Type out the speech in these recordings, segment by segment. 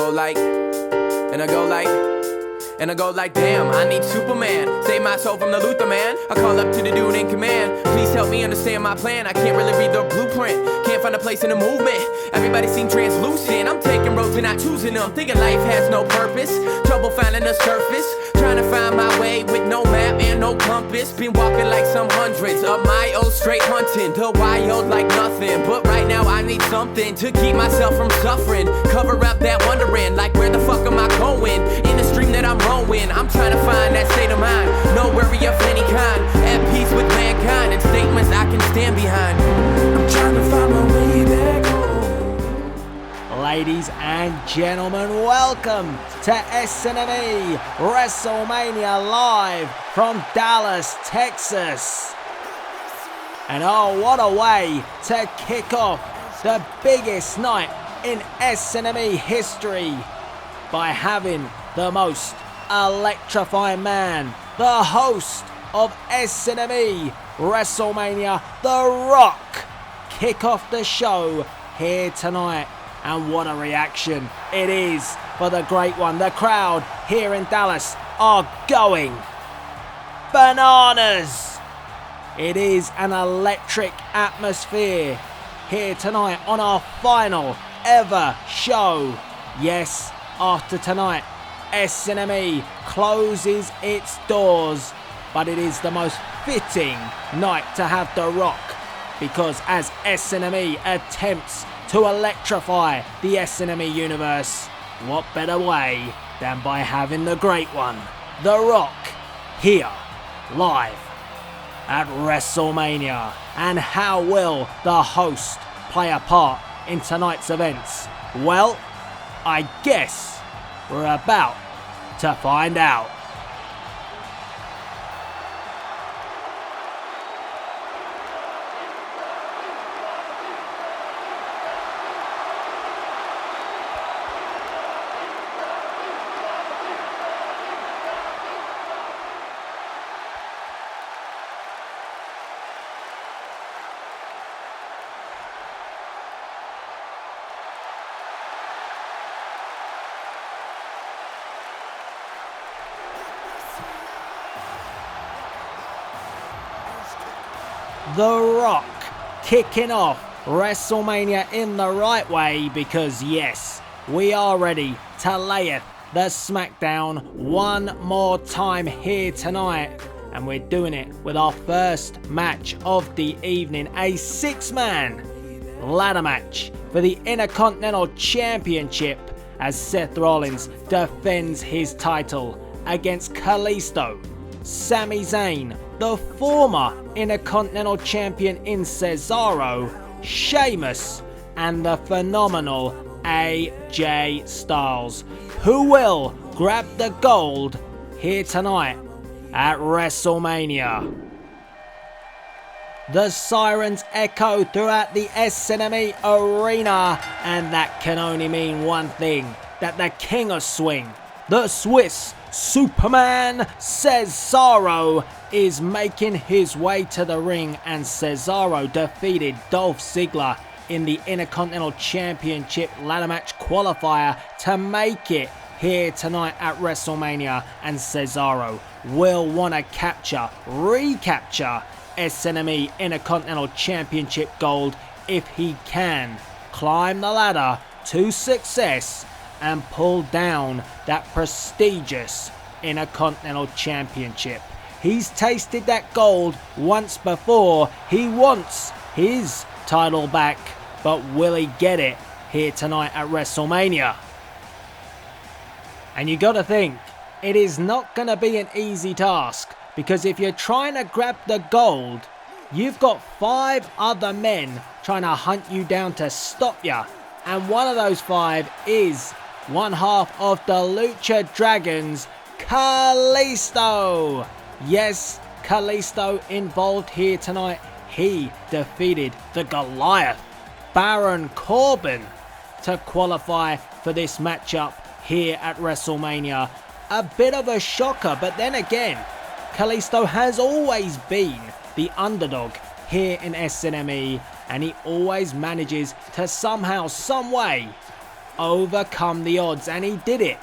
go like, and I go like, and I go like, damn, I need Superman. Save my soul from the Luther man. I call up to the dude in command. Please help me understand my plan. I can't really read the blueprint. Can't find a place in the movement. Everybody seems translucent. I'm taking roads and not choosing them. Thinking life has no purpose. Trouble finding the surface. Trying to find my way with no map and no compass. Been walking like some hundreds of miles straight hunting. The wild like nothing. But right now I need something to keep myself from suffering. Cover up that wondering. Like where the fuck am I going? In the stream that I'm rowing. I'm trying to find that state of mind. No worry of any kind. At peace with mankind. And statements I can stand behind. I'm trying to find my way back home. Ladies and gentlemen, welcome to SNME WrestleMania live from Dallas, Texas. And oh, what a way to kick off the biggest night in SNME history by having the most electrifying man, the host of SNME WrestleMania, The Rock, kick off the show here tonight. And what a reaction it is for the great one. The crowd here in Dallas are going bananas. It is an electric atmosphere here tonight on our final ever show. Yes, after tonight, SNME closes its doors, but it is the most fitting night to have The Rock, because as SNME attempts to electrify the SNME universe, what better way than by having the great one, The Rock, here, live at WrestleMania. And how will the host play a part in tonight's events? Well, I guess we're about to find out. The Rock kicking off WrestleMania in the right way, because yes, we are ready to layeth the SmackDown one more time here tonight, and we're doing it with our first match of the evening, a 6-man ladder match for the Intercontinental Championship as Seth Rollins defends his title against Kalisto, Sami Zayn, the former Intercontinental Champion in Cesaro, Sheamus, and the phenomenal AJ Styles, who will grab the gold here tonight at WrestleMania. The sirens echo throughout the SNME arena, and that can only mean one thing, that the King of Swing, the Swiss Superman Cesaro, is making his way to the ring, and Cesaro defeated Dolph Ziggler in the Intercontinental Championship ladder match qualifier to make it here tonight at WrestleMania, and Cesaro will want to recapture SNME Intercontinental Championship gold if he can climb the ladder to success and pull down that prestigious Intercontinental Championship. He's tasted that gold once before. He wants his title back, but will he get it here tonight at WrestleMania? And you gotta think, it is not gonna be an easy task, because if you're trying to grab the gold, you've got 5 other men trying to hunt you down to stop you, and one of those 5 is one half of the Lucha Dragons, Kalisto. Yes, Kalisto involved here tonight. He defeated the Goliath, Baron Corbin, to qualify for this matchup here at WrestleMania. A bit of a shocker, but then again, Kalisto has always been the underdog here in SNME, and he always manages to somehow, some way, overcome the odds, and he did it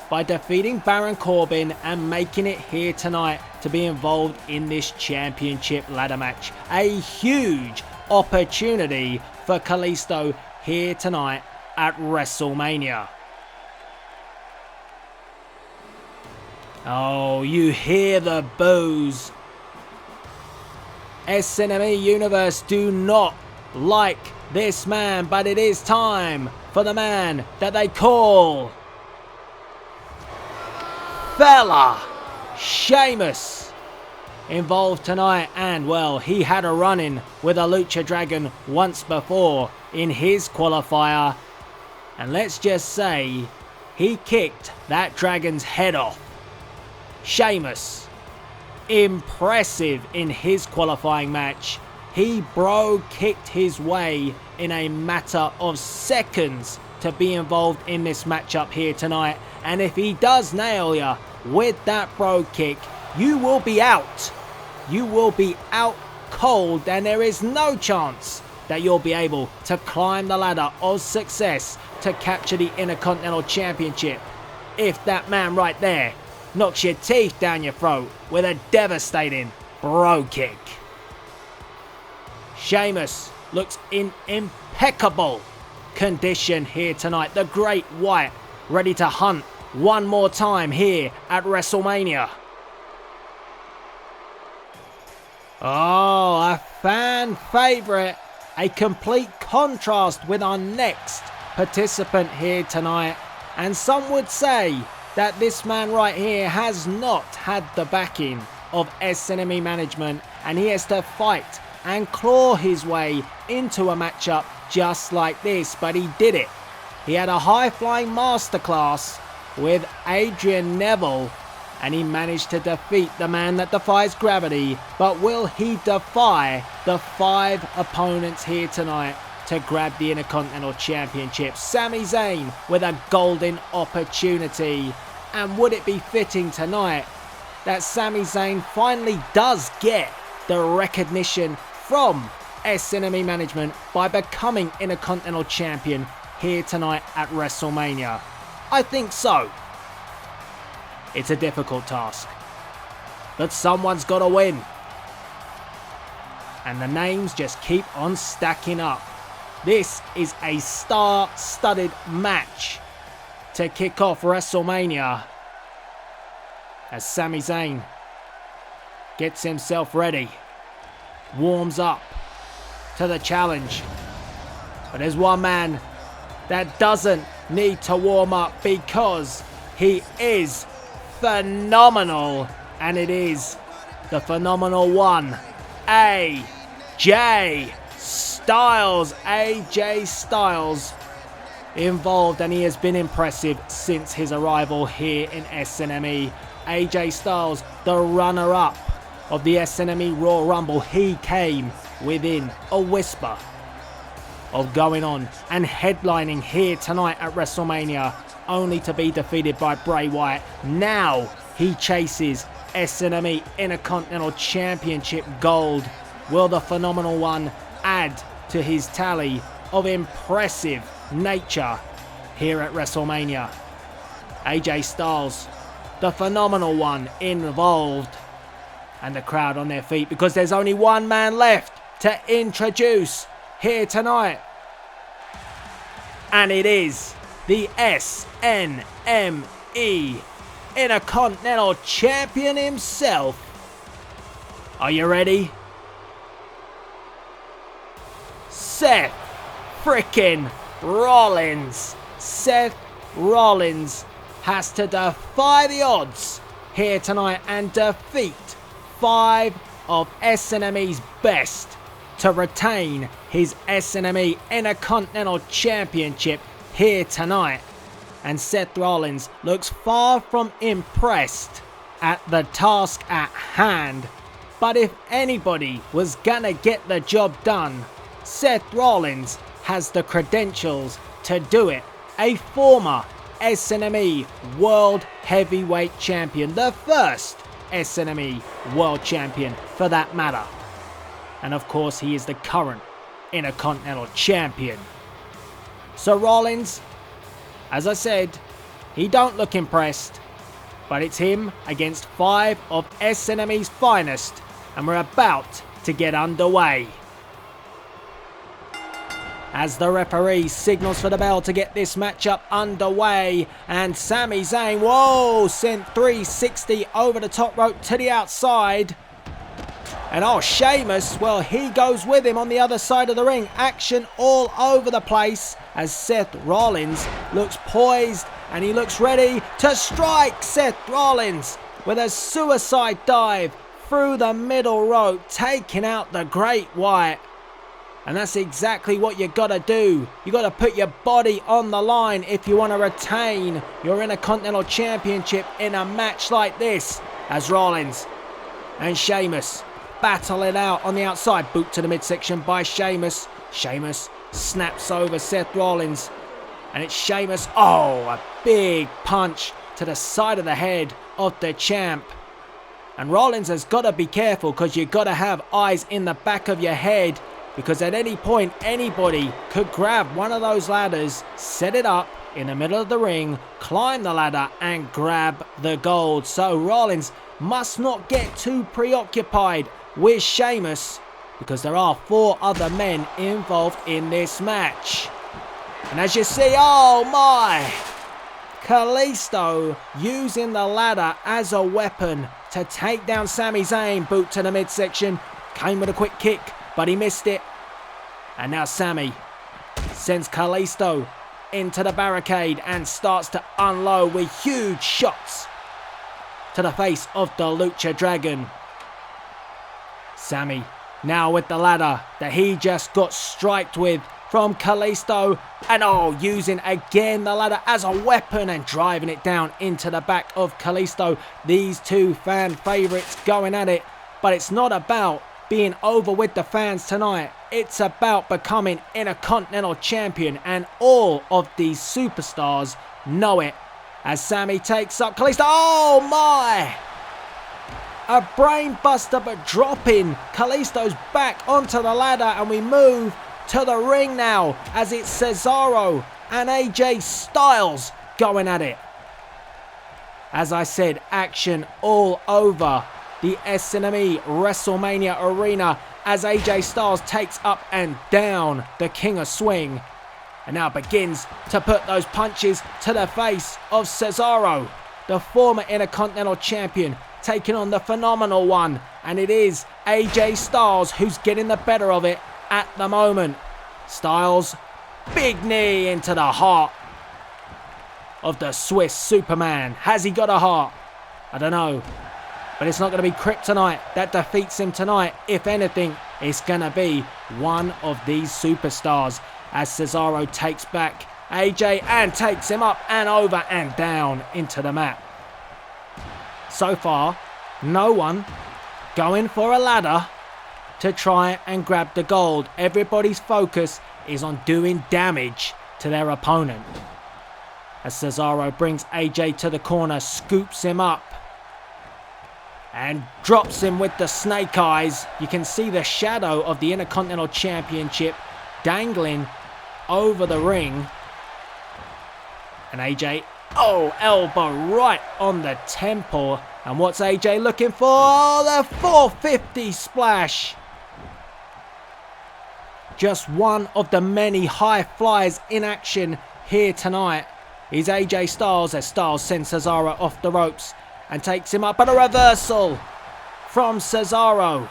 by defeating Baron Corbin and making it here tonight to be involved in this championship ladder match. A huge opportunity for Kalisto here tonight at WrestleMania. Oh, you hear the boos. SNME Universe do not like this man, but it is time for the man that they call Fella Sheamus involved tonight, and well, he had a run-in with a Lucha Dragon once before in his qualifier, and let's just say he kicked that dragon's head off. Sheamus, impressive in his qualifying match. He kicked his way in a matter of seconds to be involved in this matchup here tonight. And if he does nail you with that bro kick, you will be out. You will be out cold, and there is no chance that you'll be able to climb the ladder of success to capture the Intercontinental Championship if that man right there knocks your teeth down your throat with a devastating bro kick. Sheamus looks in impeccable condition here tonight. The Great White ready to hunt one more time here at WrestleMania. Oh, a fan favorite. A complete contrast with our next participant here tonight. And some would say that this man right here has not had the backing of SNME management, and he has to fight and claw his way into a matchup just like this, but he did it. He had a high-flying masterclass with Adrian Neville, and he managed to defeat the man that defies gravity. But will he defy the 5 opponents here tonight to grab the Intercontinental Championship? Sami Zayn with a golden opportunity. And would it be fitting tonight that Sami Zayn finally does get the recognition from SNME management by becoming Intercontinental Champion here tonight at WrestleMania? I think so. It's a difficult task, but someone's got to win. And the names just keep on stacking up. This is a star-studded match to kick off WrestleMania as Sami Zayn gets himself ready, warms up to the challenge. But there's one man that doesn't need to warm up because he is phenomenal, and it is the phenomenal one, AJ Styles. AJ Styles involved, and he has been impressive since his arrival here in SNME. AJ Styles, the runner-up of the SNME Royal Rumble, he came within a whisper of going on and headlining here tonight at WrestleMania, only to be defeated by Bray Wyatt. Now he chases SNME Intercontinental Championship gold. Will the phenomenal one add to his tally of impressive nature here at WrestleMania? AJ Styles, the phenomenal one, involved, and the crowd on their feet because there's only one man left to introduce here tonight, and it is the SNME Intercontinental Champion himself. Are you ready? Seth frickin' Rollins. Seth Rollins has to defy the odds here tonight and defeat 5 of SNME's best to retain his SNME Intercontinental Championship here tonight. And Seth Rollins looks far from impressed at the task at hand. But if anybody was gonna get the job done, Seth Rollins has the credentials to do it. A former SNME World Heavyweight Champion, the first SNME World Champion for that matter. And of course he is the current Intercontinental Champion. So Rollins, As I said, he don't look impressed, but it's him against 5 of SNME's finest, and we're about to get underway. As the referee signals for the bell to get this matchup underway, and Sami Zayn, whoa, sent 360 over the top rope to the outside. And oh, Sheamus, well, he goes with him on the other side of the ring. Action all over the place as Seth Rollins looks poised and he looks ready to strike. Seth Rollins with a suicide dive through the middle rope, taking out the Great White. And that's exactly what you got to do. You got to put your body on the line if you want to retain your Intercontinental Championship in a match like this. As Rollins and Sheamus battle it out on the outside. Boot to the midsection by Sheamus. Sheamus snaps over Seth Rollins. And it's Sheamus. Oh, a big punch to the side of the head of the champ. And Rollins has got to be careful because you've got to have eyes in the back of your head. Because at any point, anybody could grab one of those ladders, set it up in the middle of the ring, climb the ladder and grab the gold. So Rollins must not get too preoccupied with Sheamus because there are 4 other men involved in this match. And as you see, oh my! Kalisto using the ladder as a weapon to take down Sami Zayn. Boot to the midsection, came with a quick kick, but he missed it. And now Sami sends Kalisto into the barricade and starts to unload with huge shots to the face of the Lucha Dragon. Sami now with the ladder that he just got striked with from Kalisto. And oh, using again the ladder as a weapon and driving it down into the back of Kalisto. These 2 fan favourites going at it. But it's not about being over with the fans tonight. It's about becoming Intercontinental Champion, and all of these superstars know it. As Sami takes up Kalisto. Oh my! A brain buster, but dropping Kalisto's back onto the ladder, and we move to the ring now as it's Cesaro and AJ Styles going at it. As I said, action all over the SNME WrestleMania arena as AJ Styles takes up and down the King of Swing and now begins to put those punches to the face of Cesaro, the former Intercontinental Champion, taking on the phenomenal one, and it is AJ Styles who's getting the better of it at the moment. Styles, big knee into the heart of the Swiss Superman. Has he got a heart? I don't know. But it's not going to be Kryptonite that defeats him tonight. If anything, it's going to be one of these superstars as Cesaro takes back AJ and takes him up and over and down into the mat. So far, no one going for a ladder to try and grab the gold. Everybody's focus is on doing damage to their opponent. As Cesaro brings AJ to the corner, scoops him up and drops him with the snake eyes. You can see the shadow of the Intercontinental Championship dangling over the ring. And AJ, oh, elbow right on the temple. And what's AJ looking for? The 450 splash. Just one of the many high flyers in action here tonight is AJ Styles as Styles sends Cesaro off the ropes and takes him up, but a reversal from Cesaro.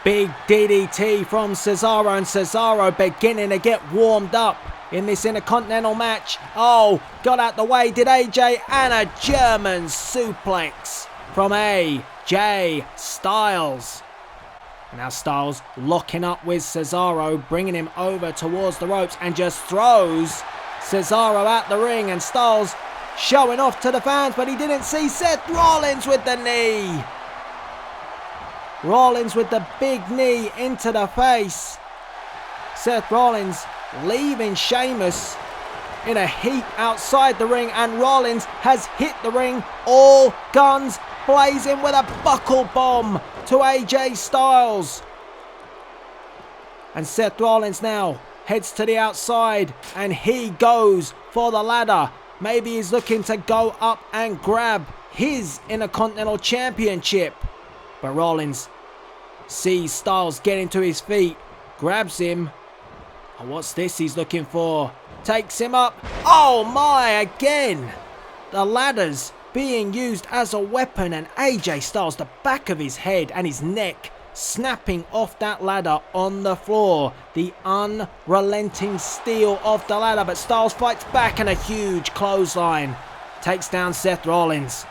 Big DDT from Cesaro, and Cesaro beginning to get warmed up in this Intercontinental match. Oh, got out the way, did AJ, and a German suplex from AJ Styles. And now Styles locking up with Cesaro, bringing him over towards the ropes and just throws Cesaro out the ring, and Styles showing off to the fans, but he didn't see Seth Rollins with the knee. Rollins with the big knee into the face. Seth Rollins leaving Sheamus in a heap outside the ring, and Rollins has hit the ring, all guns blazing, with a buckle bomb to AJ Styles. And Seth Rollins now heads to the outside, and he goes for the ladder. Maybe he's looking to go up and grab his Intercontinental Championship. But Rollins sees Styles getting to his feet, grabs him. Oh, what's this he's looking for? Takes him up. Oh my, again! The ladder's being used as a weapon, and AJ Styles, the back of his head and his neck snapping off that ladder on the floor. The unrelenting steel of the ladder, but Styles fights back, and a huge clothesline takes down Seth Rollins.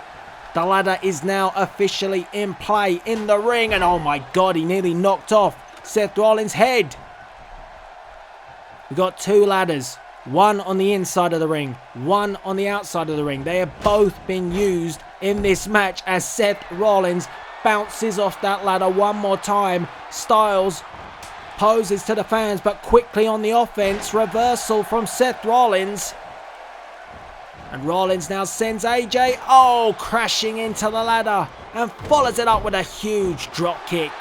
The ladder is now officially in play in the ring, and oh my god, he nearly knocked off Seth Rollins' head. We've got two ladders, one on the inside of the ring, one on the outside of the ring. They have both been used in this match as Seth Rollins bounces off that ladder one more time. Styles poses to the fans, but quickly on the offense. Reversal from Seth Rollins. And Rollins now sends AJ, crashing into the ladder, and follows it up with a huge drop kick,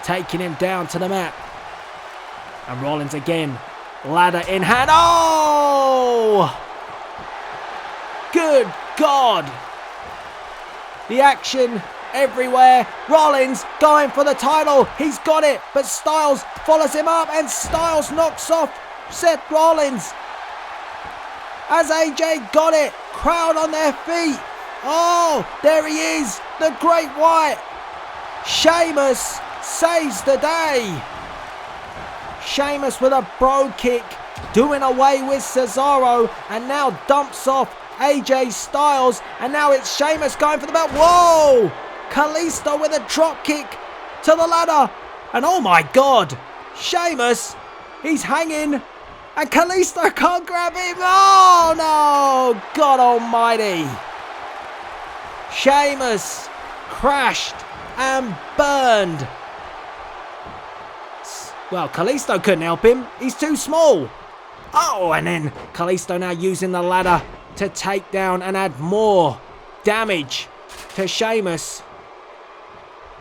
taking him down to the mat. And Rollins again, ladder in hand. Oh! Good God! The action everywhere. Rollins going for the title. He's got it, but Styles follows him up, and Styles knocks off Seth Rollins. As AJ got it, crowd on their feet. Oh, there he is, the Great White. Sheamus saves the day. Sheamus with a bro kick, doing away with Cesaro, and now dumps off AJ Styles, and now it's Sheamus going for the belt. Whoa! Kalisto with a drop kick to the ladder, and oh my god, Sheamus, he's hanging, and Kalisto can't grab him. Oh no, God almighty. Sheamus crashed and burned. Well, Kalisto couldn't help him. He's too small. Oh, and then Kalisto now using the ladder to take down and add more damage to Sheamus.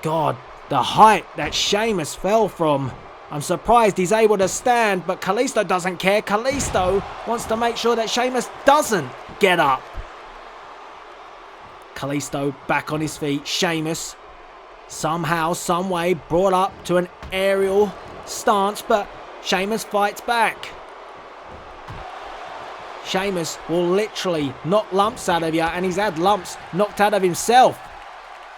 God, the height that Sheamus fell from. I'm surprised he's able to stand, but Kalisto doesn't care. Kalisto wants to make sure that Sheamus doesn't get up. Kalisto back on his feet. Sheamus somehow, some way brought up to an aerial stance, but Sheamus fights back. Sheamus will literally knock lumps out of you, and he's had lumps knocked out of himself.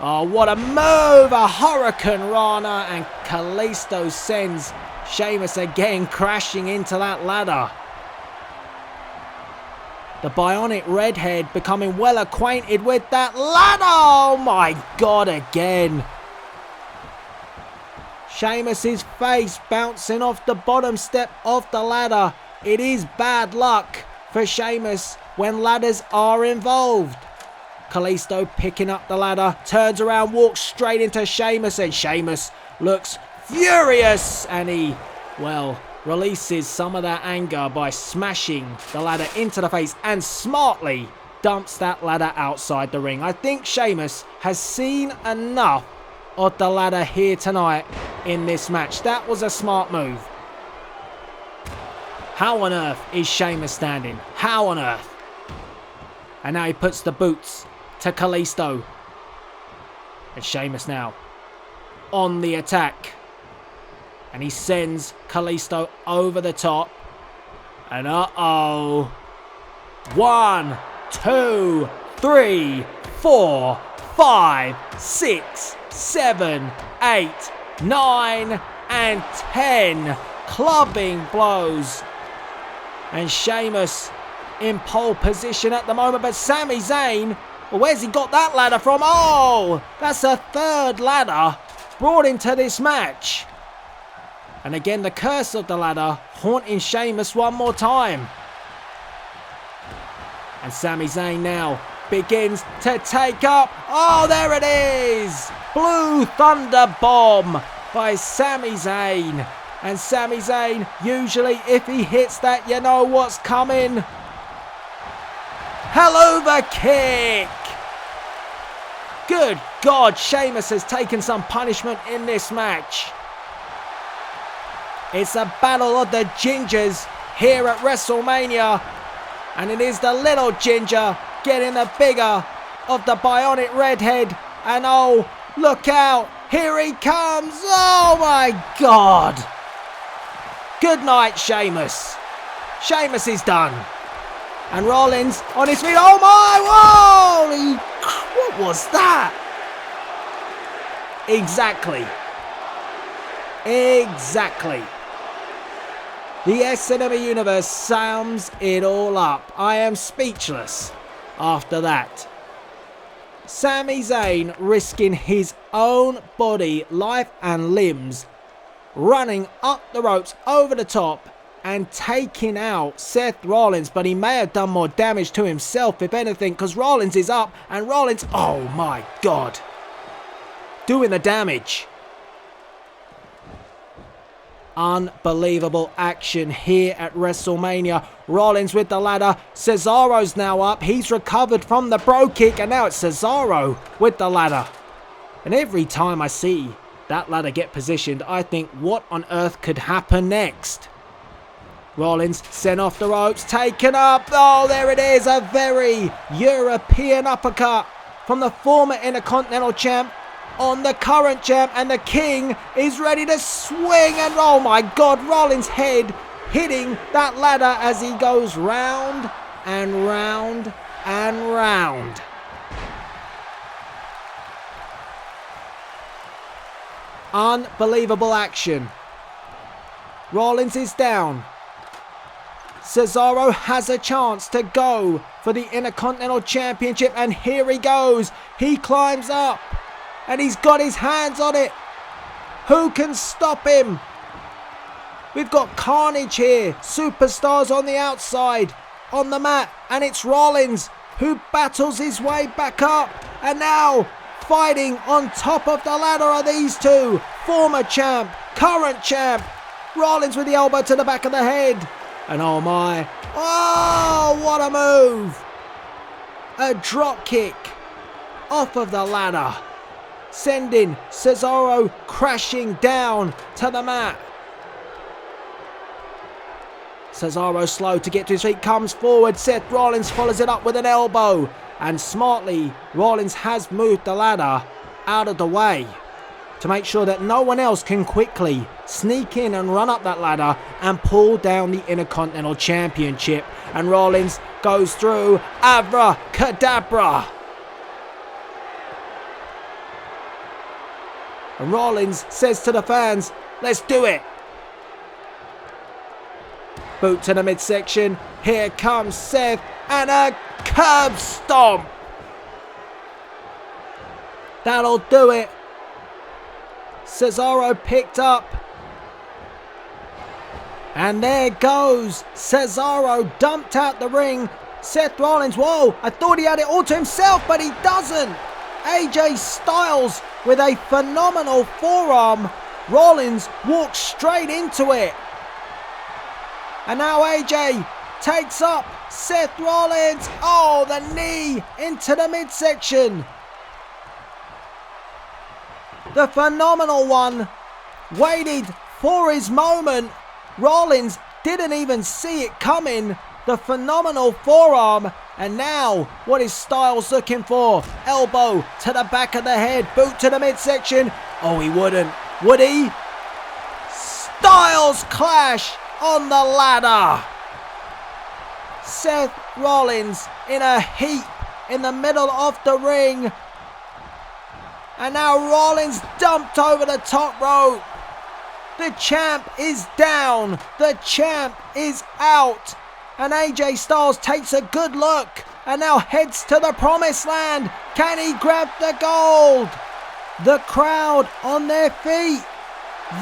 Oh, what a move! A Hurricane Rana, and Kalisto sends Sheamus again crashing into that ladder. The Bionic Redhead becoming well acquainted with that ladder. Oh my god, again. Sheamus's face bouncing off the bottom step of the ladder. It is bad luck for Sheamus when ladders are involved. Kalisto picking up the ladder, turns around, walks straight into Sheamus, and Sheamus looks furious, and he, well, releases some of that anger by smashing the ladder into the face and smartly dumps that ladder outside the ring. I think Sheamus has seen enough of the ladder here tonight in this match. That was a smart move. How on earth is Sheamus standing? How on earth? And now he puts the boots to Kalisto. And Sheamus now on the attack. And he sends Kalisto over the top. And uh-oh. 1, 2, 3, 4, 5, 6, 7, 8, 9, and 10. Clubbing blows. And Sheamus in pole position at the moment. But Sami Zayn, well, where's he got that ladder from? Oh, that's a third ladder brought into this match. And again, the curse of the ladder haunting Sheamus one more time. And Sami Zayn now begins to take up. Oh, there it is. Blue Thunder Bomb by Sami Zayn. And Sami Zayn, usually if he hits that, you know what's coming. Hell over kick. Good God, Sheamus has taken some punishment in this match. It's a battle of the gingers here at WrestleMania. And it is the little ginger getting the bigger of the bionic redhead. And oh, look out. Here he comes. Oh my God. Good night, Sheamus. Sheamus is done. And Rollins on his feet. Oh my, whoa! What was that? Exactly. The SNME Universe sums it all up. I am speechless after that. Sami Zayn risking his own body, life and limbs, running up the ropes over the top and taking out Seth Rollins, but he may have done more damage to himself if anything, because Rollins is up and Rollins, oh my God, doing the damage. Unbelievable action here at WrestleMania. Rollins with the ladder. Cesaro's now up. He's recovered from the bro kick, and now it's Cesaro with the ladder. And every time I see that ladder get positioned, I think, what on earth could happen next? Rollins sent off the ropes, taken up. Oh, there it is. A very European uppercut from the former Intercontinental champ on the current champ, and the King is ready to swing, and oh my God, Rollins' head hitting that ladder as he goes round and round and round. Unbelievable action. Rollins is down. Cesaro has a chance to go for the Intercontinental Championship, and here he goes. He climbs up. And he's got his hands on it. Who can stop him? We've got Carnage here. Superstars on the outside, on the mat. And it's Rollins who battles his way back up. And now, fighting on top of the ladder are these two. Former champ, current champ. Rollins with the elbow to the back of the head. And oh my. Oh, what a move. A drop kick off of the ladder, sending Cesaro crashing down to the mat. Cesaro slow to get to his feet, comes forward. Seth Rollins follows it up with an elbow. And smartly, Rollins has moved the ladder out of the way to make sure that no one else can quickly sneak in and run up that ladder and pull down the Intercontinental Championship. And Rollins goes through. Abracadabra. And Rollins says to the fans, let's do it. Boot to the midsection. Here comes Seth. And a curb stomp. That'll do it. Cesaro picked up. And there goes Cesaro, dumped out the ring. Seth Rollins, whoa, I thought he had it all to himself, but he doesn't. AJ Styles with a phenomenal forearm. Rollins walks straight into it. And now AJ takes up Seth Rollins. Oh, the knee into the midsection. The phenomenal one waited for his moment. Rollins didn't even see it coming. The phenomenal forearm. And now, what is Styles looking for? Elbow to the back of the head. Boot to the midsection. Oh, he wouldn't. Would he? Styles clash on the ladder. Seth Rollins in a heap in the middle of the ring. And now Rollins dumped over the top rope. The champ is down. The champ is out. And AJ Styles takes a good look and now heads to the promised land. Can he grab the gold? The crowd on their feet.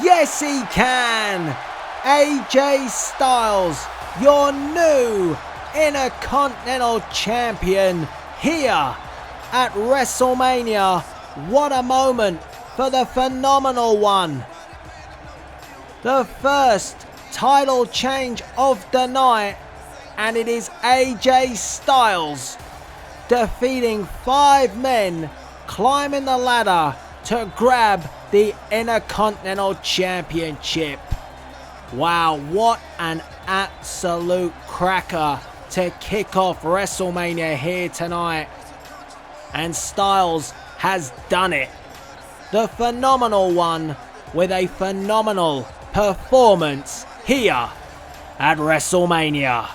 Yes, he can. AJ Styles, your new Intercontinental Champion here at WrestleMania. What a moment for the phenomenal one. The first title change of the night, and it is AJ Styles defeating 5 men, climbing the ladder to grab the Intercontinental Championship. Wow, what an absolute cracker to kick off WrestleMania here tonight. And Styles has done it. The phenomenal one with a phenomenal performance here at WrestleMania.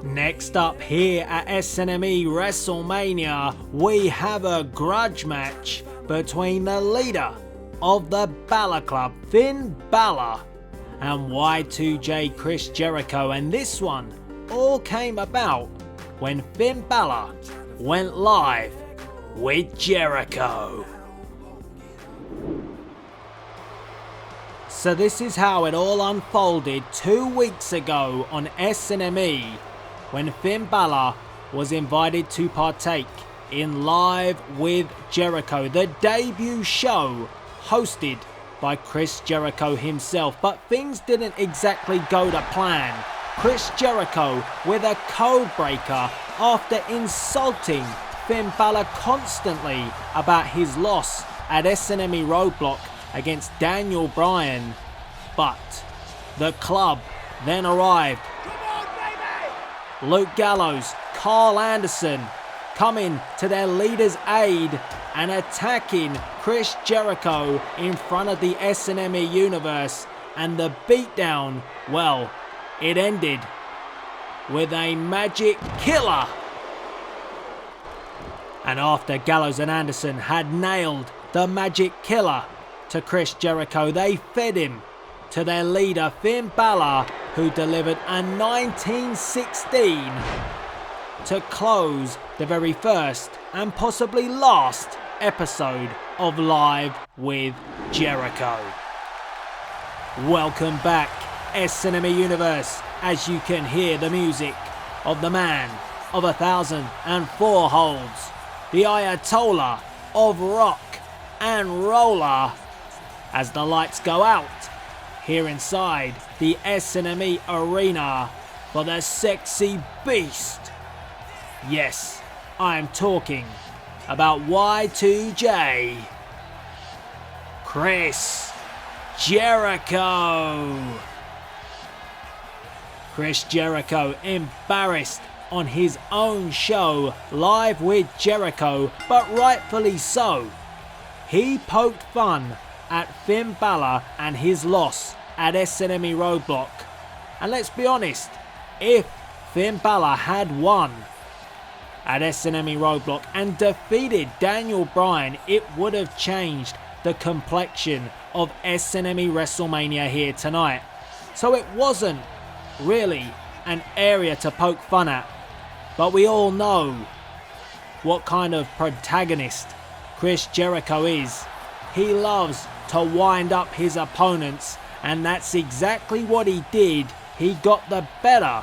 Next up here at SNME WrestleMania, we have a grudge match between the leader of the Balor Club, Finn Balor, and Y2J Chris Jericho, and this one all came about when Finn Balor went live with Jericho. So this is how it all unfolded 2 weeks ago on SNME, when Finn Balor was invited to partake in Live with Jericho, the debut show hosted by Chris Jericho himself. But things didn't exactly go to plan. Chris Jericho with a code breaker after insulting Finn Balor constantly about his loss at SNME Roadblock against Daniel Bryan. But the club then arrived. Luke Gallows, Carl Anderson coming to their leader's aid and attacking Chris Jericho in front of the SNME universe, and the beatdown, well, it ended with a magic killer. And after Gallows and Anderson had nailed the magic killer to Chris Jericho, they fed him to their leader Finn Balor, who delivered a 1916 to close the very first and possibly last episode of Live with Jericho. Welcome back, SNME Universe, as you can hear the music of the man of 1,004 holds, the Ayatollah of rock and roller, as the lights go out here inside the SNME arena for the sexy beast. Yes, I am talking about Y2J Chris Jericho. Chris Jericho embarrassed on his own show, Live with Jericho, but rightfully so. He poked fun at Finn Balor and his loss at SNME Roadblock. And let's be honest, if Finn Balor had won at SNME Roadblock and defeated Daniel Bryan, it would have changed the complexion of SNME WrestleMania here tonight. So it wasn't really an area to poke fun at, but we all know what kind of protagonist Chris Jericho is. He loves to wind up his opponents, and that's exactly what he did. He got the better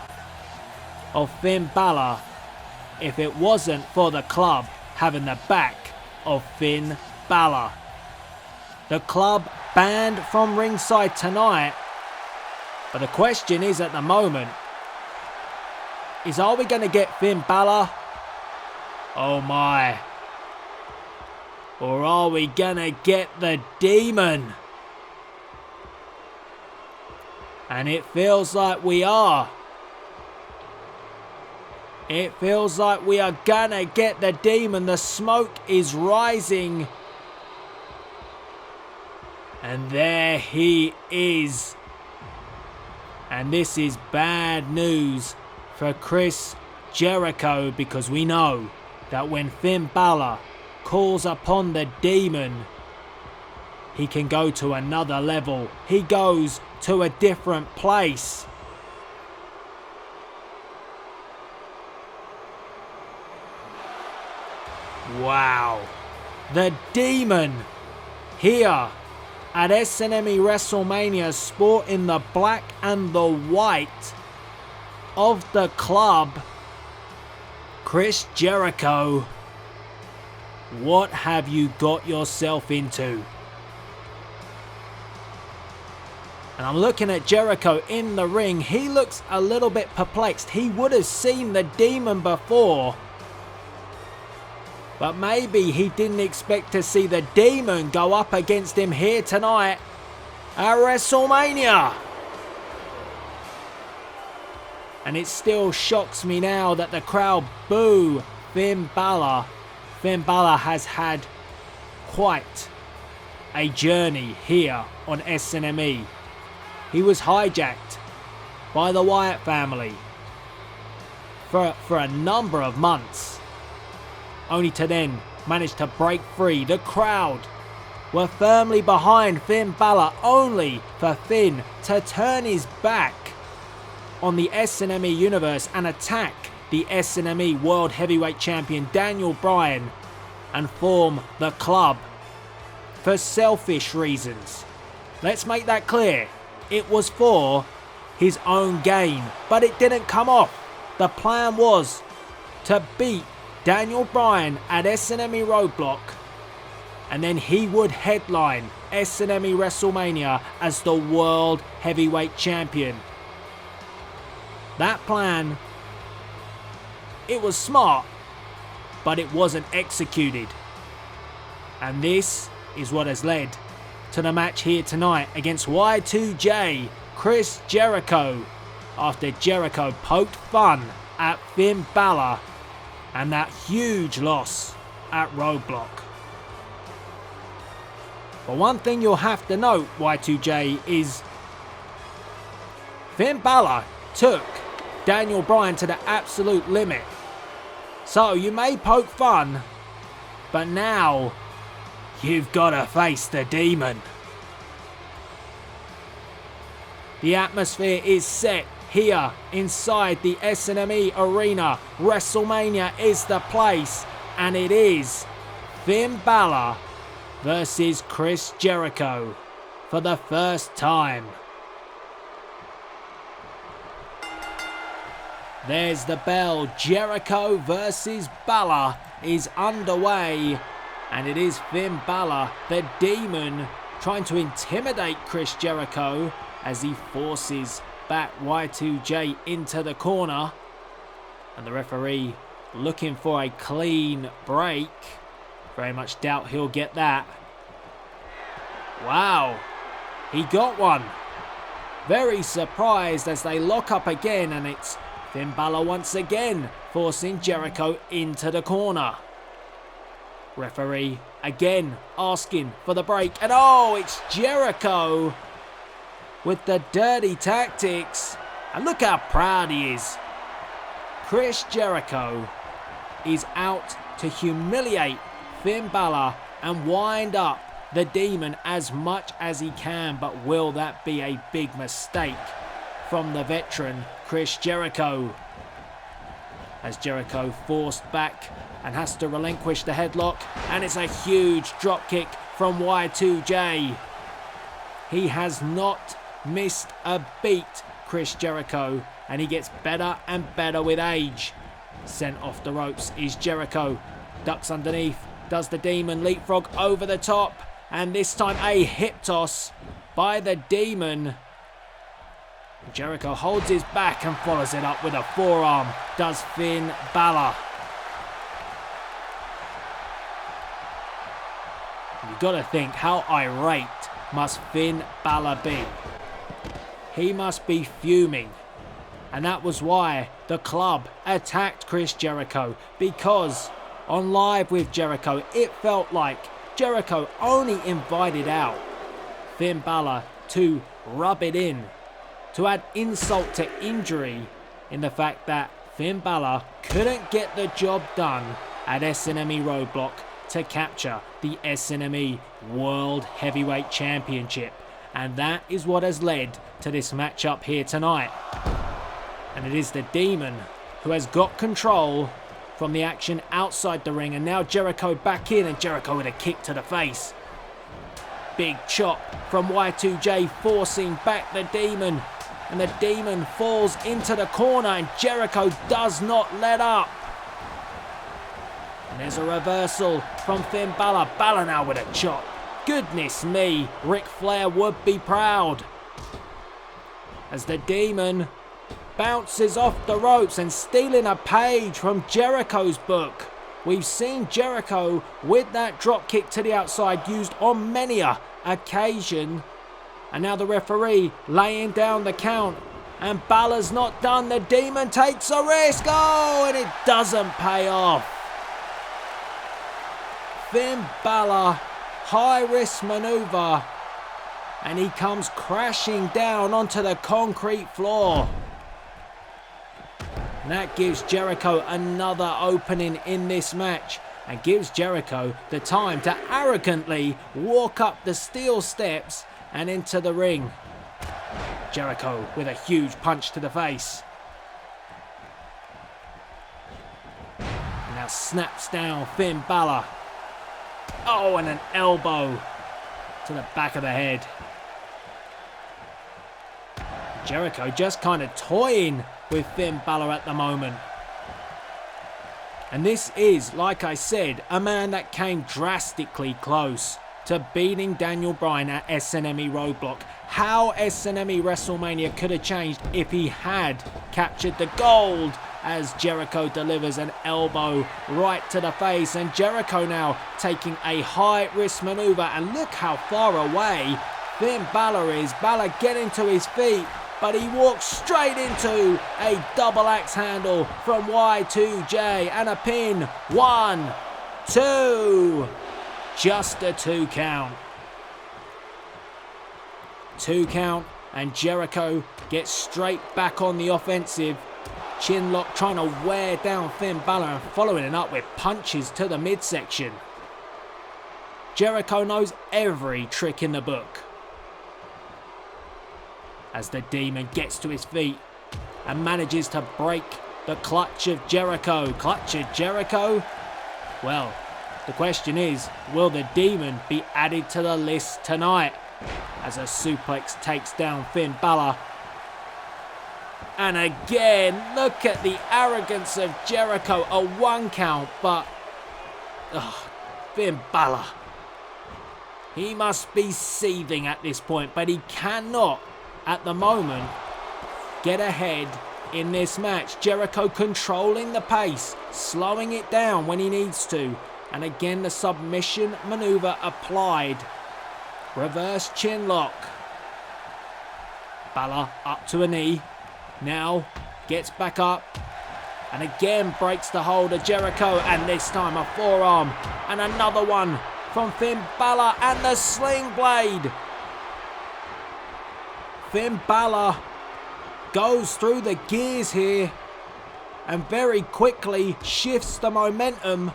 of Finn Balor if it wasn't for the club having the back of Finn Balor. The club banned from ringside tonight, but the question is at the moment, are we going to get Finn Balor? Oh my. Or are we gonna get the demon? And it feels like we are. It feels like we are gonna get the demon. The smoke is rising. And there he is. And this is bad news for Chris Jericho, because we know that when Finn Balor calls upon the demon, he can go to another level. He goes to a different place. Wow. The demon here at SNME WrestleMania, sporting the black and the white of the club, Chris Jericho. What have you got yourself into? And I'm looking at Jericho in the ring. He looks a little bit perplexed. He would have seen the Demon before, but maybe he didn't expect to see the Demon go up against him here tonight at WrestleMania. And it still shocks me now that the crowd boo Finn Balor. Finn Balor has had quite a journey here on SNME. He was hijacked by the Wyatt family for a number of months, only to then manage to break free. The crowd were firmly behind Finn Balor, only for Finn to turn his back on the SNME universe and attack the SNME World Heavyweight Champion Daniel Bryan and form the club for selfish reasons. Let's make that clear. It was for his own gain, but it didn't come off. The plan was to beat Daniel Bryan at SNME Roadblock, and then he would headline SNME WrestleMania as the World Heavyweight Champion. That plan, it was smart, but it wasn't executed. And this is what has led to the match here tonight against Y2J, Chris Jericho, after Jericho poked fun at Finn Balor and that huge loss at Roadblock. But one thing you'll have to note, Y2J, is Finn Balor took Daniel Bryan to the absolute limit. So you may poke fun, but now you've got to face the Demon. The atmosphere is set here inside the SNME Arena. WrestleMania is the place, and it is Finn Balor versus Chris Jericho for the first time. There's the bell. Jericho versus Balor is underway, and it is Finn Balor, the Demon, trying to intimidate Chris Jericho as he forces back Y2J into the corner. And the referee looking for a clean break. Very much doubt he'll get that. Wow, he got one. Very surprised as they lock up again, and it's Finn Balor once again forcing Jericho into the corner. Referee again asking for the break, and oh, it's Jericho with the dirty tactics, and look how proud he is. Chris Jericho is out to humiliate Finn Balor and wind up the Demon as much as he can, but will that be a big mistake from the veteran Chris Jericho? As Jericho forced back and has to relinquish the headlock, and it's a huge dropkick from Y2J. He has not missed a beat, Chris Jericho, and he gets better and better with age. Sent off the ropes is Jericho, ducks underneath, does the Demon leapfrog over the top, and this time a hip toss by the Demon. Jericho holds his back and follows it up with a forearm, does Finn Balor. You gotta think, how irate must Finn Balor be? He must be fuming. And that was why the club attacked Chris Jericho, because on Live with Jericho, it felt like Jericho only invited out Finn Balor to rub it in, to add insult to injury in the fact that Finn Balor couldn't get the job done at SNME Roadblock to capture the SNME World Heavyweight Championship. And that is what has led to this matchup here tonight. And it is the Demon who has got control from the action outside the ring. And now Jericho back in, and Jericho with a kick to the face. Big chop from Y2J, forcing back the Demon. And the Demon falls into the corner, and Jericho does not let up. And there's a reversal from Finn Balor. Balor now with a chop. Goodness me, Ric Flair would be proud. As the Demon bounces off the ropes and stealing a page from Jericho's book. We've seen Jericho with that drop kick to the outside used on many a occasion. And now the referee laying down the count. And Balor's not done. The Demon takes a risk. Oh, and it doesn't pay off. Finn Balor, high risk maneuver. And he comes crashing down onto the concrete floor. And that gives Jericho another opening in this match. And gives Jericho the time to arrogantly walk up the steel steps and into the ring. Jericho with a huge punch to the face. And now snaps down Finn Balor. Oh, and an elbow to the back of the head. Jericho just kind of toying with Finn Balor at the moment. And this is, like I said, a man that came drastically close to beating Daniel Bryan at SNME Roadblock. How SNME WrestleMania could have changed if he had captured the gold, as Jericho delivers an elbow right to the face. And Jericho now taking a high risk maneuver, and look how far away Finn Balor is. Balor getting to his feet, but he walks straight into a double axe handle from Y2J and a pin. 1, 2, just a 2 count. 2 count, and Jericho gets straight back on the offensive. Chinlock trying to wear down Finn Balor and following it up with punches to the midsection. Jericho knows every trick in the book. As the Demon gets to his feet and manages to break the clutch of Jericho. Clutch of Jericho? Well, the question is, will the Demon be added to the list tonight? As a suplex takes down Finn Balor. And again, look at the arrogance of Jericho. A 1 count, but Finn Balor. He must be seething at this point, but he cannot, at the moment, get ahead in this match. Jericho controlling the pace, slowing it down when he needs to. And again, the submission maneuver applied. Reverse chinlock. Balor up to a knee. Now gets back up. And again breaks the hold of Jericho. And this time a forearm. And another one from Finn Balor. And the sling blade. Finn Balor goes through the gears here and very quickly shifts the momentum.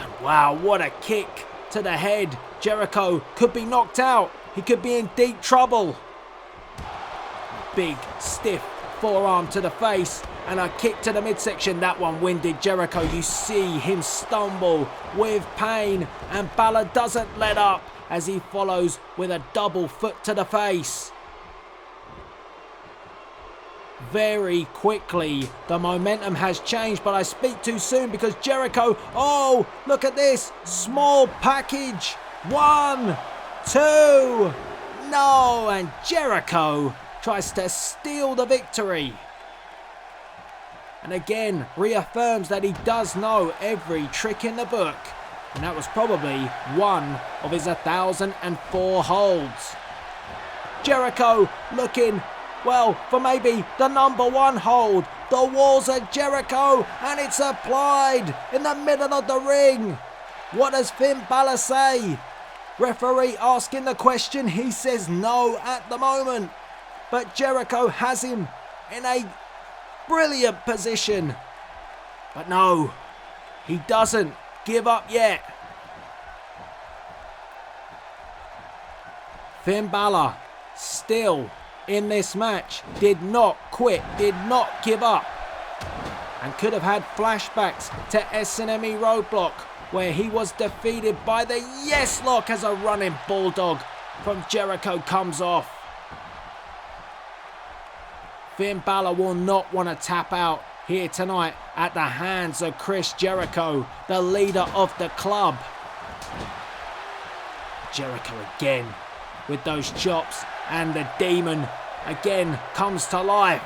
And wow, what a kick to the head. Jericho could be knocked out. He could be in deep trouble. Big, stiff forearm to the face and a kick to the midsection. That one winded Jericho. You see him stumble with pain, and Balor doesn't let up as he follows with a double foot to the face. Very quickly, the momentum has changed, but I speak too soon because Jericho, oh, look at this, small package, 1, 2, no, and Jericho tries to steal the victory. And again, reaffirms that he does know every trick in the book. And that was probably one of his 1,004 holds. Jericho looking, well, for maybe the #1 hold. The walls of Jericho, and it's applied in the middle of the ring. What does Finn Balor say? Referee asking the question. He says no at the moment. But Jericho has him in a brilliant position. But no, he doesn't give up yet. Finn Balor still in this match, did not quit, did not give up, and could have had flashbacks to SNME Roadblock where he was defeated by the Yes Lock as a running bulldog from Jericho comes off. Finn Balor will not want to tap out here tonight at the hands of Chris Jericho, the leader of the club. Jericho again with those chops, and the Demon again comes to life,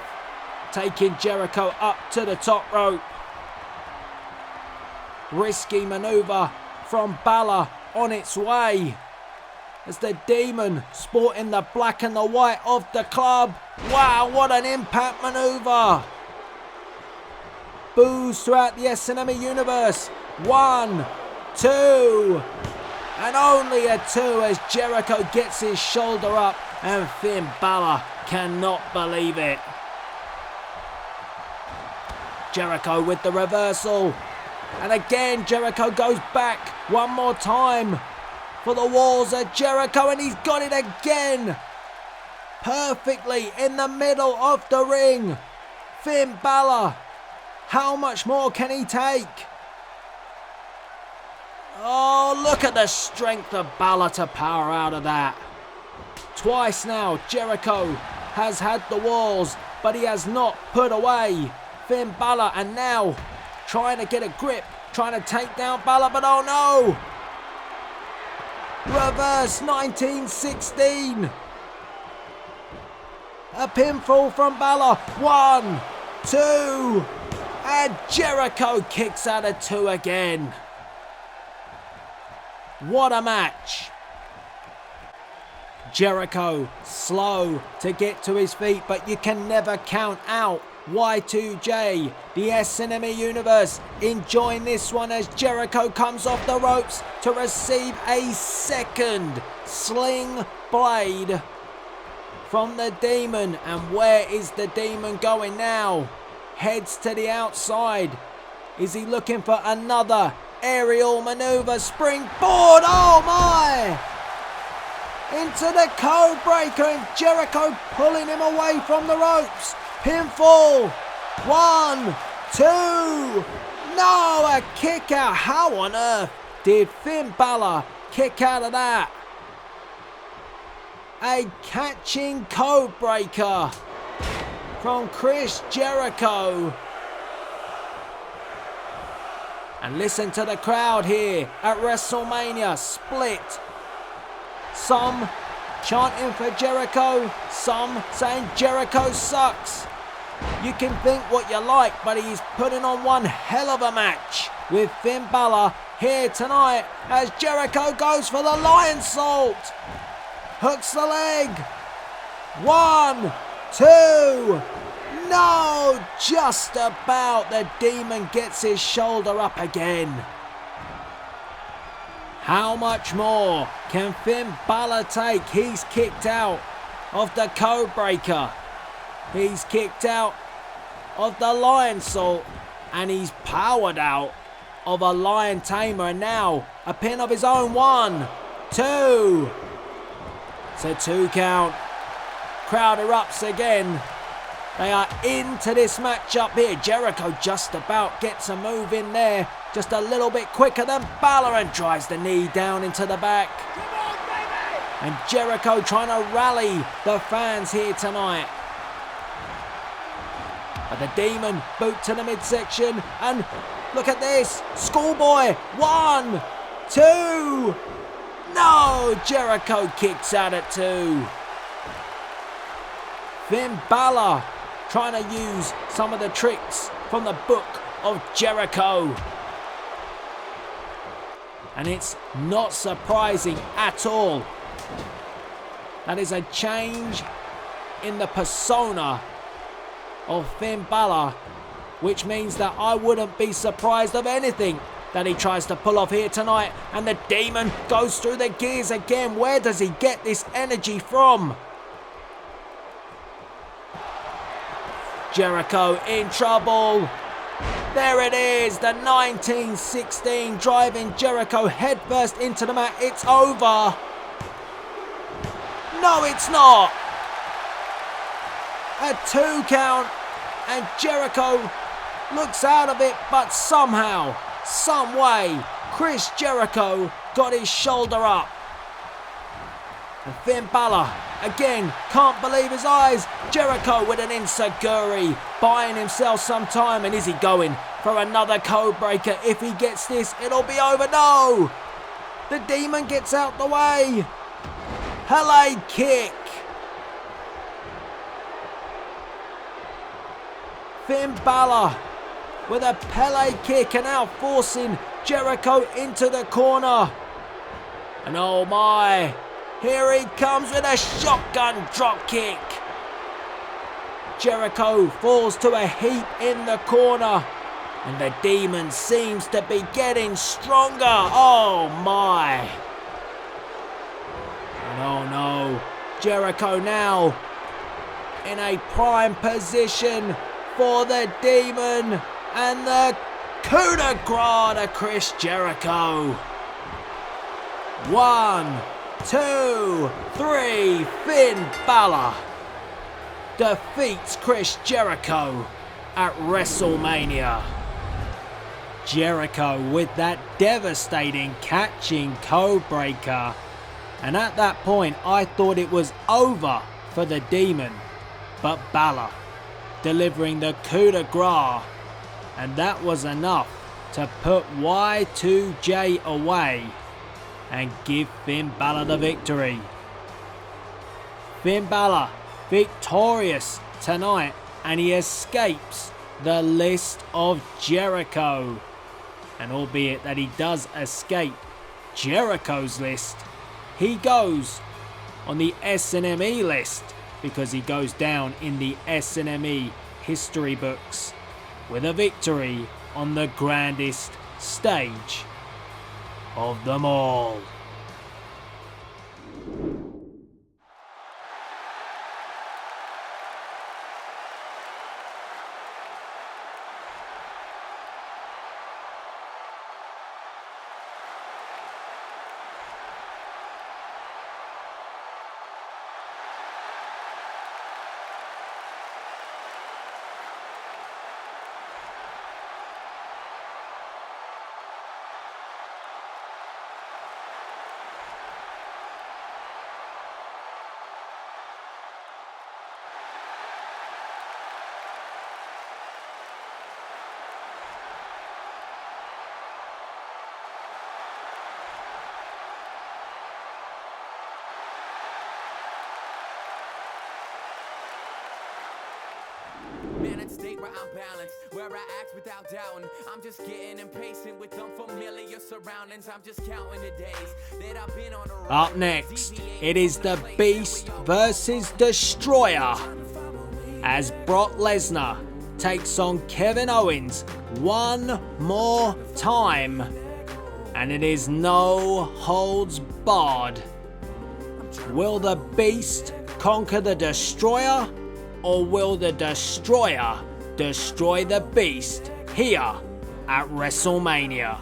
taking Jericho up to the top rope. Risky maneuver from Balor on its way, as the Demon, sporting the black and the white of the club. Wow, what an impact maneuver! Boos throughout the SNME universe. 1, 2, and only a 2 as Jericho gets his shoulder up, and Finn Balor cannot believe it. Jericho with the reversal, and again Jericho goes back one more time for the walls of Jericho, and he's got it again. Perfectly in the middle of the ring. Finn Balor, how much more can he take? Oh, look at the strength of Balor to power out of that. Twice now Jericho has had the walls, but he has not put away Finn Balor, and now trying to get a grip, trying to take down Balor, but oh no! Reverse 1916. A pinfall from Balor. 1, 2, and Jericho kicks out of 2 again. What a match. Jericho slow to get to his feet, but you can never count out Y2J, the SNME universe, enjoying this one as Jericho comes off the ropes to receive a second sling blade from the Demon. And where is the Demon going now? Heads to the outside. Is he looking for another aerial maneuver? Springboard, oh my! Into the code breaker, and Jericho pulling him away from the ropes. Pinfall. 1, 2. No, a kick out. How on earth did Finn Balor kick out of that? A catching code breaker from Chris Jericho. And listen to the crowd here at WrestleMania, split. Some chanting for Jericho, some saying Jericho sucks. You can think what you like, but he's putting on one hell of a match with Finn Balor here tonight as Jericho goes for the lion salt. Hooks the leg. 1, 2. No, just about. The Demon gets his shoulder up again. How much more can Finn Balor take? He's kicked out of the code breaker. He's kicked out of the lion salt, and he's powered out of a lion tamer, and now a pin of his own. 1, 2. It's a 2 count. Crowd erupts again. They are into this matchup here. Jericho just about gets a move in there, just a little bit quicker than Balor, and drives the knee down into the back. Come on, baby! And Jericho trying to rally the fans here tonight. But the Demon boot to the midsection, and look at this, schoolboy. 1, 2. No, Jericho kicks out at 2. Finn Balor trying to use some of the tricks from the book of Jericho. And it's not surprising at all. That is a change in the persona of Finn Balor, which means that I wouldn't be surprised of anything that he tries to pull off here tonight. And the Demon goes through the gears again. Where does he get this energy from? Jericho in trouble. There it is, the 1916 driving Jericho headfirst into the mat. It's over. No, it's not. A 2 count, and Jericho looks out of it, but somehow, some way, Chris Jericho got his shoulder up. And Finn Balor, again, can't believe his eyes. Jericho with an enziguri, buying himself some time. And is he going for another code breaker? If he gets this, it'll be over. No! The Demon gets out the way. Pele kick. Finn Balor with a Pele kick and now forcing Jericho into the corner. And oh my, here he comes with a shotgun drop kick. Jericho falls to a heap in the corner. And the Demon seems to be getting stronger. Oh my. And oh no, Jericho now in a prime position for the Demon. And the coup de grace to Chris Jericho. 1, 2, 3. Finn Balor defeats Chris Jericho at WrestleMania. Jericho with that devastating catching codebreaker. And at that point I thought it was over for the Demon. But Balor delivering the coup de grace. And that was enough to put Y2J away and give Finn Balor the victory. Finn Balor victorious tonight, and he escapes the list of Jericho. And albeit that he does escape Jericho's list, he goes on the SNME list because he goes down in the SNME history books with a victory on the grandest stage of them all. Man, I'd state where I'm balanced, where I act without doubting. I'm just getting impatient with unfamiliar surroundings. I'm just counting the days that I've been on the road. Up next, it is the Beast versus Destroyer as Brock Lesnar takes on Kevin Owens one more time. And it is no holds barred. Will the Beast conquer the Destroyer? Or will the Destroyer destroy the Beast here at WrestleMania?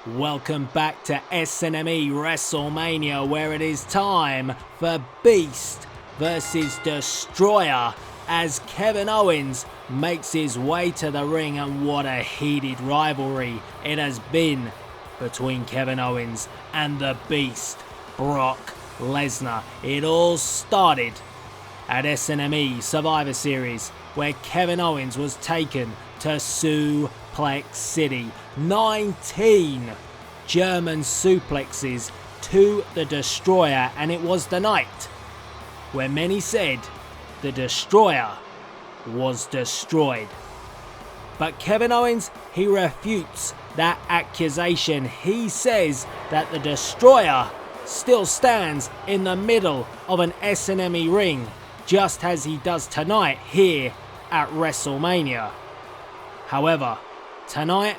Welcome back to SNME WrestleMania, where it is time for Beast versus Destroyer as Kevin Owens makes his way to the ring. And what a heated rivalry it has been between Kevin Owens and the Beast, Brock Lesnar. It all started at SNME Survivor Series, where Kevin Owens was taken to Suplex City. 19 German suplexes to the Destroyer, and it was the night where many said the Destroyer was destroyed. But Kevin Owens, he refutes that accusation. He says that the Destroyer still stands in the middle of an SNME ring, just as he does tonight here at WrestleMania. However, tonight,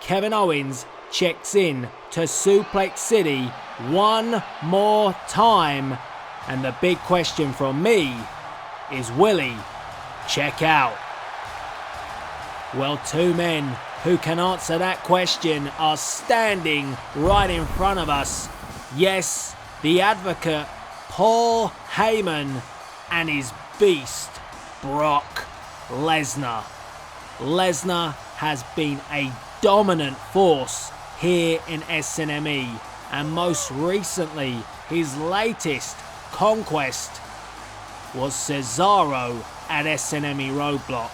Kevin Owens checks in to Suplex City one more time, and the big question from me is, will he check out? Well, two men who can answer that question are standing right in front of us. Yes, the Advocate, Paul Heyman, and his beast, Brock Lesnar. Lesnar has been a dominant force here in SNME, and most recently his latest conquest was Cesaro at SNME Roadblock.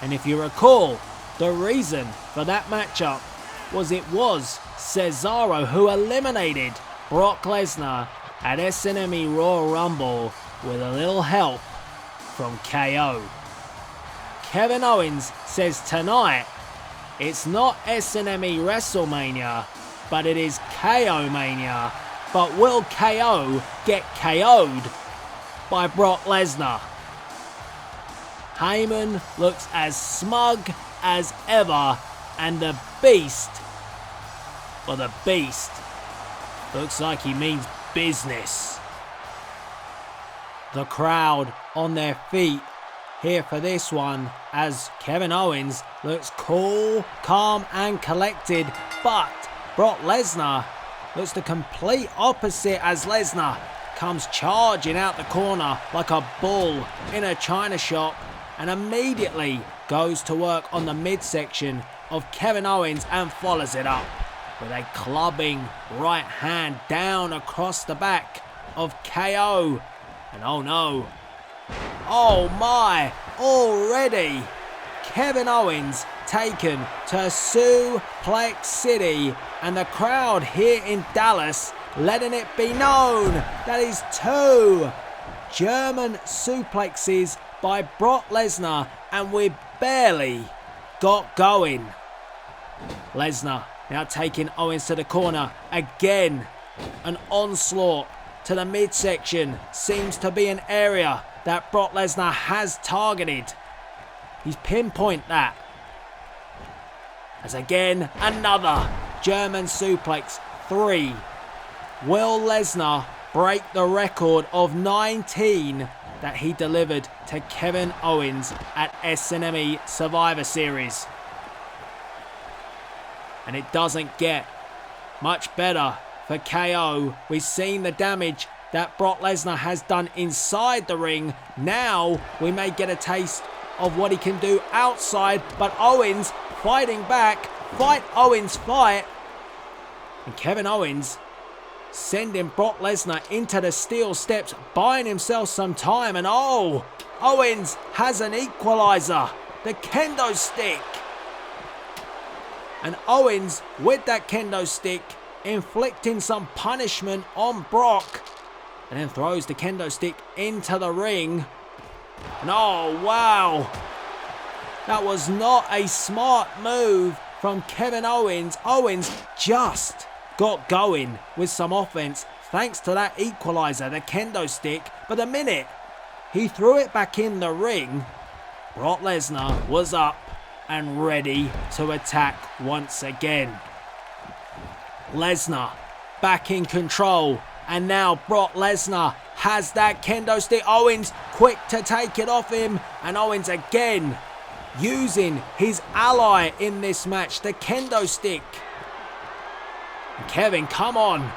And if you recall, the reason for that matchup was Cesaro who eliminated Brock Lesnar at SNME Royal Rumble with a little help from KO. Kevin Owens says tonight it's not SNME WrestleMania, but it is KO Mania. But will KO get KO'd by Brock Lesnar? Heyman looks as smug as ever, and the Beast looks like he means business. The crowd on their feet here for this one, as Kevin Owens looks cool, calm and collected, but Brock Lesnar looks the complete opposite as Lesnar comes charging out the corner like a bull in a china shop and immediately goes to work on the midsection of Kevin Owens and follows it up with a clubbing right hand down across the back of KO. And oh no, oh my, already Kevin Owens taken to Suplex City, and the crowd here in Dallas letting it be known that is 2 German suplexes by Brock Lesnar, and we barely got going. Lesnar now taking Owens to the corner again. An onslaught to the midsection seems to be an area that Brock Lesnar has targeted. He's pinpointed that. As again, another German suplex, 3. Will Lesnar break the record of 19 that he delivered to Kevin Owens at SNME Survivor Series? And it doesn't get much better for KO. We've seen the damage that Brock Lesnar has done inside the ring. Now we may get a taste of what he can do outside, but Owens fighting back. Fight, Owens, fight. And Kevin Owens sending Brock Lesnar into the steel steps, buying himself some time, and oh, Owens has an equalizer, the kendo stick. And Owens with that kendo stick inflicting some punishment on Brock, and then throws the kendo stick into the ring. And oh wow, that was not a smart move from Kevin Owens. Owens just got going with some offense thanks to that equalizer, the kendo stick, but the minute he threw it back in the ring, Brock Lesnar was up and ready to attack once again. Lesnar back in control, and now Brock Lesnar has that kendo stick. Owens quick to take it off him, and Owens again using his ally in this match, the kendo stick. Kevin, come on,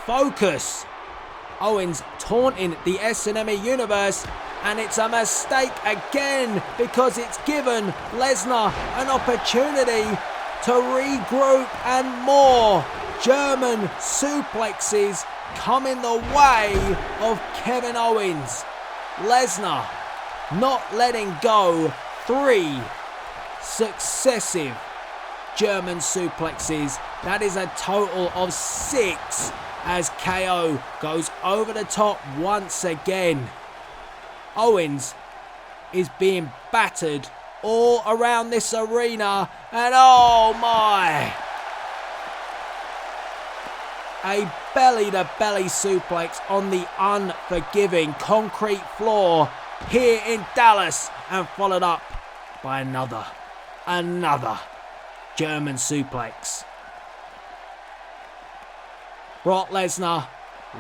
focus. Owens taunting the SNME universe, and it's a mistake again because it's given Lesnar an opportunity to regroup, and more German suplexes coming the way of Kevin Owens. Lesnar not letting go. 3 successive German suplexes. That is a total of 6 as KO goes over the top once again. Owens is being battered all around this arena, and oh my! A belly-to-belly suplex on the unforgiving concrete floor here in Dallas, and followed up by another German suplex. Brock Lesnar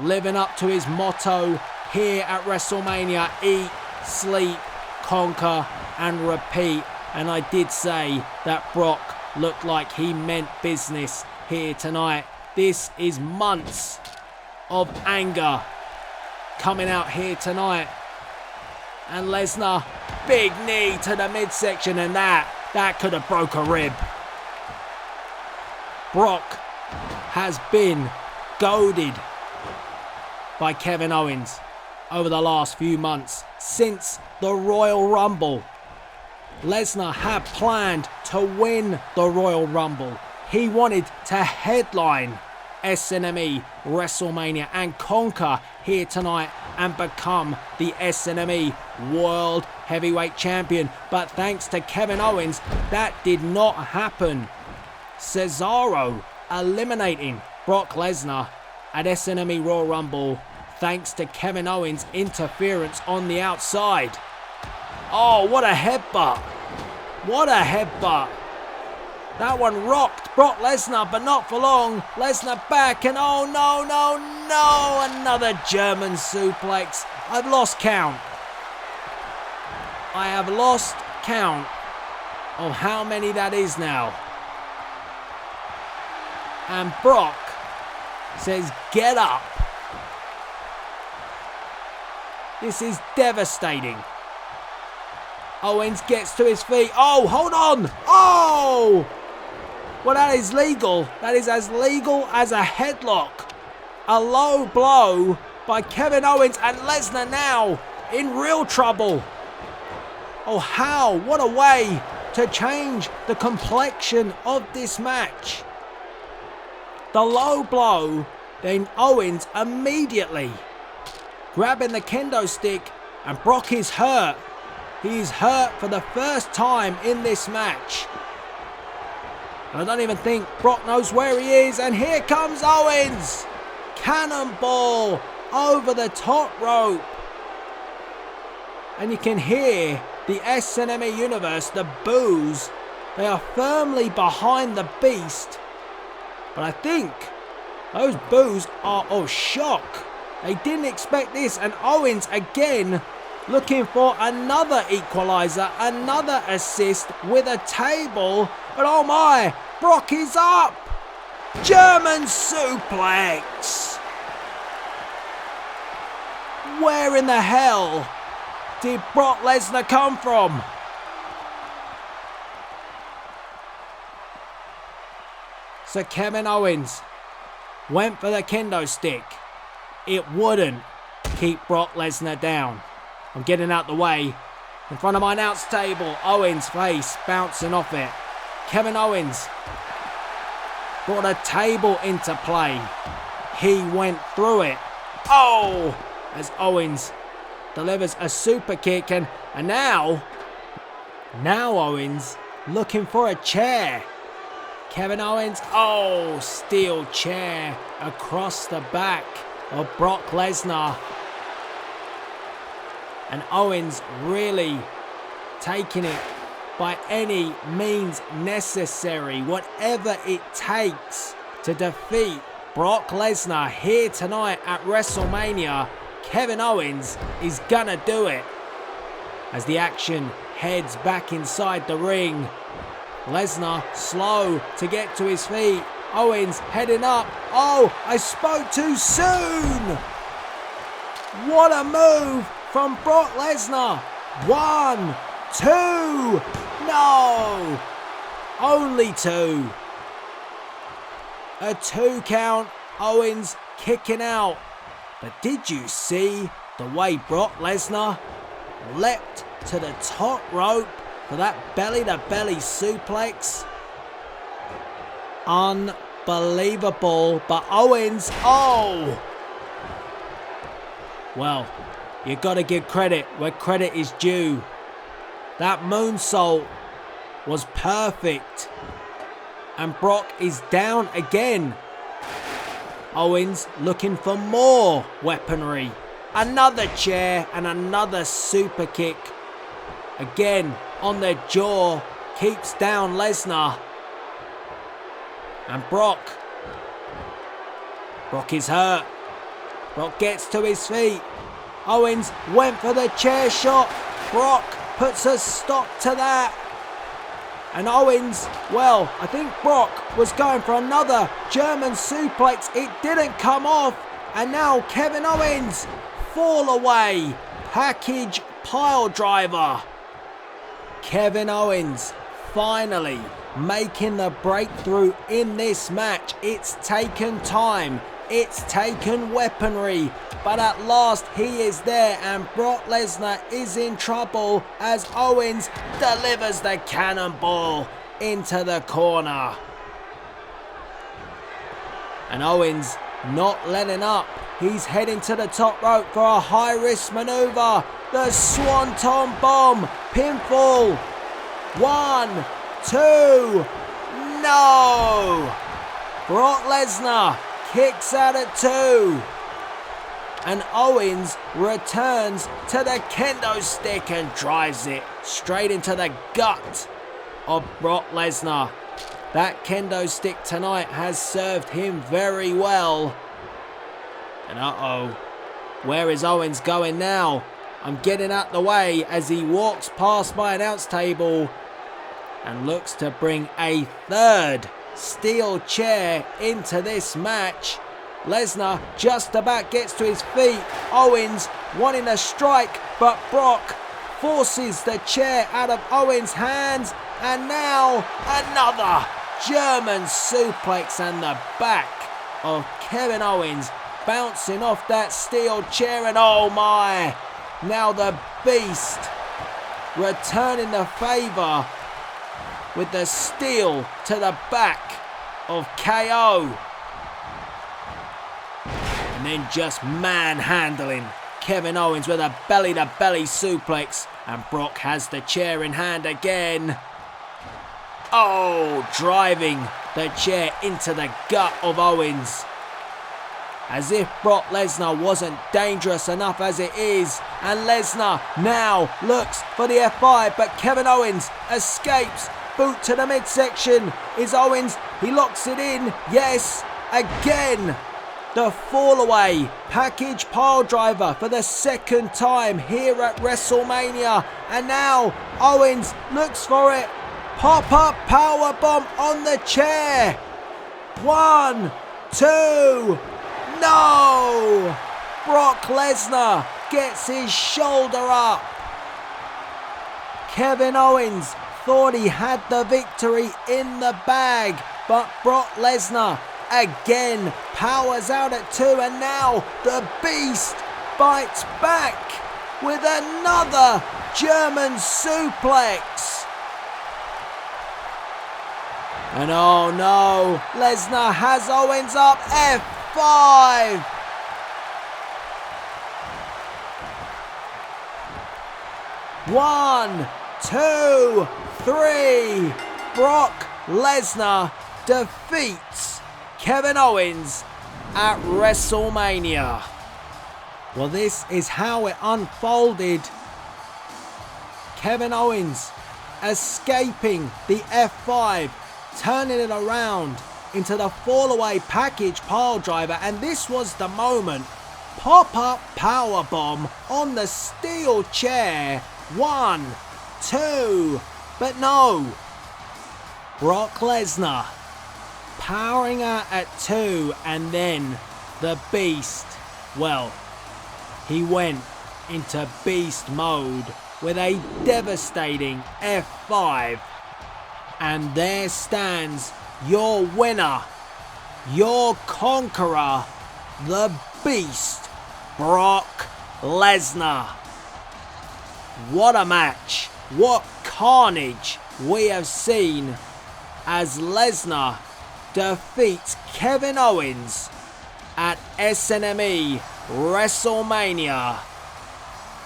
living up to his motto here at WrestleMania: eat, sleep, conquer and repeat. And I did say that Brock looked like he meant business here tonight. This is months of anger coming out here tonight. And Lesnar, big knee to the midsection, and that That could have broke a rib. Brock has been goaded by Kevin Owens over the last few months since the Royal Rumble. Lesnar had planned to win the Royal Rumble. He wanted to headline SNME WrestleMania and conquer here tonight and become the SNME World Heavyweight Champion. But thanks to Kevin Owens, that did not happen. Cesaro eliminating Brock Lesnar at SNME Royal Rumble thanks to Kevin Owens' interference on the outside. Oh, what a headbutt. What a headbutt. That one rocked Brock Lesnar, but not for long. Lesnar back, and oh no, no, no! Another German suplex. I've lost count. I have lost count of how many that is now. And Brock says, get up. This is devastating. Owens gets to his feet. Oh, hold on. Oh! Well, that is legal. That is as legal as a headlock. A low blow by Kevin Owens, and Lesnar now in real trouble. Oh, how? What a way to change the complexion of this match. The low blow, then Owens immediately grabbing the kendo stick, and Brock is hurt. He is hurt for the first time in this match. I don't even think Brock knows where he is, and here comes Owens. Cannonball over the top rope. And you can hear the SNME Universe, the boos. They are firmly behind the Beast. But I think those boos are of shock. They didn't expect this, and Owens again looking for another equalizer, another assist with a table. But oh my, Brock is up. German suplex. Where in the hell did Brock Lesnar come from? So Kevin Owens went for the kendo stick. It wouldn't keep Brock Lesnar down. I'm getting out the way. In front of my announce table, Owens' face bouncing off it. Kevin Owens brought a table into play. He went through it. Oh! As Owens delivers a super kick, and now Owens looking for a chair. Kevin Owens, oh, steel chair across the back of Brock Lesnar. And Owens really taking it by any means necessary, whatever it takes to defeat Brock Lesnar here tonight at WrestleMania. Kevin Owens is gonna do it. As the action heads back inside the ring, Lesnar slow to get to his feet. Owens heading up. Oh, I spoke too soon. What a move from Brock Lesnar. 1, 2. No. Only 2. A 2 count. Owens kicking out. But did you see the way Brock Lesnar leapt to the top rope for that belly-to-belly suplex? Unbelievable. But Owens, oh! Well, you got to give credit where credit is due. That moonsault was perfect. And Brock is down again. Owens looking for more weaponry. Another chair and another super kick. Again on the jaw. Keeps down Lesnar. And Brock is hurt. Brock gets to his feet. Owens went for the chair shot. Brock puts a stop to that. And Owens, well, I think Brock was going for another German suplex. It didn't come off. And now Kevin Owens, fall away. Package pile driver. Kevin Owens finally making the breakthrough in this match. It's taken time, it's taken weaponry, but at last he is there, and Brock Lesnar is in trouble as Owens delivers the cannonball into the corner. And Owens not letting up. He's heading to the top rope for a high-risk maneuver. The Swanton Bomb. Pinfall. 1, 2. No! Brock Lesnar kicks out at 2. And Owens returns to the kendo stick and drives it straight into the gut of Brock Lesnar. That kendo stick tonight has served him very well. And where is Owens going now? I'm getting out the way as he walks past my announce table and looks to bring a third steel chair into this match. Lesnar just about gets to his feet. Owens wanting a strike, but Brock forces the chair out of Owens' hands. And now another German suplex, and the back of Kevin Owens bouncing off that steel chair. And oh my, now the Beast returning the favour with the steel to the back of KO. And then just manhandling Kevin Owens with a belly-to-belly suplex. And Brock has the chair in hand again. Oh, driving the chair into the gut of Owens. As if Brock Lesnar wasn't dangerous enough as it is. And Lesnar now looks for the F5, but Kevin Owens escapes. Boot to the midsection. Is Owens, he locks it in. Yes, again. The fall away package pile driver for the second time here at WrestleMania. And now Owens looks for it. Pop-up powerbomb on the chair. 1, 2. No! Brock Lesnar gets his shoulder up. Kevin Owens thought he had the victory in the bag, but Brock Lesnar again powers out at 2, and now the Beast bites back with another German suplex. And oh no, Lesnar has Owens up. F5. One, 2, 3. Brock Lesnar defeats Kevin Owens at WrestleMania. Well, this is how it unfolded. Kevin Owens escaping the F5, turning it around into the fall-away package pile driver, and this was the moment. Pop-up powerbomb on the steel chair. 1, 2, but no. Brock Lesnar powering out at 2, and then the Beast, well, he went into Beast mode with a devastating F5. And there stands your winner, your conqueror, the Beast, Brock Lesnar. What a match, what carnage we have seen as Lesnar defeats Kevin Owens at SNME WrestleMania.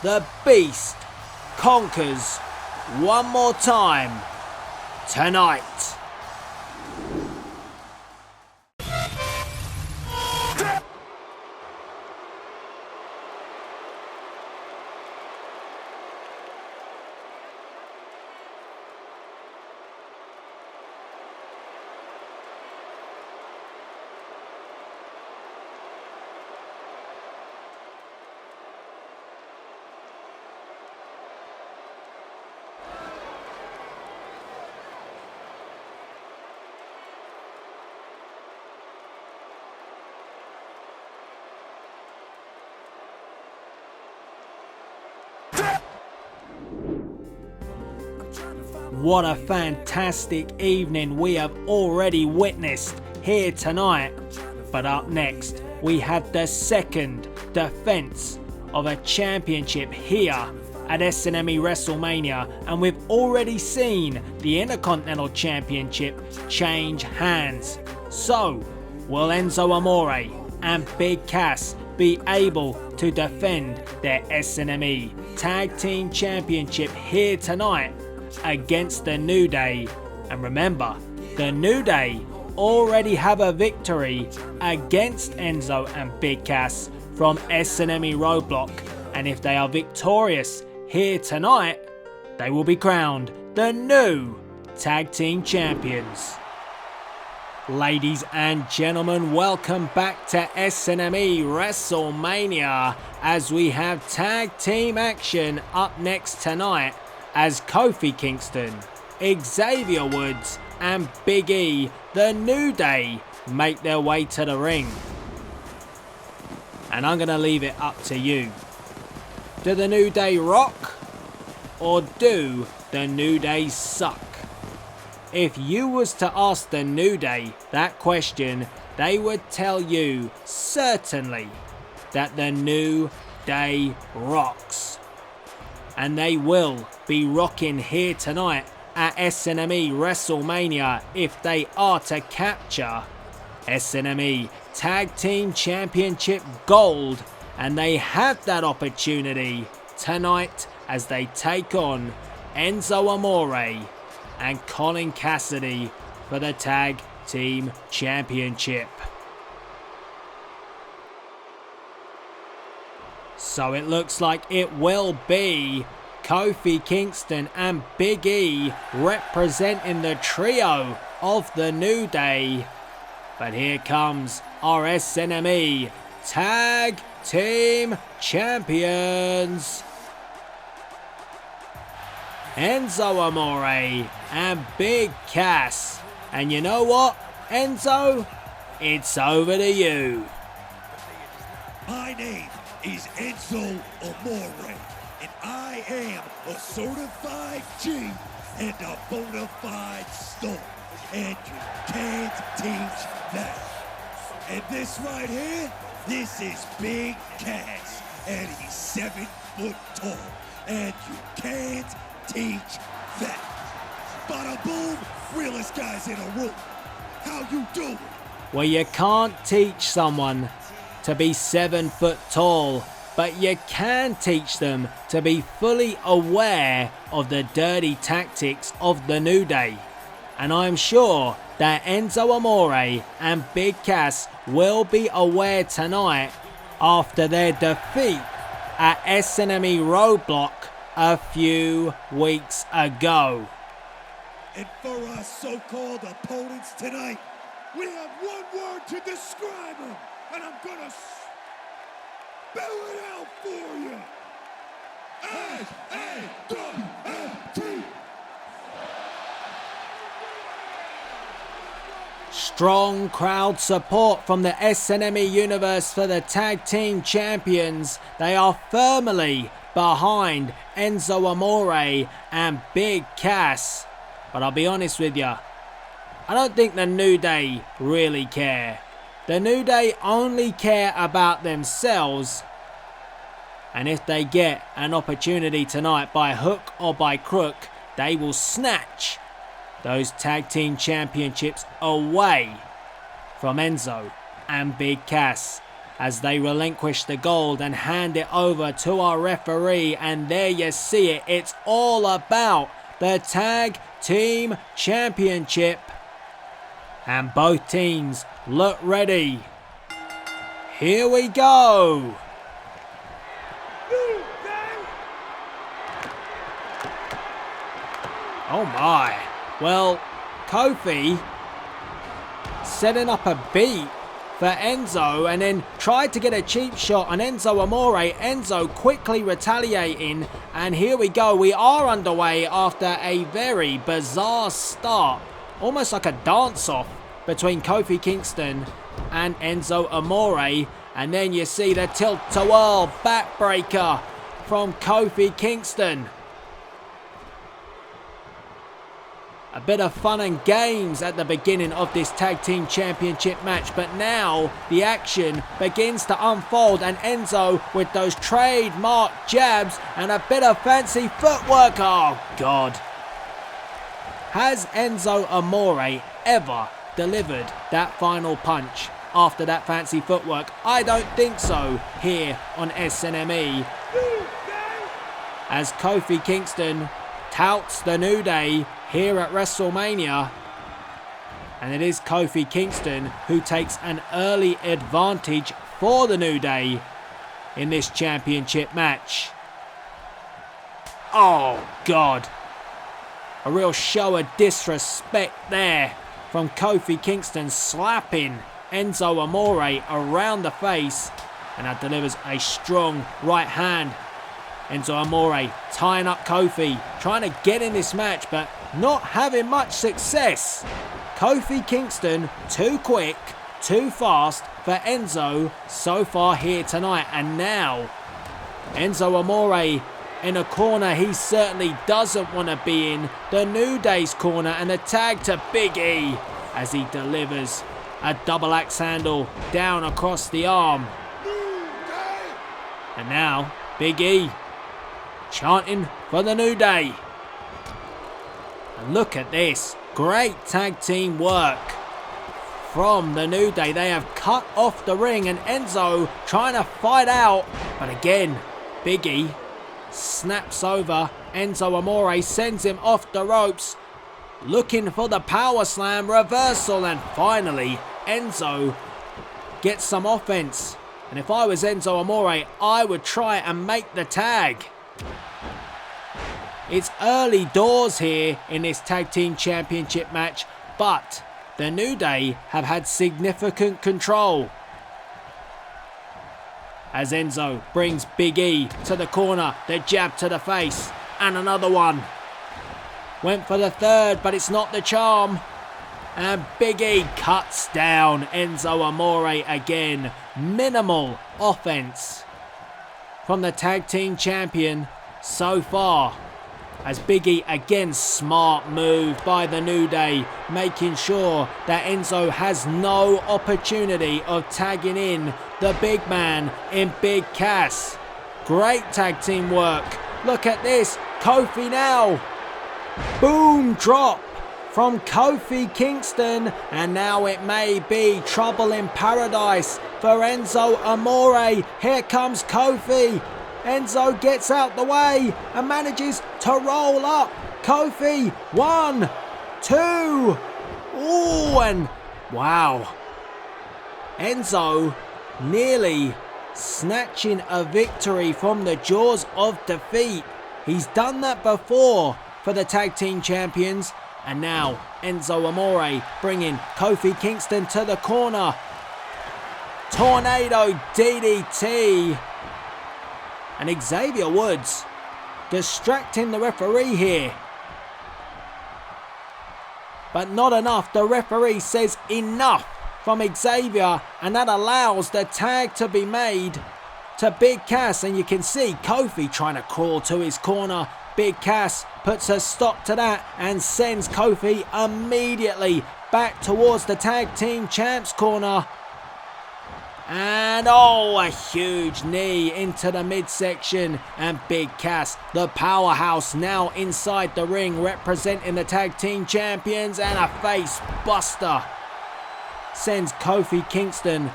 The Beast conquers one more time tonight. what a fantastic evening we have already witnessed here tonight. But up next, we have the second defense of a championship here at SNME WrestleMania, and we've already seen the Intercontinental Championship change hands. So, will Enzo Amore and Big Cass be able to defend their SNME Tag Team Championship here tonight against the New Day? And remember, the New Day already have a victory against Enzo and Big Cass from SNME Roadblock, and if they are victorious here tonight, they will be crowned the new Tag Team Champions. Ladies and gentlemen, welcome back to SNME WrestleMania as we have tag team action up next tonight as Kofi Kingston, Xavier Woods and Big E, the New Day, make their way to the ring. And I'm going to leave it up to you. Do the New Day rock or do the New Day suck? If you was to ask the New Day that question, they would tell you certainly that the New Day rocks. And they will be rocking here tonight at SNME WrestleMania if they are to capture SNME Tag Team Championship Gold, and they have that opportunity tonight as they take on Enzo Amore and Colin Cassidy for the Tag Team Championship. So it looks like it will be Kofi Kingston and Big E representing the trio of the New Day. But here comes our SNME Tag Team Champions, Enzo Amore and Big Cass. And you know what, Enzo? It's over to you. My name is Enzo Amore, and I am a certified G and a bona fide star. And you can't teach that. And this right here, this is Big Cass, and he's 7 foot tall. And you can't teach that. Bada boom, realest guys in a room. How you doing? Well, you can't teach someone to be 7 foot tall, but you can teach them to be fully aware of the dirty tactics of the New Day. And I'm sure that Enzo Amore and Big Cass will be aware tonight after their defeat at SNME Roadblock a few weeks ago. And for our so-called opponents tonight, we have one word to describe them, and I'm gonna spell it out for you. S-A-W-F-T. Strong crowd support from the SNME universe for the Tag Team Champions. They are firmly behind Enzo Amore and Big Cass. But I'll be honest with you, I don't think the New Day really care. The New Day only care about themselves. And if they get an opportunity tonight by hook or by crook, they will snatch those Tag Team Championships away from Enzo and Big Cass as they relinquish the gold and hand it over to our referee. And there you see it. It's all about the Tag Team Championship. And both teams look ready. Here we go. Oh my. Well, Kofi setting up a beat for Enzo and then tried to get a cheap shot on Enzo Amore. Enzo quickly retaliating, and here we go. We are underway after a very bizarre start. Almost like a dance-off between Kofi Kingston and Enzo Amore. And then you see the tilt-to-whirl backbreaker from Kofi Kingston. A bit of fun and games at the beginning of this Tag Team Championship match, but now the action begins to unfold, and Enzo with those trademark jabs and a bit of fancy footwork. Oh God. Has Enzo Amore ever delivered that final punch after that fancy footwork? I don't think so here on SNME. As Kofi Kingston touts the New Day here at WrestleMania. And it is Kofi Kingston who takes an early advantage for the New Day in this championship match. Oh God. A real show of disrespect there from Kofi Kingston, slapping Enzo Amore around the face, and that delivers a strong right hand. Enzo Amore tying up Kofi, trying to get in this match, but not having much success. Kofi Kingston too quick, too fast for Enzo so far here tonight. And now Enzo Amore in a corner he certainly doesn't want to be in, the New Day's corner, and a tag to Big E as he delivers a double axe handle down across the arm. And now Big E chanting for the New Day. And look at this, great tag team work from the New Day. They have cut off the ring, and Enzo trying to fight out, but again Big E snaps over Enzo Amore, sends him off the ropes, looking for the power slam reversal, and finally Enzo gets some offense. And if I was Enzo Amore, I would try and make the tag. It's early doors here in this Tag Team Championship match, but the New Day have had significant control. As Enzo brings Big E to the corner, the jab to the face, and another one. Went for the third, but it's not the charm. And Big E cuts down Enzo Amore again. Minimal offense from the Tag Team Champion so far. As Big E again, smart move by the New Day, making sure that Enzo has no opportunity of tagging in the big man in Big Cass. Great tag team work. Look at this, Kofi now. Boom drop from Kofi Kingston, and now it may be trouble in paradise for Enzo Amore. Here comes Kofi. Enzo gets out the way and manages to roll up. Kofi, 1, 2. Ooh, and wow. Enzo nearly snatching a victory from the jaws of defeat. He's done that before for the Tag Team Champions. And now Enzo Amore bringing Kofi Kingston to the corner. Tornado DDT. And Xavier Woods distracting the referee here. But not enough. The referee says enough from Xavier, and that allows the tag to be made to Big Cass. And you can see Kofi trying to crawl to his corner. Big Cass puts a stop to that and sends Kofi immediately back towards the Tag Team Champs corner. And oh, a huge knee into the midsection, and Big Cass, the powerhouse, now inside the ring representing the Tag Team Champions, and a face buster sends Kofi Kingston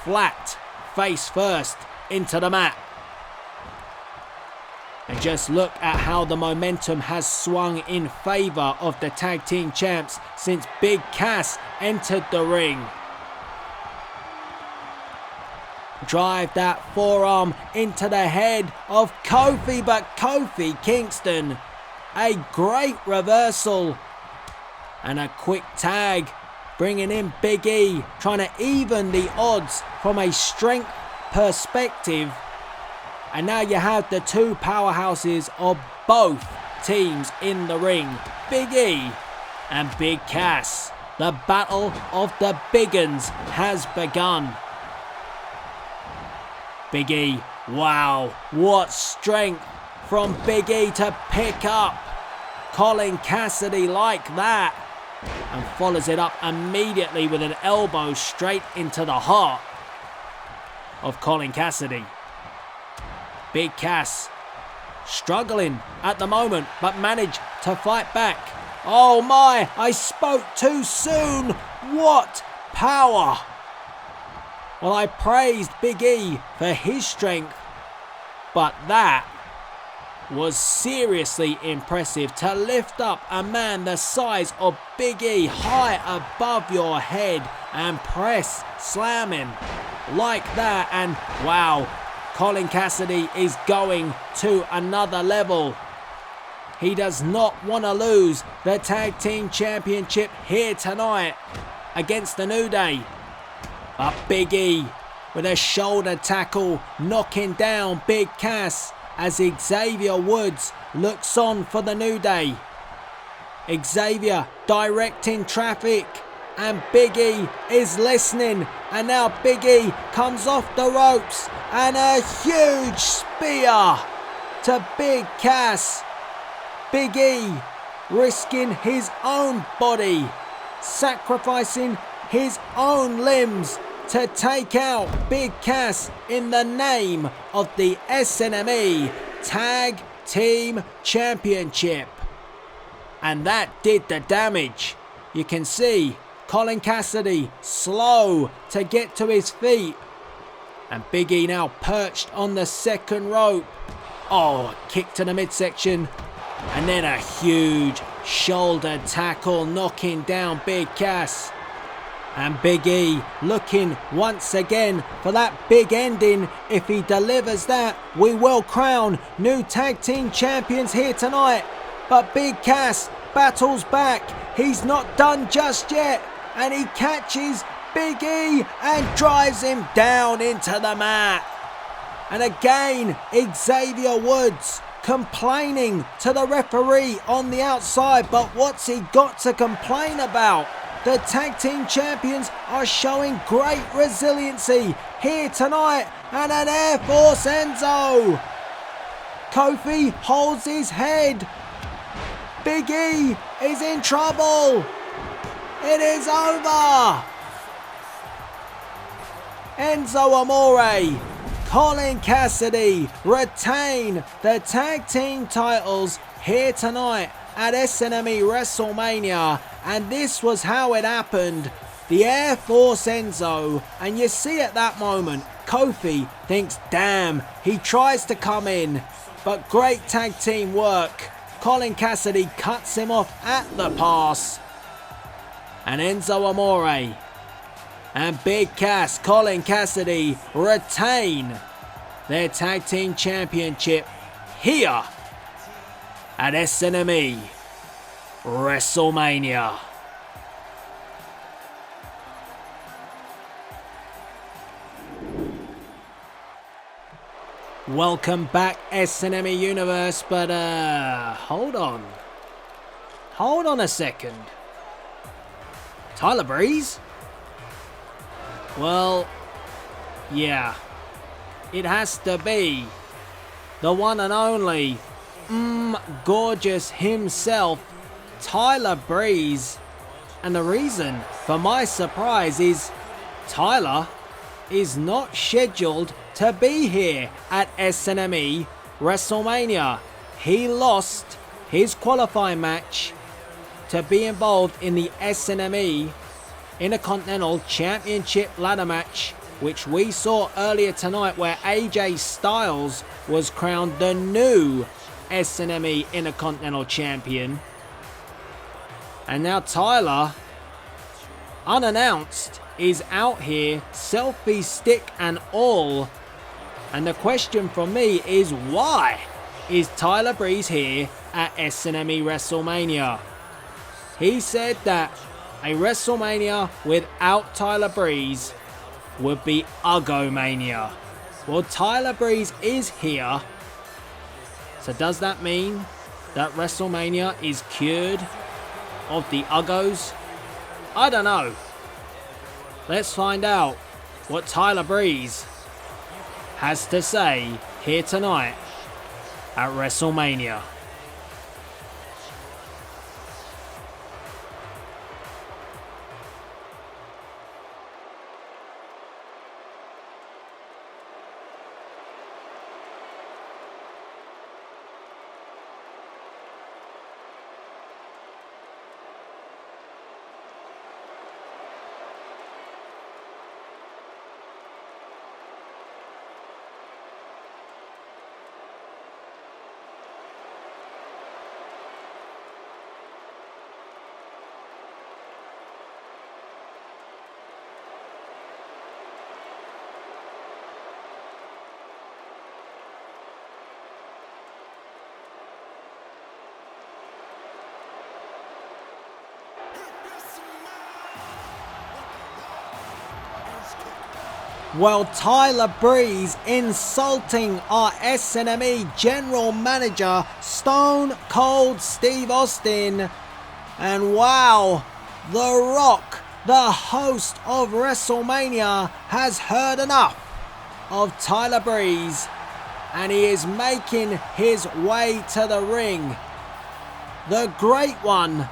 flat face first into the mat. And just look at how the momentum has swung in favour of the Tag Team Champs since Big Cass entered the ring. Drive that forearm into the head of Kofi, but Kofi Kingston, a great reversal and a quick tag, bringing in Big E, trying to even the odds from a strength perspective. And now you have the two powerhouses of both teams in the ring, Big E and Big Cass. The battle of the big uns has begun. Big E, wow, what strength from Big E to pick up Colin Cassidy like that, and follows it up immediately with an elbow straight into the heart of Colin Cassidy. Big Cass struggling at the moment, but managed to fight back. Oh my, I spoke too soon. What power. Well, I praised Big E for his strength, but that was seriously impressive to lift up a man the size of Big E high above your head and press slam him like that. And wow, Colin Cassidy is going to another level. He does not want to lose the Tag Team Championship here tonight against the New Day. But Big E with a shoulder tackle knocking down Big Cass as Xavier Woods looks on for the New Day. Xavier directing traffic and Big E is listening, and now Big E comes off the ropes and a huge spear to Big Cass. Big E risking his own body, sacrificing his own limbs to take out Big Cass in the name of the SNME Tag Team Championship. And that did the damage. You can see Colin Cassidy slow to get to his feet. And Big E now perched on the second rope. Oh, kick to the midsection. And then a huge shoulder tackle knocking down Big Cass. And Big E looking once again for that big ending. If he delivers that, we will crown new tag team champions here tonight. But Big Cass battles back. He's not done just yet. And he catches Big E and drives him down into the mat. And again, Xavier Woods complaining to the referee on the outside. But what's he got to complain about? The tag team champions are showing great resiliency here tonight. And an Air Force Enzo. Kofi holds his head. Big E is in trouble. It is over. Enzo Amore, Colin Cassidy retain the tag team titles here tonight at SNME WrestleMania. And this was how it happened. The Air Force Enzo, and you see at that moment, Kofi thinks, damn, he tries to come in, but great tag team work. Colin Cassidy cuts him off at the pass. And Enzo Amore and Big Cass, Colin Cassidy retain their tag team championship here at SNME WrestleMania. Welcome back, SNME Universe, but hold on a second. Tyler Breeze? Well, yeah, it has to be the one and only gorgeous himself, Tyler Breeze. And the reason for my surprise is Tyler is not scheduled to be here at SNME WrestleMania. He lost his qualifying match to be involved in the SNME Intercontinental Championship ladder match, which we saw earlier tonight, where AJ Styles was crowned the new SNME Intercontinental Champion. And now Tyler, unannounced, is out here, selfie stick and all. And the question from me is, why is Tyler Breeze here at SNME WrestleMania? He said that a WrestleMania without Tyler Breeze would be Uggomania. Well, Tyler Breeze is here. So does that mean that WrestleMania is cured of the Uggos? I don't know. Let's find out what Tyler Breeze has to say here tonight at WrestleMania. Well, Tyler Breeze insulting our SNME General Manager, Stone Cold Steve Austin. And wow, The Rock, the host of WrestleMania, has heard enough of Tyler Breeze, and he is making his way to the ring. The Great One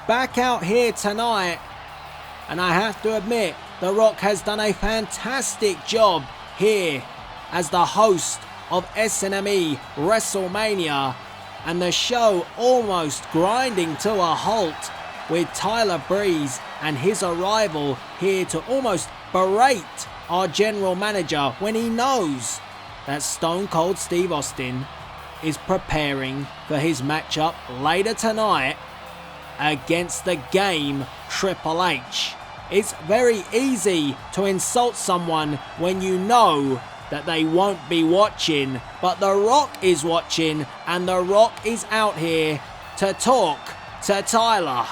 back out here tonight, and I have to admit, The Rock has done a fantastic job here as the host of SNME WrestleMania, and the show almost grinding to a halt with Tyler Breeze and his arrival here to almost berate our general manager when he knows that Stone Cold Steve Austin is preparing for his matchup later tonight against the Game Triple H. It's very easy to insult someone when you know that they won't be watching, but The Rock is watching, and The Rock is out here to talk to Tyler.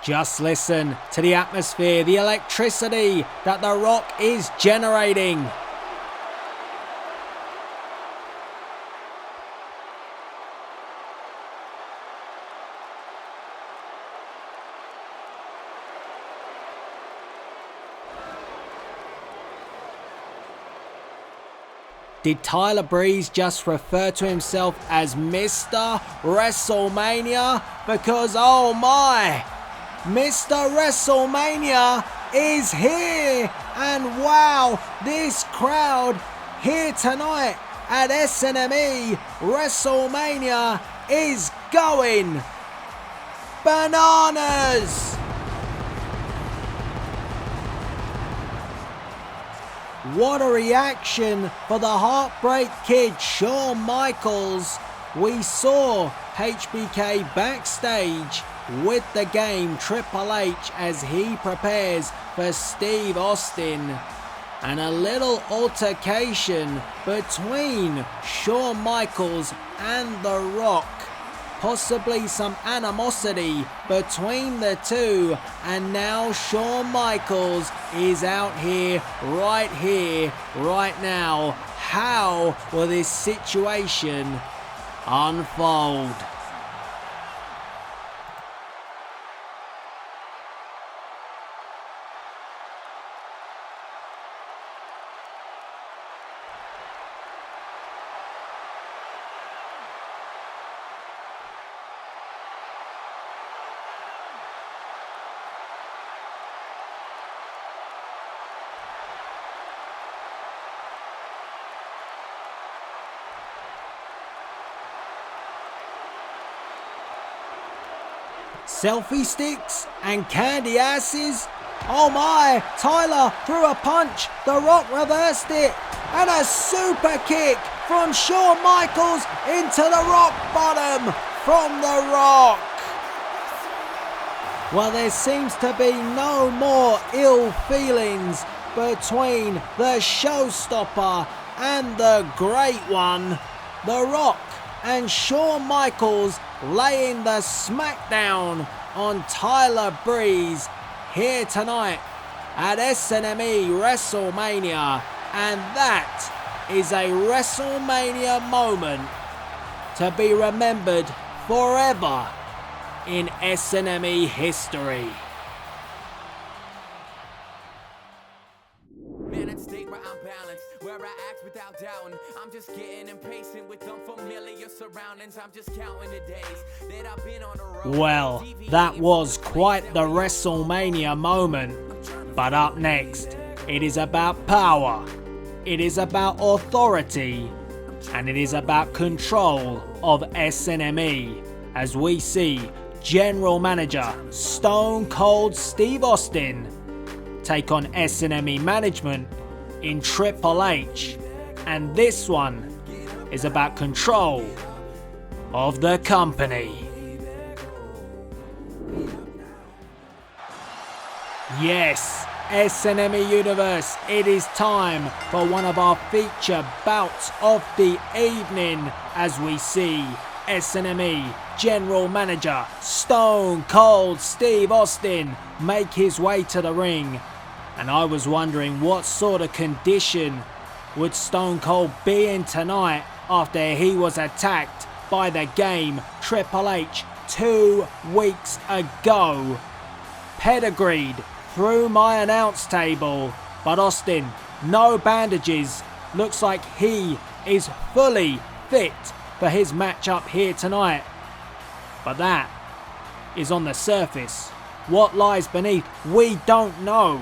Just listen to the atmosphere, the electricity that The Rock is generating. Did Tyler Breeze just refer to himself as Mr. WrestleMania? Because oh my! Mr. WrestleMania is here, and wow, this crowd here tonight at SNME WrestleMania is going bananas. What a reaction for the Heartbreak Kid, Shawn Michaels. We saw HBK backstage with the Game Triple H as he prepares for Steve Austin, and a little altercation between Shawn Michaels and The Rock, possibly some animosity between the two, and now Shawn Michaels is out here, right now. How will this situation unfold? Selfie sticks and candy asses. Oh my, Tyler threw a punch, The Rock reversed it, and a super kick from Shawn Michaels into the rock bottom from The Rock. Well, there seems to be no more ill feelings between the showstopper and the Great One. The Rock and Shawn Michaels laying the smackdown on Tyler Breeze here tonight at SNME WrestleMania, and that is a WrestleMania moment to be remembered forever in SNME history. Man, at state where I'm balanced, where I act without doubting. I'm just getting impatient with unfamiliar surroundings. I'm just counting the days that I've been on the road. Well, that was quite the WrestleMania moment. But up next, it is about power, it is about authority, and it is about control of SNME, as we see General Manager Stone Cold Steve Austin take on SNME management in Triple H And this one is about control of the company. Yes, SNME Universe, it is time for one of our feature bouts of the evening as we see SNME General Manager Stone Cold Steve Austin make his way to the ring. And I was wondering what sort of condition would Stone Cold be in tonight after he was attacked by the Game Triple H 2 weeks ago. Pedigreed through my announce table, but Austin, no bandages, looks like he is fully fit for his matchup here tonight. But that is on the surface. What lies beneath, we don't know.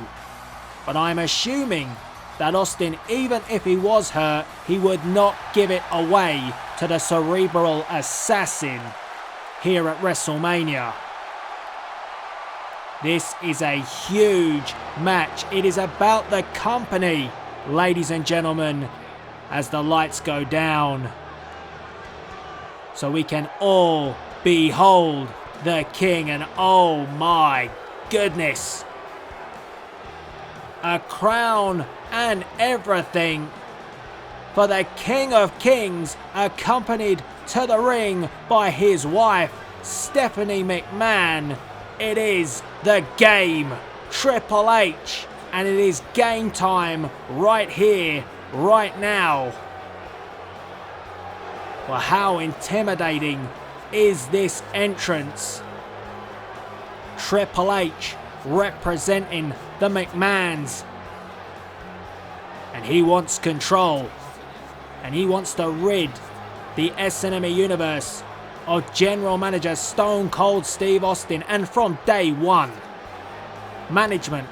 But I'm assuming that Austin, even if he was hurt, he would not give it away to the cerebral assassin here at WrestleMania. This is a huge match. It is about the company, ladies and gentlemen, as the lights go down. So we can all behold the king, and oh my goodness. A crown and everything for the King of Kings, accompanied to the ring by his wife, Stephanie McMahon. It is the Game Triple H, and it is game time right here, right now. Well, how intimidating is this entrance? Triple H representing the McMahons, and he wants control, and he wants to rid the SNME Universe of General Manager Stone Cold Steve Austin. And from day one, management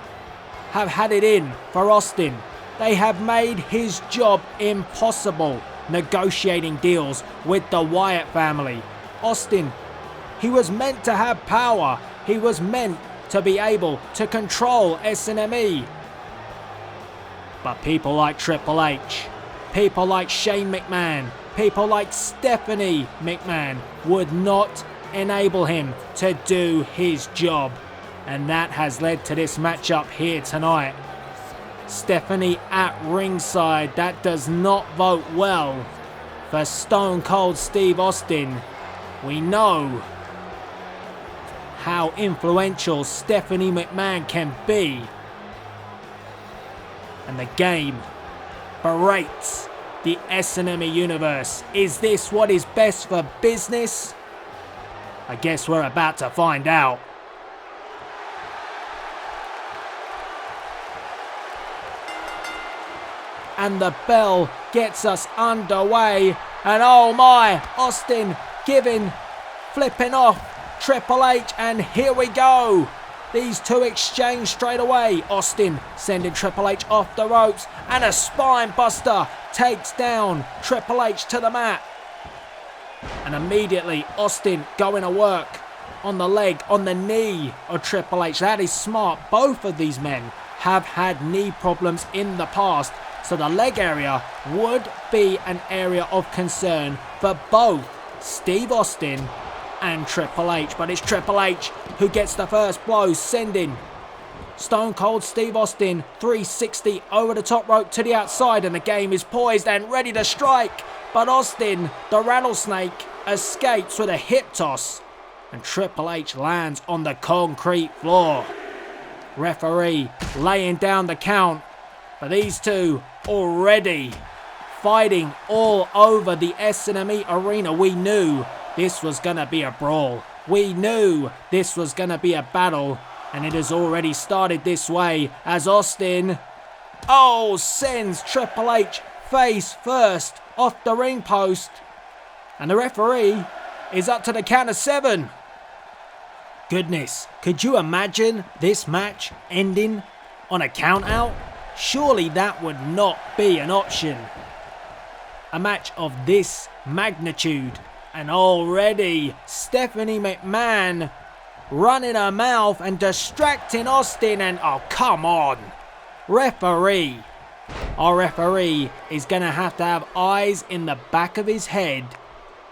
have had it in for Austin. They have made his job impossible, negotiating deals with the Wyatt family. Austin, he was meant to have power. He was meant to be able to control SNME. But people like Triple H, people like Shane McMahon, people like Stephanie McMahon would not enable him to do his job. And that has led to this matchup here tonight. Stephanie at ringside, that does not vote well for Stone Cold Steve Austin. We know how influential Stephanie McMahon can be. And the Game berates the SNME Universe. Is this what is best for business? I guess we're about to find out. And the bell gets us underway. And oh my, Austin flipping off Triple H, and here we go. These two exchange straight away. Austin sending Triple H off the ropes, and a spine buster takes down Triple H to the mat. And immediately Austin going to work on the leg, on the knee of Triple H. That is smart. Both of these men have had knee problems in the past, so the leg area would be an area of concern for both Steve Austin and Triple H. But it's Triple H who gets the first blow, sending Stone Cold Steve Austin 360 over the top rope to the outside, and the Game is poised and ready to strike. But Austin, the rattlesnake, escapes with a hip toss, and Triple H lands on the concrete floor. Referee laying down the count, but these two already fighting all over the SNME arena. We knew this was going to be a brawl. We knew this was going to be a battle, and it has already started this way as Austin, sends Triple H face first off the ring post, and the referee is up to the count of 7. Goodness, could you imagine this match ending on a count out? Surely that would not be an option. A match of this magnitude, and already Stephanie McMahon running her mouth and distracting Austin, and oh come on, referee. our referee is going to have eyes in the back of his head,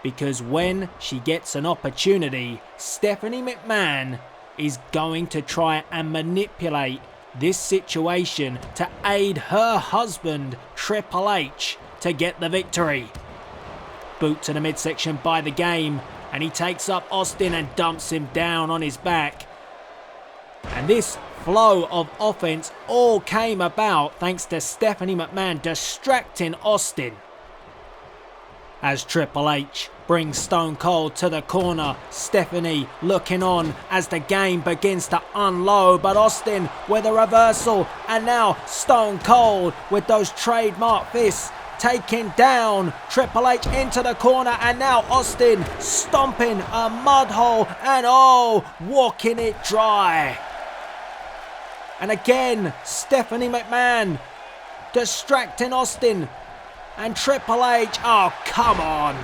because when she gets an opportunity, Stephanie McMahon is going to try and manipulate this situation to aid her husband, Triple H, to get the victory. Boot to the midsection by the Game, and he takes up Austin and dumps him down on his back. And this flow of offense all came about thanks to Stephanie McMahon distracting Austin. As Triple H brings Stone Cold to the corner, Stephanie looking on as the Game begins to unload, but Austin with a reversal, and now Stone Cold with those trademark fists taking down Triple H into the corner, and now Austin stomping a mud hole and walking it dry. And again, Stephanie McMahon distracting Austin. And Triple H, oh come on.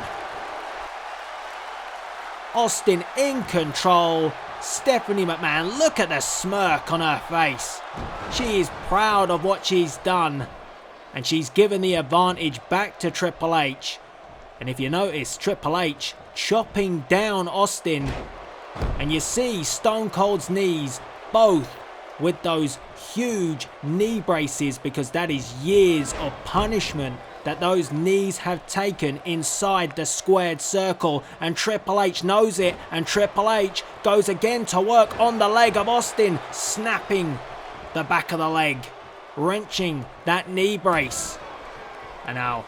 Austin in control. Stephanie McMahon, look at the smirk on her face. She is proud of what she's done. And she's given the advantage back to Triple H. And if you notice, Triple H chopping down Austin. And you see Stone Cold's knees, both with those huge knee braces, because that is years of punishment that those knees have taken inside the squared circle, and Triple H knows it, and Triple H goes again to work on the leg of Austin, snapping the back of the leg, wrenching that knee brace. And now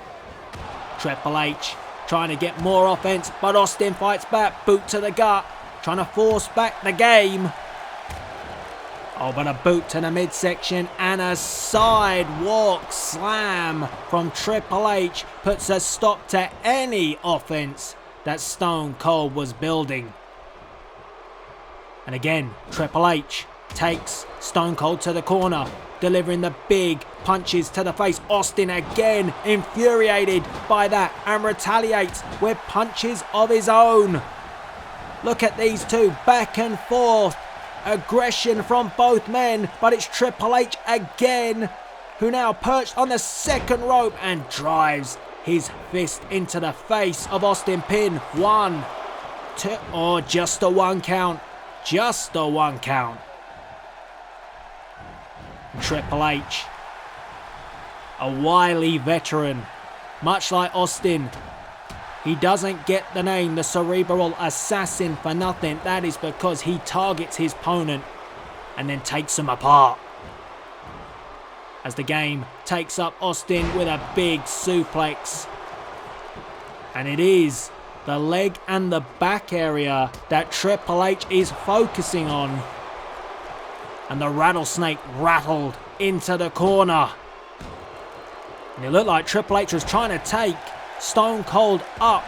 Triple H trying to get more offense, but Austin fights back, boot to the gut, trying to force back the Game. Oh, but a boot to the midsection and a sidewalk slam from Triple H puts a stop to any offense that Stone Cold was building. And again, Triple H takes Stone Cold to the corner, delivering the big punches to the face. Austin again infuriated by that and retaliates with punches of his own. Look at these two back and forth. Aggression from both men, but it's Triple H again, who now perched on the second rope and drives his fist into the face of Austin. Pin 1, 2, or just a 1 count. Just a 1 count. Triple H, a wily veteran, much like Austin. He doesn't get the name the Cerebral Assassin for nothing. That is because he targets his opponent and then takes him apart. As the Game takes up Austin with a big suplex. And it is the leg and the back area that Triple H is focusing on. And the rattlesnake rattled into the corner. And it looked like Triple H was trying to take Stone Cold up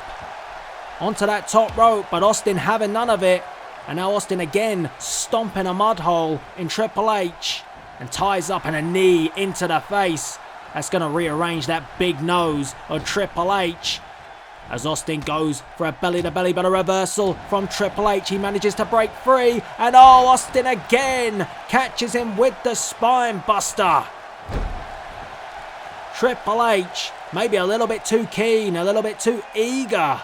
onto that top rope, but Austin having none of it. And now Austin again stomping a mud hole in Triple H and ties up and a knee into the face. That's going to rearrange that big nose of Triple H. As Austin goes for a belly-to-belly, but a reversal from Triple H. He manages to break free, and Austin again catches him with the spine buster. Triple H maybe a little bit too keen, a little bit too eager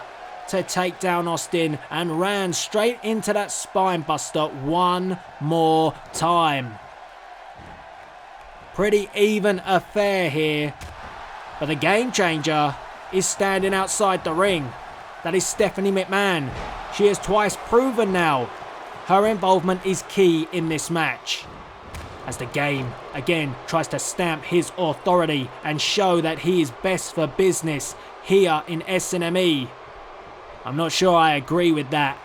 to take down Austin, and ran straight into that spine buster one more time. Pretty even affair here, but the game changer is standing outside the ring. That is Stephanie McMahon. She has twice proven now her involvement is key in this match. As the Game again tries to stamp his authority and show that he is best for business here in SNME. I'm not sure I agree with that.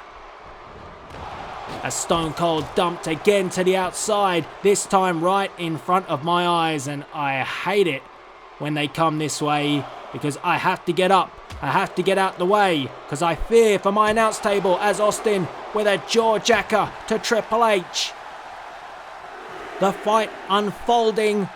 As Stone Cold dumped again to the outside, this time right in front of my eyes, and I hate it when they come this way because I have to get up. I have to get out the way because I fear for my announce table, as Austin with a jaw jacker to Triple H. The fight unfolding,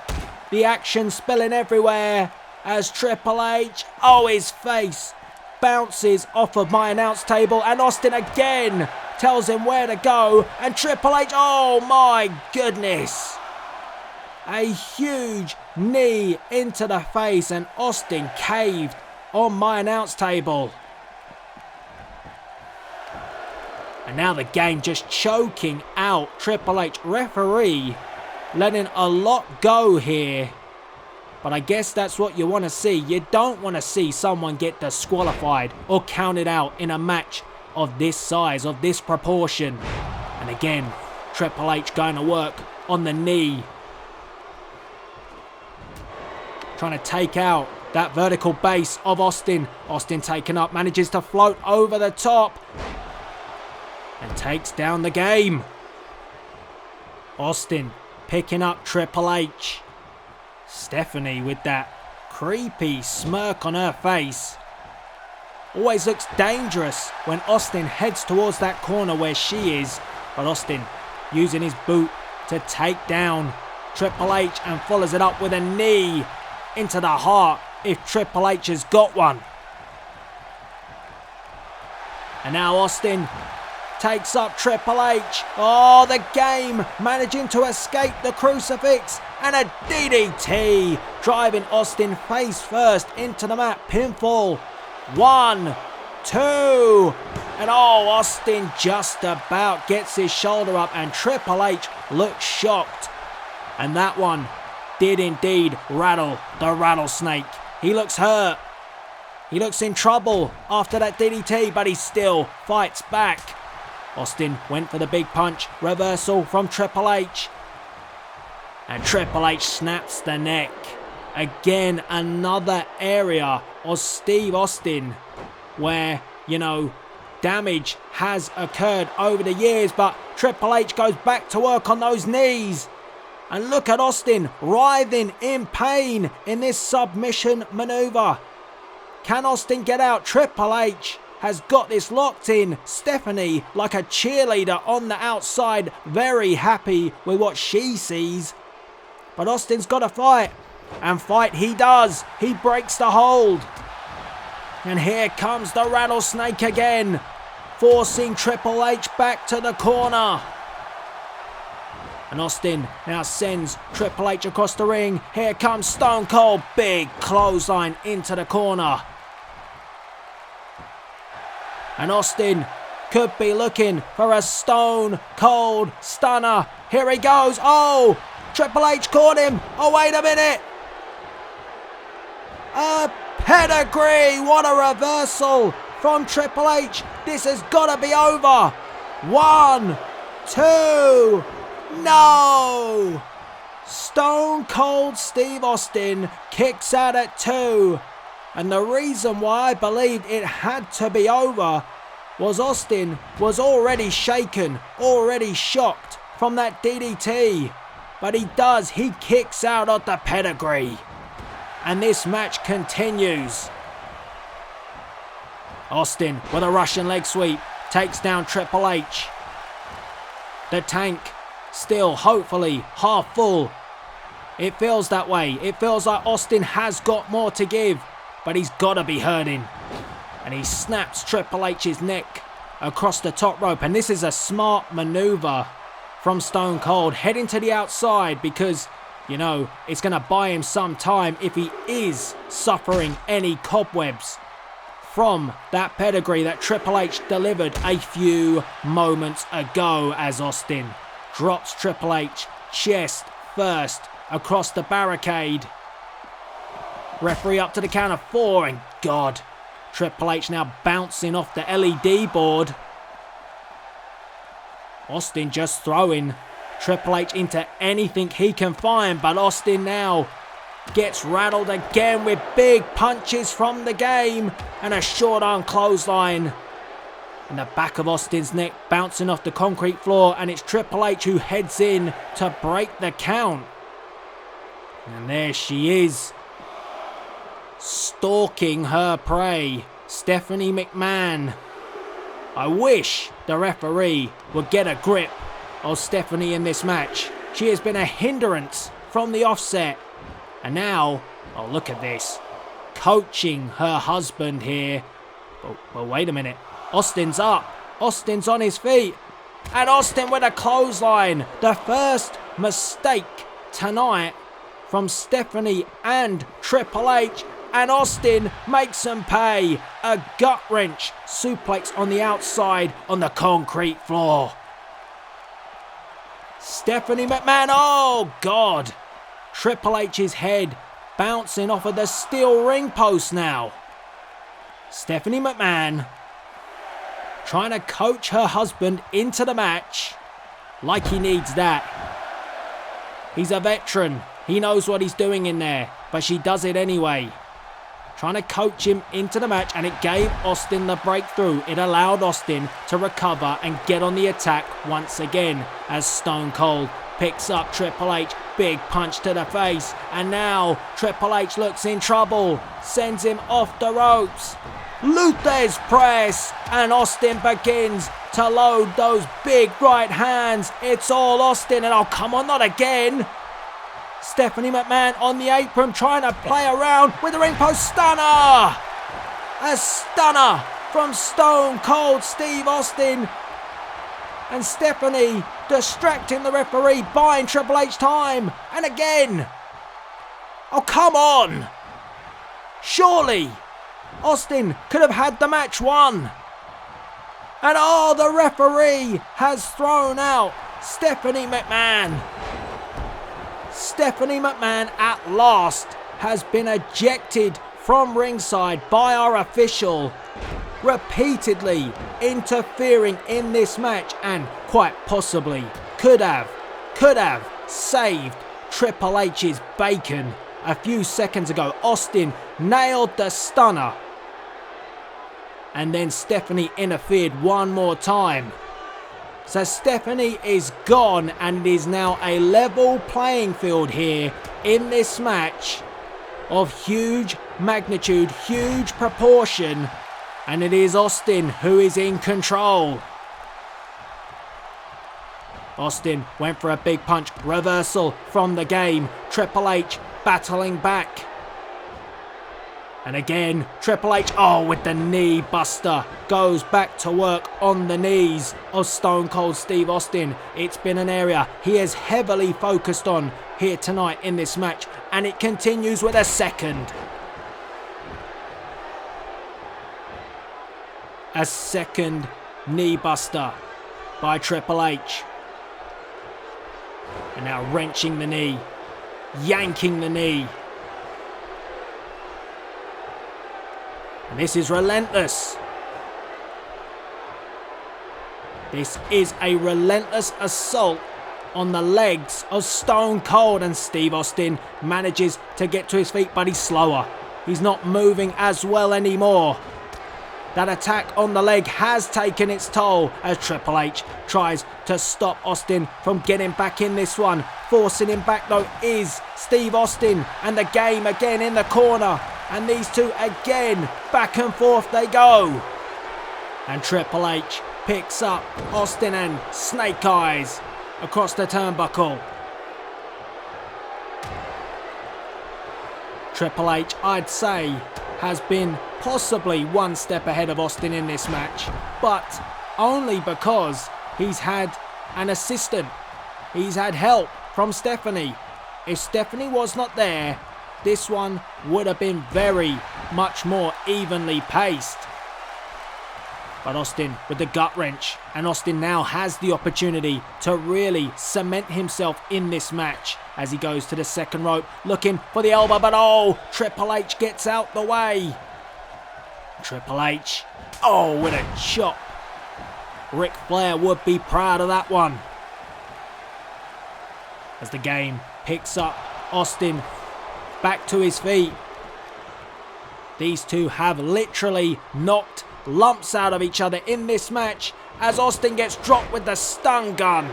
the action spilling everywhere as Triple H, his face bounces off of my announce table, and Austin again tells him where to go, and Triple H, oh my goodness. A huge knee into the face, and Austin caved on my announce table. And now the game just choking out Triple H. Referee letting a lot go here. But I guess that's what you want to see. You don't want to see someone get disqualified or counted out in a match of this size, of this proportion. And again, Triple H going to work on the knee. Trying to take out that vertical base of Austin. Austin taken up, manages to float over the top. And takes down the game. Austin picking up Triple H. Stephanie with that creepy smirk on her face. Always looks dangerous when Austin heads towards that corner where she is. But Austin using his boot to take down Triple H and follows it up with a knee into the heart if Triple H has got one. And now Austin takes up Triple H. Oh, the game managing to escape the crucifix. And a DDT driving Austin face first into the mat. Pinfall. 1, 2. And oh, Austin just about gets his shoulder up and Triple H looks shocked. And that one did indeed rattle the rattlesnake. He looks hurt. He looks in trouble after that DDT, but he still fights back. Austin went for the big punch. Reversal from Triple H. And Triple H snaps the neck. Again, another area of Steve Austin where, you know, damage has occurred over the years, but Triple H goes back to work on those knees. And look at Austin writhing in pain in this submission maneuver. Can Austin get out? Triple H has got this locked in. Stephanie, like a cheerleader on the outside, very happy with what she sees. But Austin's got to fight. And fight he does. He breaks the hold. And here comes the rattlesnake again, forcing Triple H back to the corner. And Austin now sends Triple H across the ring. Here comes Stone Cold. Big clothesline into the corner. And Austin could be looking for a Stone Cold Stunner. Here he goes. Oh, Triple H caught him. Oh, wait a minute. A pedigree. What a reversal from Triple H. This has got to be over. 1, 2. No. Stone Cold Steve Austin kicks out at 2. And the reason why I believed it had to be over was Austin was already shaken, already shocked from that DDT. But he kicks out of the pedigree. And this match continues. Austin with a Russian leg sweep takes down Triple H. The tank still hopefully half full. It feels that way. It feels like Austin has got more to give. But he's got to be hurting. And he snaps Triple H's neck across the top rope. And this is a smart maneuver from Stone Cold. Heading to the outside because, you know, it's going to buy him some time if he is suffering any cobwebs from that pedigree that Triple H delivered a few moments ago, as Austin drops Triple H chest first across the barricade. Referee up to the count of 4, and God, Triple H now bouncing off the LED board. Austin just throwing Triple H into anything he can find, but Austin now gets rattled again with big punches from the game and a short arm clothesline. And the back of Austin's neck bouncing off the concrete floor, and it's Triple H who heads in to break the count. And there she is, stalking her prey, Stephanie McMahon. I wish the referee would get a grip of Stephanie in this match. She has been a hindrance from the offset. And now, oh look at this, coaching her husband here. But wait a minute, Austin's up, Austin's on his feet. And Austin with a clothesline, the first mistake tonight from Stephanie and Triple H, and Austin makes them pay. A gut-wrench suplex on the outside on the concrete floor. Stephanie McMahon, oh God! Triple H's head bouncing off of the steel ring post now. Stephanie McMahon trying to coach her husband into the match like he needs that. He's a veteran. He knows what he's doing in there, but she does it anyway. Trying to coach him into the match, and it gave Austin the breakthrough. It allowed Austin to recover and get on the attack once again as Stone Cold picks up Triple H. Big punch to the face, and now Triple H looks in trouble. Sends him off the ropes. Luther's press, and Austin begins to load those big right hands. It's all Austin, and oh come on, not again. Stephanie McMahon on the apron trying to play around with the ring post stunner. A stunner from Stone Cold Steve Austin. And Stephanie distracting the referee, buying Triple H time. And again. Oh, come on. Surely Austin could have had the match won. And oh, the referee has thrown out Stephanie McMahon. Stephanie McMahon at last has been ejected from ringside by our official, repeatedly interfering in this match, and quite possibly could have saved Triple H's bacon a few seconds ago. Austin nailed the stunner, and then Stephanie interfered one more time. So Stephanie is gone, and it is now a level playing field here in this match of huge magnitude, huge proportion, and it is Austin who is in control. Austin went for a big punch, reversal from the game. Triple H battling back. And again, Triple H, oh, with the knee buster, goes back to work on the knees of Stone Cold Steve Austin. It's been an area he has heavily focused on here tonight in this match, and it continues with a second. A second knee buster by Triple H. And now wrenching the knee, yanking the knee. And this is relentless. This is a relentless assault on the legs of Stone Cold, and Steve Austin manages to get to his feet, but he's slower. He's not moving as well anymore. That attack on the leg has taken its toll as Triple H tries to stop Austin from getting back in this one. Forcing him back though is Steve Austin, and the game again in the corner. And these two again, back and forth they go. And Triple H picks up Austin and Snake Eyes across the turnbuckle. Triple H, I'd say, has been possibly one step ahead of Austin in this match, but only because he's had an assistant. He's had help from Stephanie. If Stephanie was not there, this one would have been very much more evenly paced. But Austin with the gut wrench, and Austin now has the opportunity to really cement himself in this match as he goes to the second rope, looking for the elbow, but oh, Triple H gets out the way. Triple H, oh, with a chop. Ric Flair would be proud of that one. As the game picks up Austin back to his feet. These two have literally knocked lumps out of each other in this match as Austin gets dropped with the stun gun.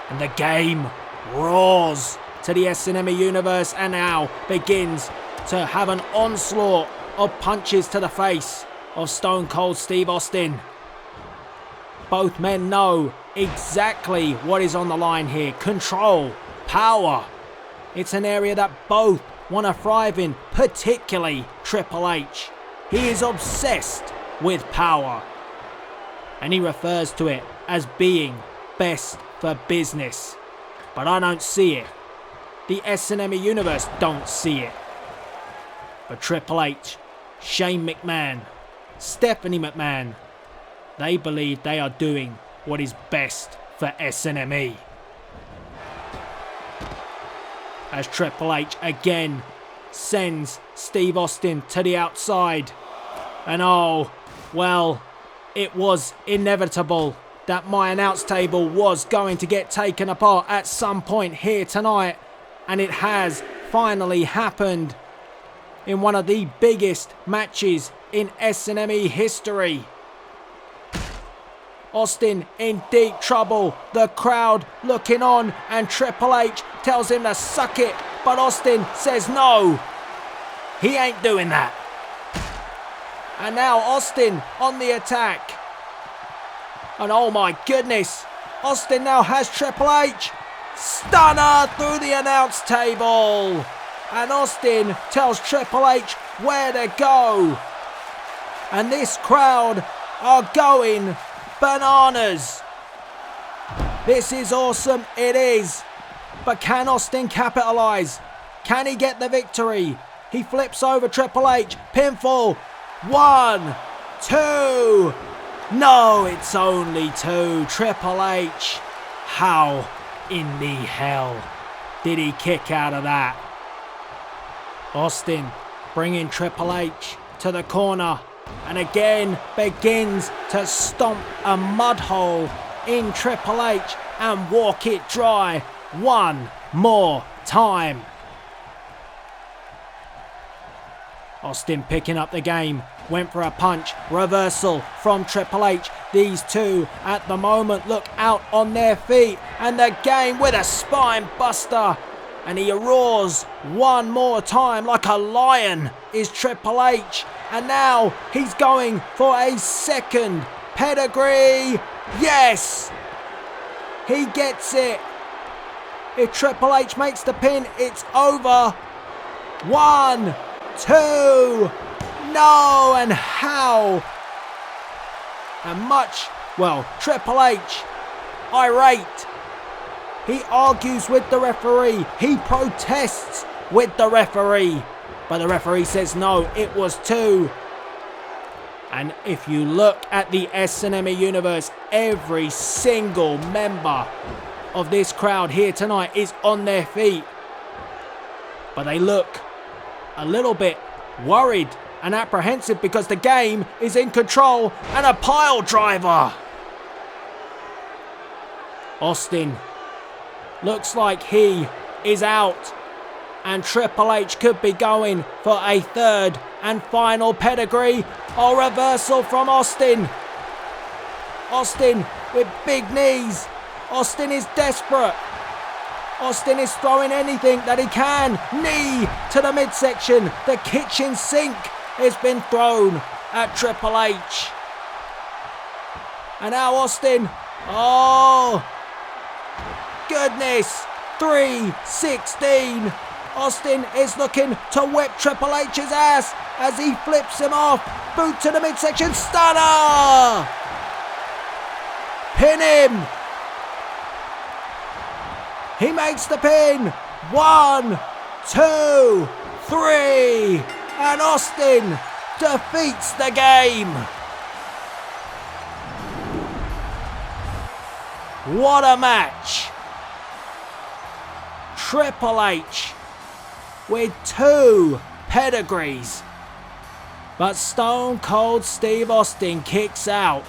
And the game roars to the SNME universe and now begins to have an onslaught of punches to the face of Stone Cold Steve Austin. Both men know exactly what is on the line here. Control, power. It's an area that both want to thrive in, particularly Triple H. He is obsessed with power, and he refers to it as being best for business. but I don't see it. The SNME universe don't see it. But Triple H, Shane McMahon, Stephanie McMahon, they believe they are doing what is best for SNME. As Triple H again sends Steve Austin to the outside. And oh, well, it was inevitable that my announce table was going to get taken apart at some point here tonight. And it has finally happened in one of the biggest matches in SNME history. Austin in deep trouble, the crowd looking on, and Triple H tells him to suck it, but Austin says no, he ain't doing that. And now Austin on the attack, and oh my goodness, Austin now has Triple H. Stunner through the announce table, and Austin tells Triple H where to go, and this crowd are going bananas. This is awesome, it is. But can Austin capitalize? Can he get the victory? He flips over Triple H. Pinfall. 1, 2. No, it's only 2. Triple H. How in the hell did he kick out of that? Austin bringing Triple H to the corner, and again begins to stomp a mud hole in Triple H and walk it dry one more time. Austin picking up the game, went for a punch, reversal from Triple H. These two at the moment look out on their feet, and the game with a spine buster. And he roars one more time like a lion is Triple H. And now he's going for a second pedigree. Yes! He gets it. If Triple H makes the pin, it's over. 1, 2. No, and how? And Triple H, irate. He argues with the referee. He protests with the referee. But the referee says no, it was 2. And if you look at the SNME universe, every single member of this crowd here tonight is on their feet. But they look a little bit worried and apprehensive because the game is in control, and a pile driver. Austin looks like he is out, and Triple H could be going for a third and final pedigree. Oh, reversal from Austin. Austin with big knees. Austin is desperate. Austin is throwing anything that he can. Knee to the midsection. The kitchen sink has been thrown at Triple H. And now Austin. Oh, goodness. 3:16. Austin is looking to whip Triple H's ass as he flips him off. Boot to the midsection. Stunner. Pin him. He makes the pin. 1, 2, 3. And Austin defeats the game. What a match. Triple H with 2 pedigrees. But Stone Cold Steve Austin kicks out.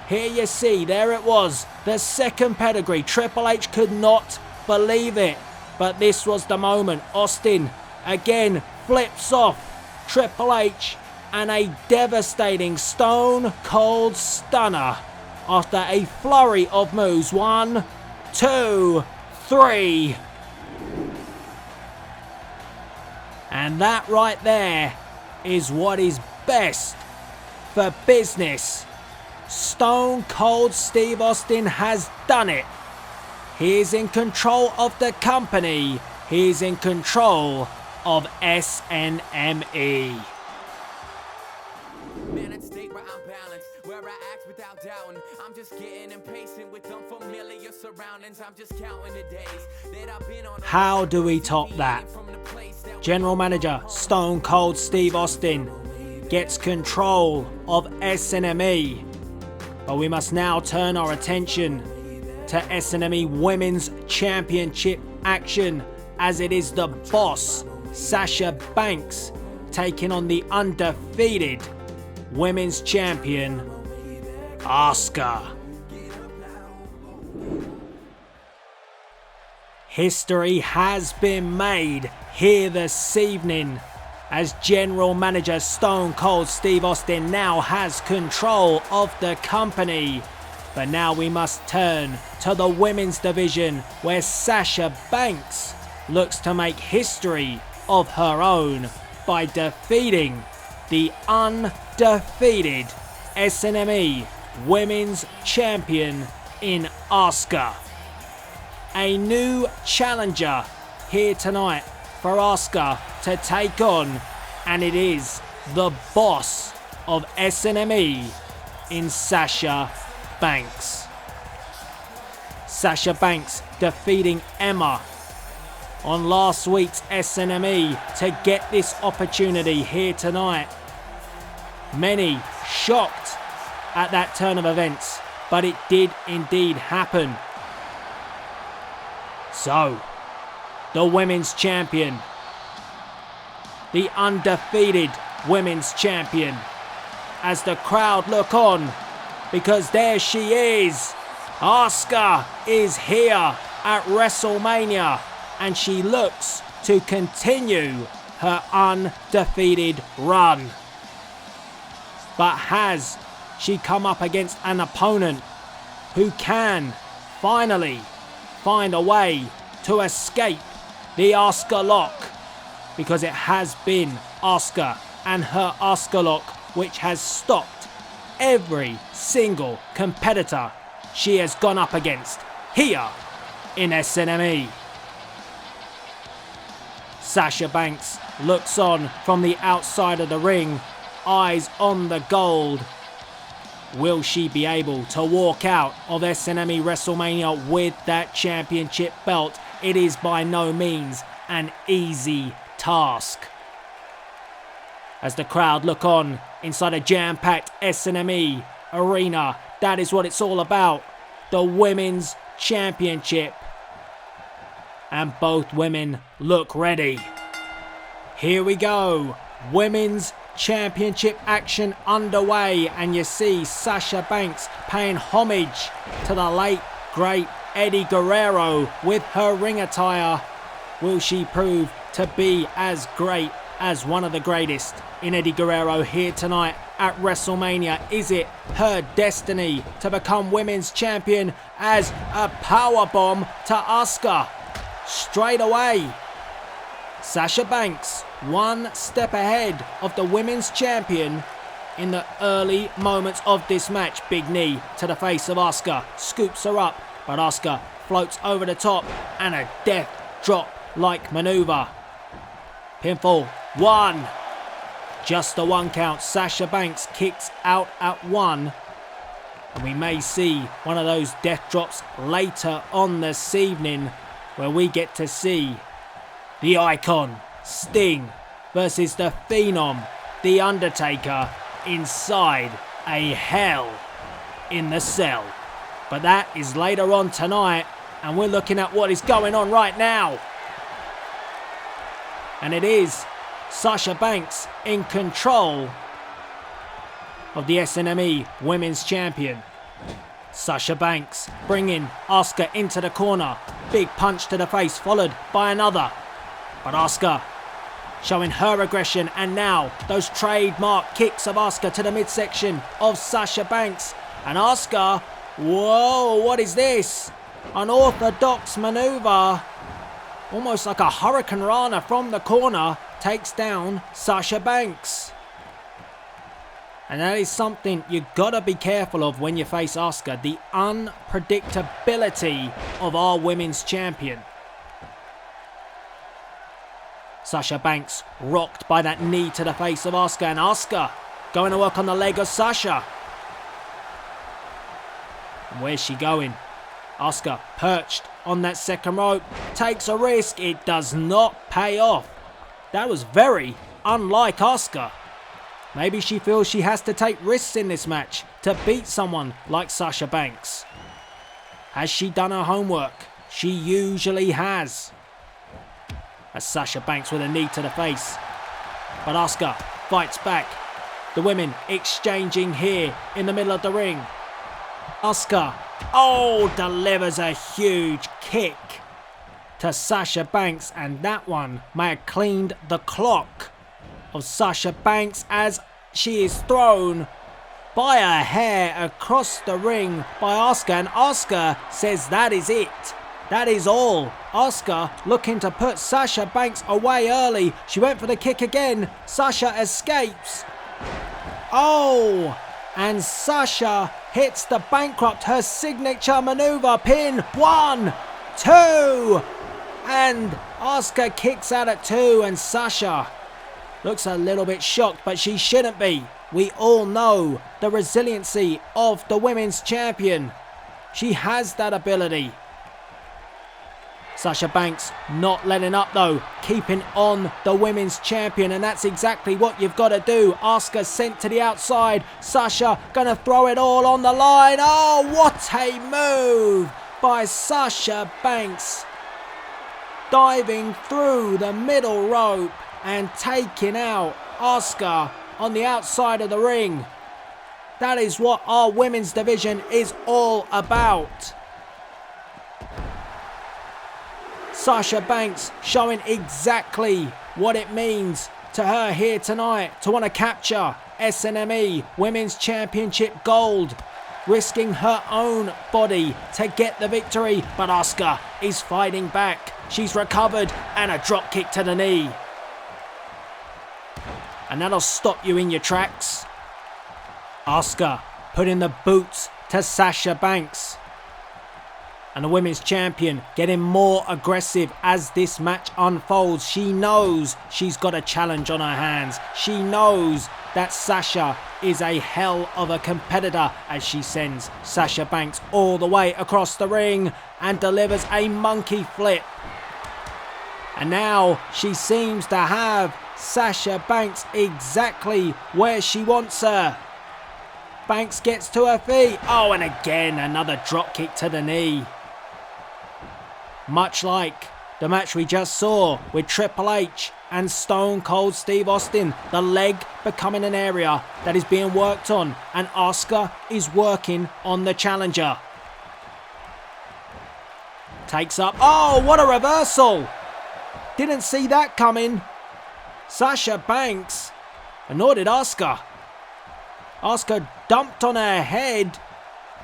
Here you see, there it was, the second pedigree. Triple H could not believe it. But this was the moment. Austin again flips off Triple H, and a devastating Stone Cold Stunner after a flurry of moves. 1, 2, 3. And that right there is what is best for business. Stone Cold Steve Austin has done it. He is in control of the company. He is in control of SNME. Man, at state where I'm balanced, where I act facts without doubting. I'm just getting impatient with unfamiliar surroundings. I'm just counting the days that I've been on. How do we top that? General Manager Stone Cold Steve Austin gets control of SNME. But we must now turn our attention to SNME Women's Championship action, as it is the boss, Sasha Banks, taking on the undefeated Women's Champion, Asuka. History has been made here this evening, as General Manager Stone Cold Steve Austin now has control of the company. But now we must turn to the women's division, where Sasha Banks looks to make history of her own by defeating the undefeated SNME Women's Champion in Asuka. A new challenger here tonight for Asuka to take on, and it is the boss of SNME in Sasha Banks. Sasha Banks defeating Emma on last week's SNME to get this opportunity here tonight. Many shocked at that turn of events, but it did indeed happen. So, the women's champion, the undefeated women's champion, as the crowd look on, because there she is. Asuka is here at WrestleMania, and she looks to continue her undefeated run. But has she come up against an opponent who can finally find a way to escape the Asuka lock? Because it has been Asuka and her Asuka lock which has stopped every single competitor she has gone up against here in SNME. Sasha Banks looks on from the outside of the ring, eyes on the gold. Will she be able to walk out of SNME WrestleMania with that championship belt? It is by no means an easy task. As the crowd look on inside a jam-packed SNME arena, that is what it's all about. The Women's Championship. And both women look ready. Here we go. Women's Championship action underway, and you see Sasha Banks paying homage to the late great Eddie Guerrero with her ring attire. Will she prove to be as great as one of the greatest in Eddie Guerrero here tonight at WrestleMania? Is it her destiny to become women's champion, as a powerbomb to Asuka straight away? Sasha Banks one step ahead of the women's champion in the early moments of this match. Big knee to the face of Asuka, scoops her up, but Asuka floats over the top, and a death drop like maneuver. Pinfall 1. Just the 1 count. Sasha Banks kicks out at 1. And we may see one of those death drops later on this evening, where we get to see the Icon, Sting, versus the Phenom, The Undertaker, inside a Hell in the Cell. But that is later on tonight, and we're looking at what is going on right now. And it is Sasha Banks in control of the SNME Women's Champion. Sasha Banks bringing Asuka into the corner. Big punch to the face, followed by another. But Asuka showing her aggression, and now those trademark kicks of Asuka to the midsection of Sasha Banks. And Asuka, whoa, what is this? Unorthodox maneuver. Almost like a Hurricane Rana from the corner, takes down Sasha Banks. And that is something you gotta be careful of when you face Asuka, the unpredictability of our women's champion. Sasha Banks rocked by that knee to the face of Asuka, and Asuka going to work on the leg of Sasha. And where's she going? Asuka perched on that second rope, takes a risk. It does not pay off. That was very unlike Asuka. Maybe she feels she has to take risks in this match to beat someone like Sasha Banks. Has she done her homework? She usually has. As Sasha Banks with a knee to the face. But Asuka fights back. The women exchanging here in the middle of the ring. Asuka, delivers a huge kick to Sasha Banks, and that one may have cleaned the clock of Sasha Banks as she is thrown by a hair across the ring by Asuka, and Asuka says that is it. That is all. Asuka looking to put Sasha Banks away early. She went for the kick again. Sasha escapes. And Sasha hits the bankrupt, her signature maneuver pin. 1, 2, and Asuka kicks out at 2, and Sasha looks a little bit shocked, but she shouldn't be. We all know the resiliency of the women's champion. She has that ability. Sasha Banks not letting up though, keeping on the women's champion, and that's exactly what you've got to do. Asuka sent to the outside. Sasha gonna throw it all on the line. Oh, what a move by Sasha Banks. Diving through the middle rope and taking out Asuka on the outside of the ring. That is what our women's division is all about. Sasha Banks showing exactly what it means to her here tonight to want to capture SNME Women's Championship gold, risking her own body to get the victory, but Asuka is fighting back. She's recovered, and a drop kick to the knee. And that'll stop you in your tracks. Asuka putting the boots to Sasha Banks. And the women's champion getting more aggressive as this match unfolds. She knows she's got a challenge on her hands. She knows that Sasha is a hell of a competitor as she sends Sasha Banks all the way across the ring and delivers a monkey flip. And now she seems to have Sasha Banks exactly where she wants her. Banks gets to her feet. And again another drop kick to the knee. Much like the match we just saw with Triple H and Stone Cold Steve Austin, the leg becoming an area that is being worked on, and Asuka is working on the challenger. Takes up. What a reversal! Didn't see that coming. Sasha Banks, and nor did Asuka. Asuka dumped on her head,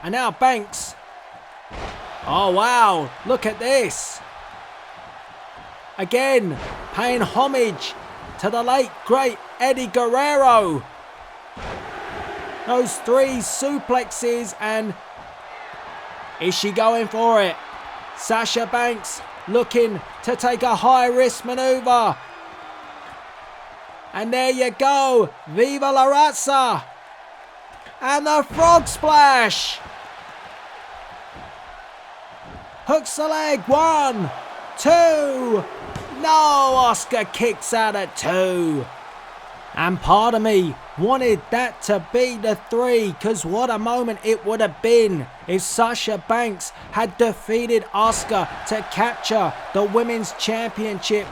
and now Banks. Oh wow, look at this. Again, paying homage to the late great Eddie Guerrero. Those 3 suplexes, and is she going for it? Sasha Banks looking to take a high risk maneuver. And there you go, Viva la Raza. And the frog splash. Hooks the leg. 1, 2. No, Asuka kicks out at 2. And part of me wanted that to be the 3, because what a moment it would have been if Sasha Banks had defeated Asuka to capture the Women's Championship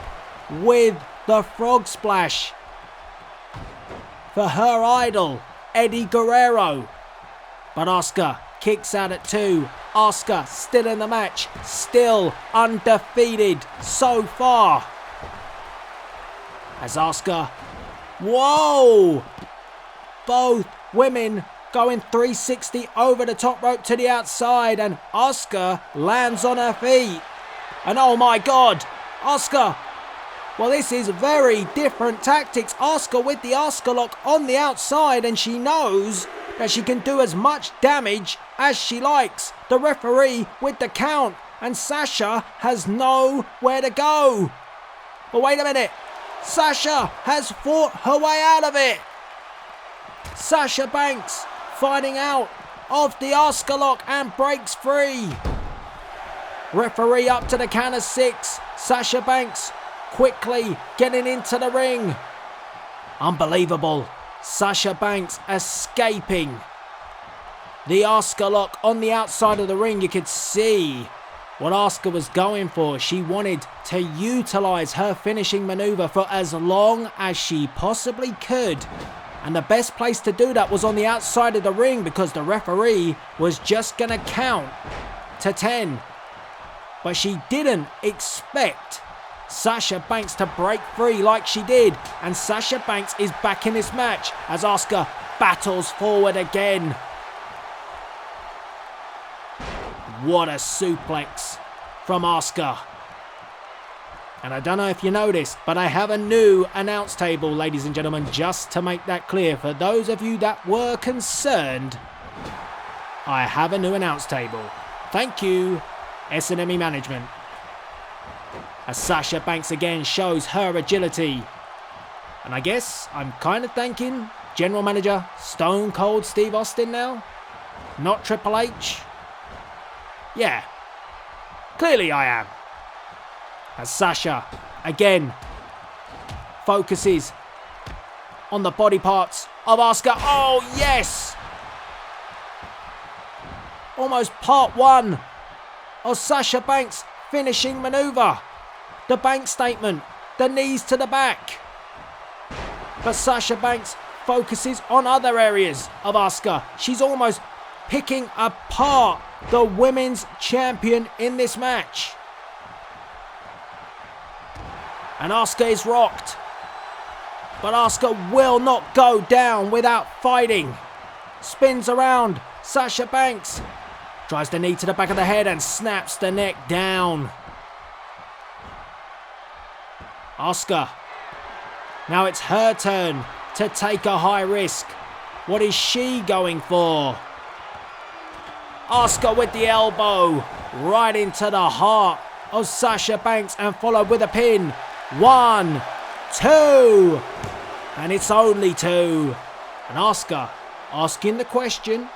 with the frog splash for her idol, Eddie Guerrero. But Asuka kicks out at 2. Asuka still in the match, still undefeated so far. As Asuka, whoa! Both women going 360 over the top rope to the outside, and Asuka lands on her feet. And oh my god, Asuka. Well, this is very different tactics. Asuka with the Asuka lock on the outside, and she knows that she can do as much damage as she likes. The referee with the count, and Sasha has nowhere to go. But wait a minute. Sasha has fought her way out of it. Sasha Banks finding out of the Asuka lock and breaks free. Referee up to the count of 6. Sasha Banks quickly getting into the ring. Unbelievable. Sasha Banks escaping the Asuka lock on the outside of the ring. You could see what Asuka was going for. She wanted to utilize her finishing maneuver for as long as she possibly could. And the best place to do that was on the outside of the ring because the referee was just going to count to 10. But she didn't expect Sasha Banks to break free like she did. And Sasha Banks is back in this match as Asuka battles forward again. What a suplex from Asuka. And I don't know if you noticed, but I have a new announce table, ladies and gentlemen, just to make that clear. For those of you that were concerned, I have a new announce table. Thank you, SNME management. As Sasha Banks again shows her agility. And I guess I'm kind of thanking General Manager Stone Cold Steve Austin now, not Triple H. Yeah, clearly I am. As Sasha again focuses on the body parts of Asuka. Oh yes! Almost part 1 of Sasha Banks' finishing maneuver. The bank statement, the knees to the back. But Sasha Banks focuses on other areas of Asuka. She's almost picking apart the women's champion in this match. And Asuka is rocked. But Asuka will not go down without fighting. Spins around. Sasha Banks tries the knee to the back of the head and snaps the neck down. Asuka. Now it's her turn to take a high risk. What is she going for? Asuka with the elbow right into the heart of Sasha Banks and followed with a pin. 1, 2, and it's only 2. And Asuka asking the question,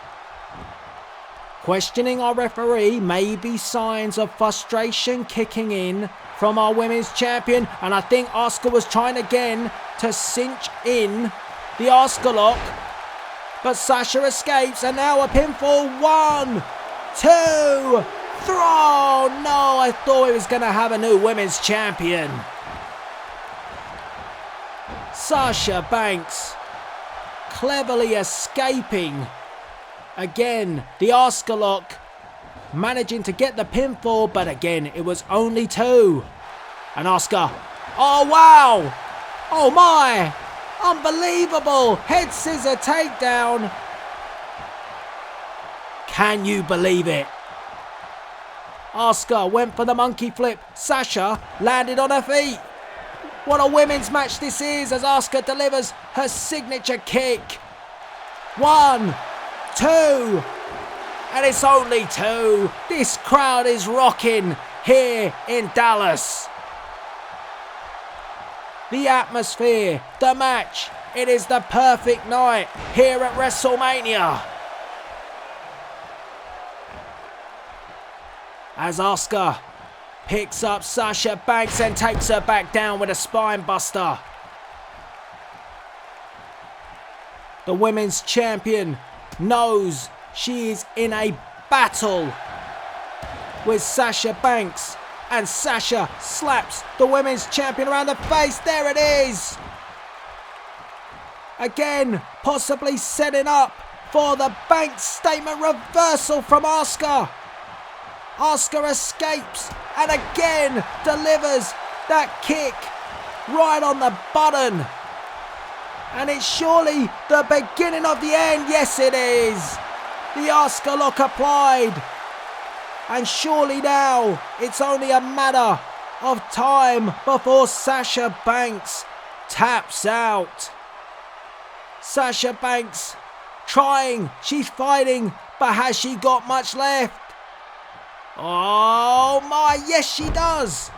questioning our referee, maybe signs of frustration kicking in from our women's champion. And I think Asuka was trying again to cinch in the Asuka lock. But Sasha escapes and now a pinfall. 1, 2, 3. Oh no, I thought he was going to have a new women's champion. Sasha Banks cleverly escaping. Again, the Asuka lock managing to get the pinfall, but again, it was only 2. And Asuka, oh wow! Oh my! Unbelievable! Head scissor takedown. Can you believe it? Asuka went for the monkey flip. Sasha landed on her feet. What a women's match this is as Asuka delivers her signature kick. 1, 2, and it's only 2. This crowd is rocking here in Dallas. The atmosphere, the match, it is the perfect night here at WrestleMania. As Asuka picks up Sasha Banks and takes her back down with a spine buster. The women's champion knows she is in a battle with Sasha Banks. And Sasha slaps the women's champion around the face. There it is. Again, possibly setting up for the Banks statement reversal from Asuka. Asuka escapes and again delivers that kick right on the button. And it's surely the beginning of the end. Yes, it is. The Asuka lock applied. And surely now it's only a matter of time before Sasha Banks taps out. Sasha Banks trying, she's fighting, but has she got much left? Oh my, yes she does.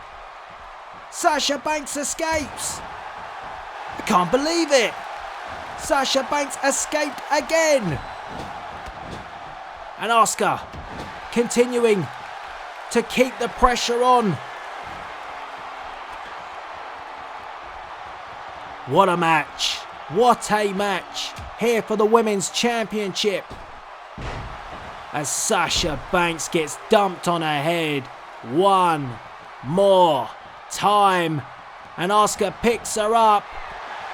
Sasha Banks escapes. I can't believe it. Sasha Banks escaped again. And Asuka continuing to keep the pressure on. What a match. What a match here for the Women's Championship. As Sasha Banks gets dumped on her head one more time. And Asuka picks her up.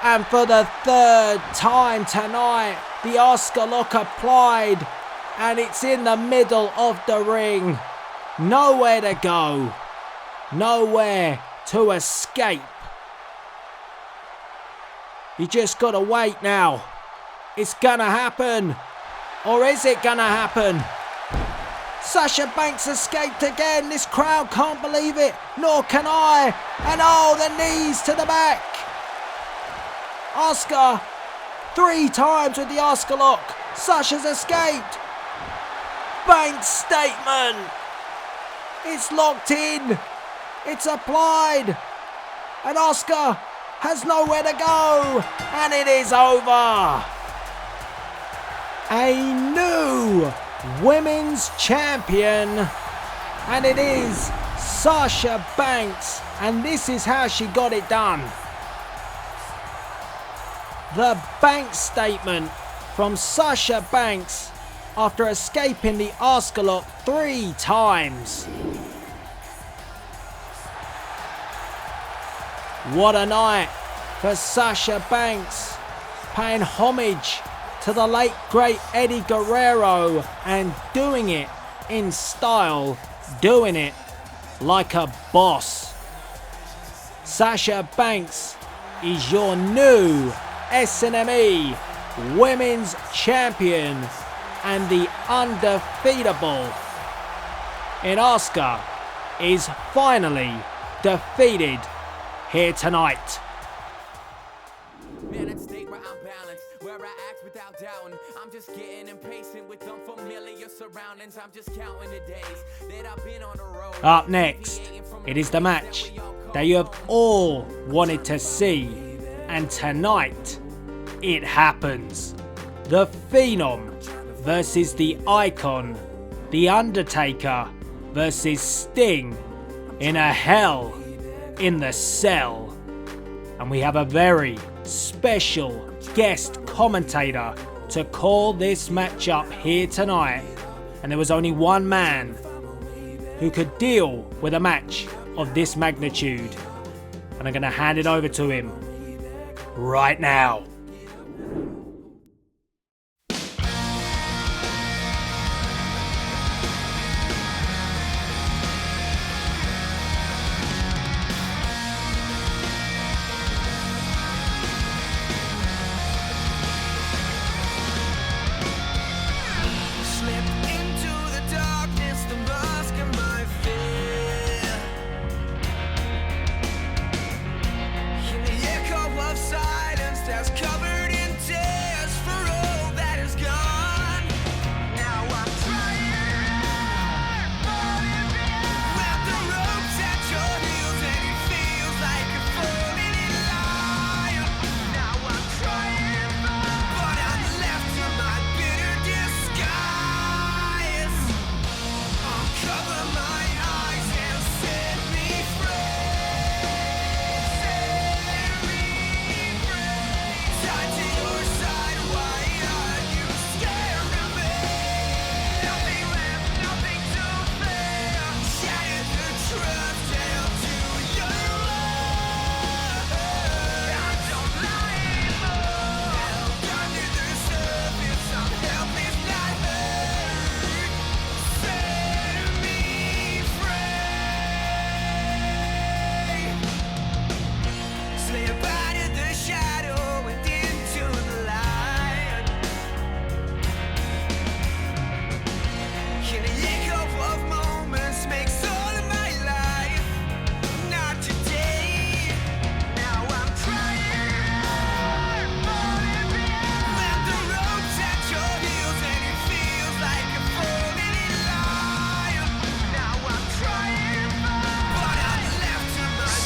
And for the third time tonight, the Asuka lock applied. And it's in the middle of the ring. Nowhere to go. Nowhere to escape. You just gotta wait now. It's gonna happen. Or is it gonna happen? Sasha Banks escaped again. This crowd can't believe it. Nor can I. And oh, the knees to the back. Asuka 3 times with the Asuka lock. Sasha's escaped. Banks statement. It's locked in. It's applied. And Asuka has nowhere to go. And it is over. A new women's champion. And it is Sasha Banks. And this is how she got it done. The Banks statement from Sasha Banks after escaping the Asuka lock 3 times. What a night for Sasha Banks, paying homage to the late great Eddie Guerrero and doing it in style, doing it like a boss. Sasha Banks is your new SNME Women's Champion and the undefeatable. And Asuka is finally defeated here tonight. Man, that state where I'm balanced, where I act without doubting. I'm just getting impatient with unfamiliar surroundings. I'm just counting the days that I've been on the road. Up next, it is the match that you have all wanted to see. And tonight, it happens. The Phenom versus the Icon. The Undertaker versus Sting in a Hell in the Cell. And we have a very special guest commentator to call this matchup here tonight. And there was only one man who could deal with a match of this magnitude. And I'm going to hand it over to him right now.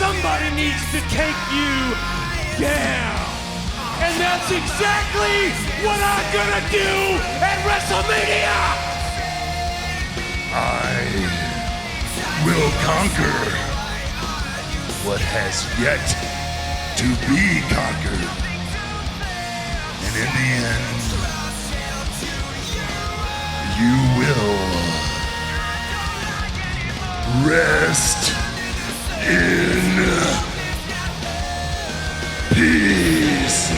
Somebody needs to take you down. And that's exactly what I'm gonna do at WrestleMania! I will conquer what has yet to be conquered. And in the end, you will rest in peace.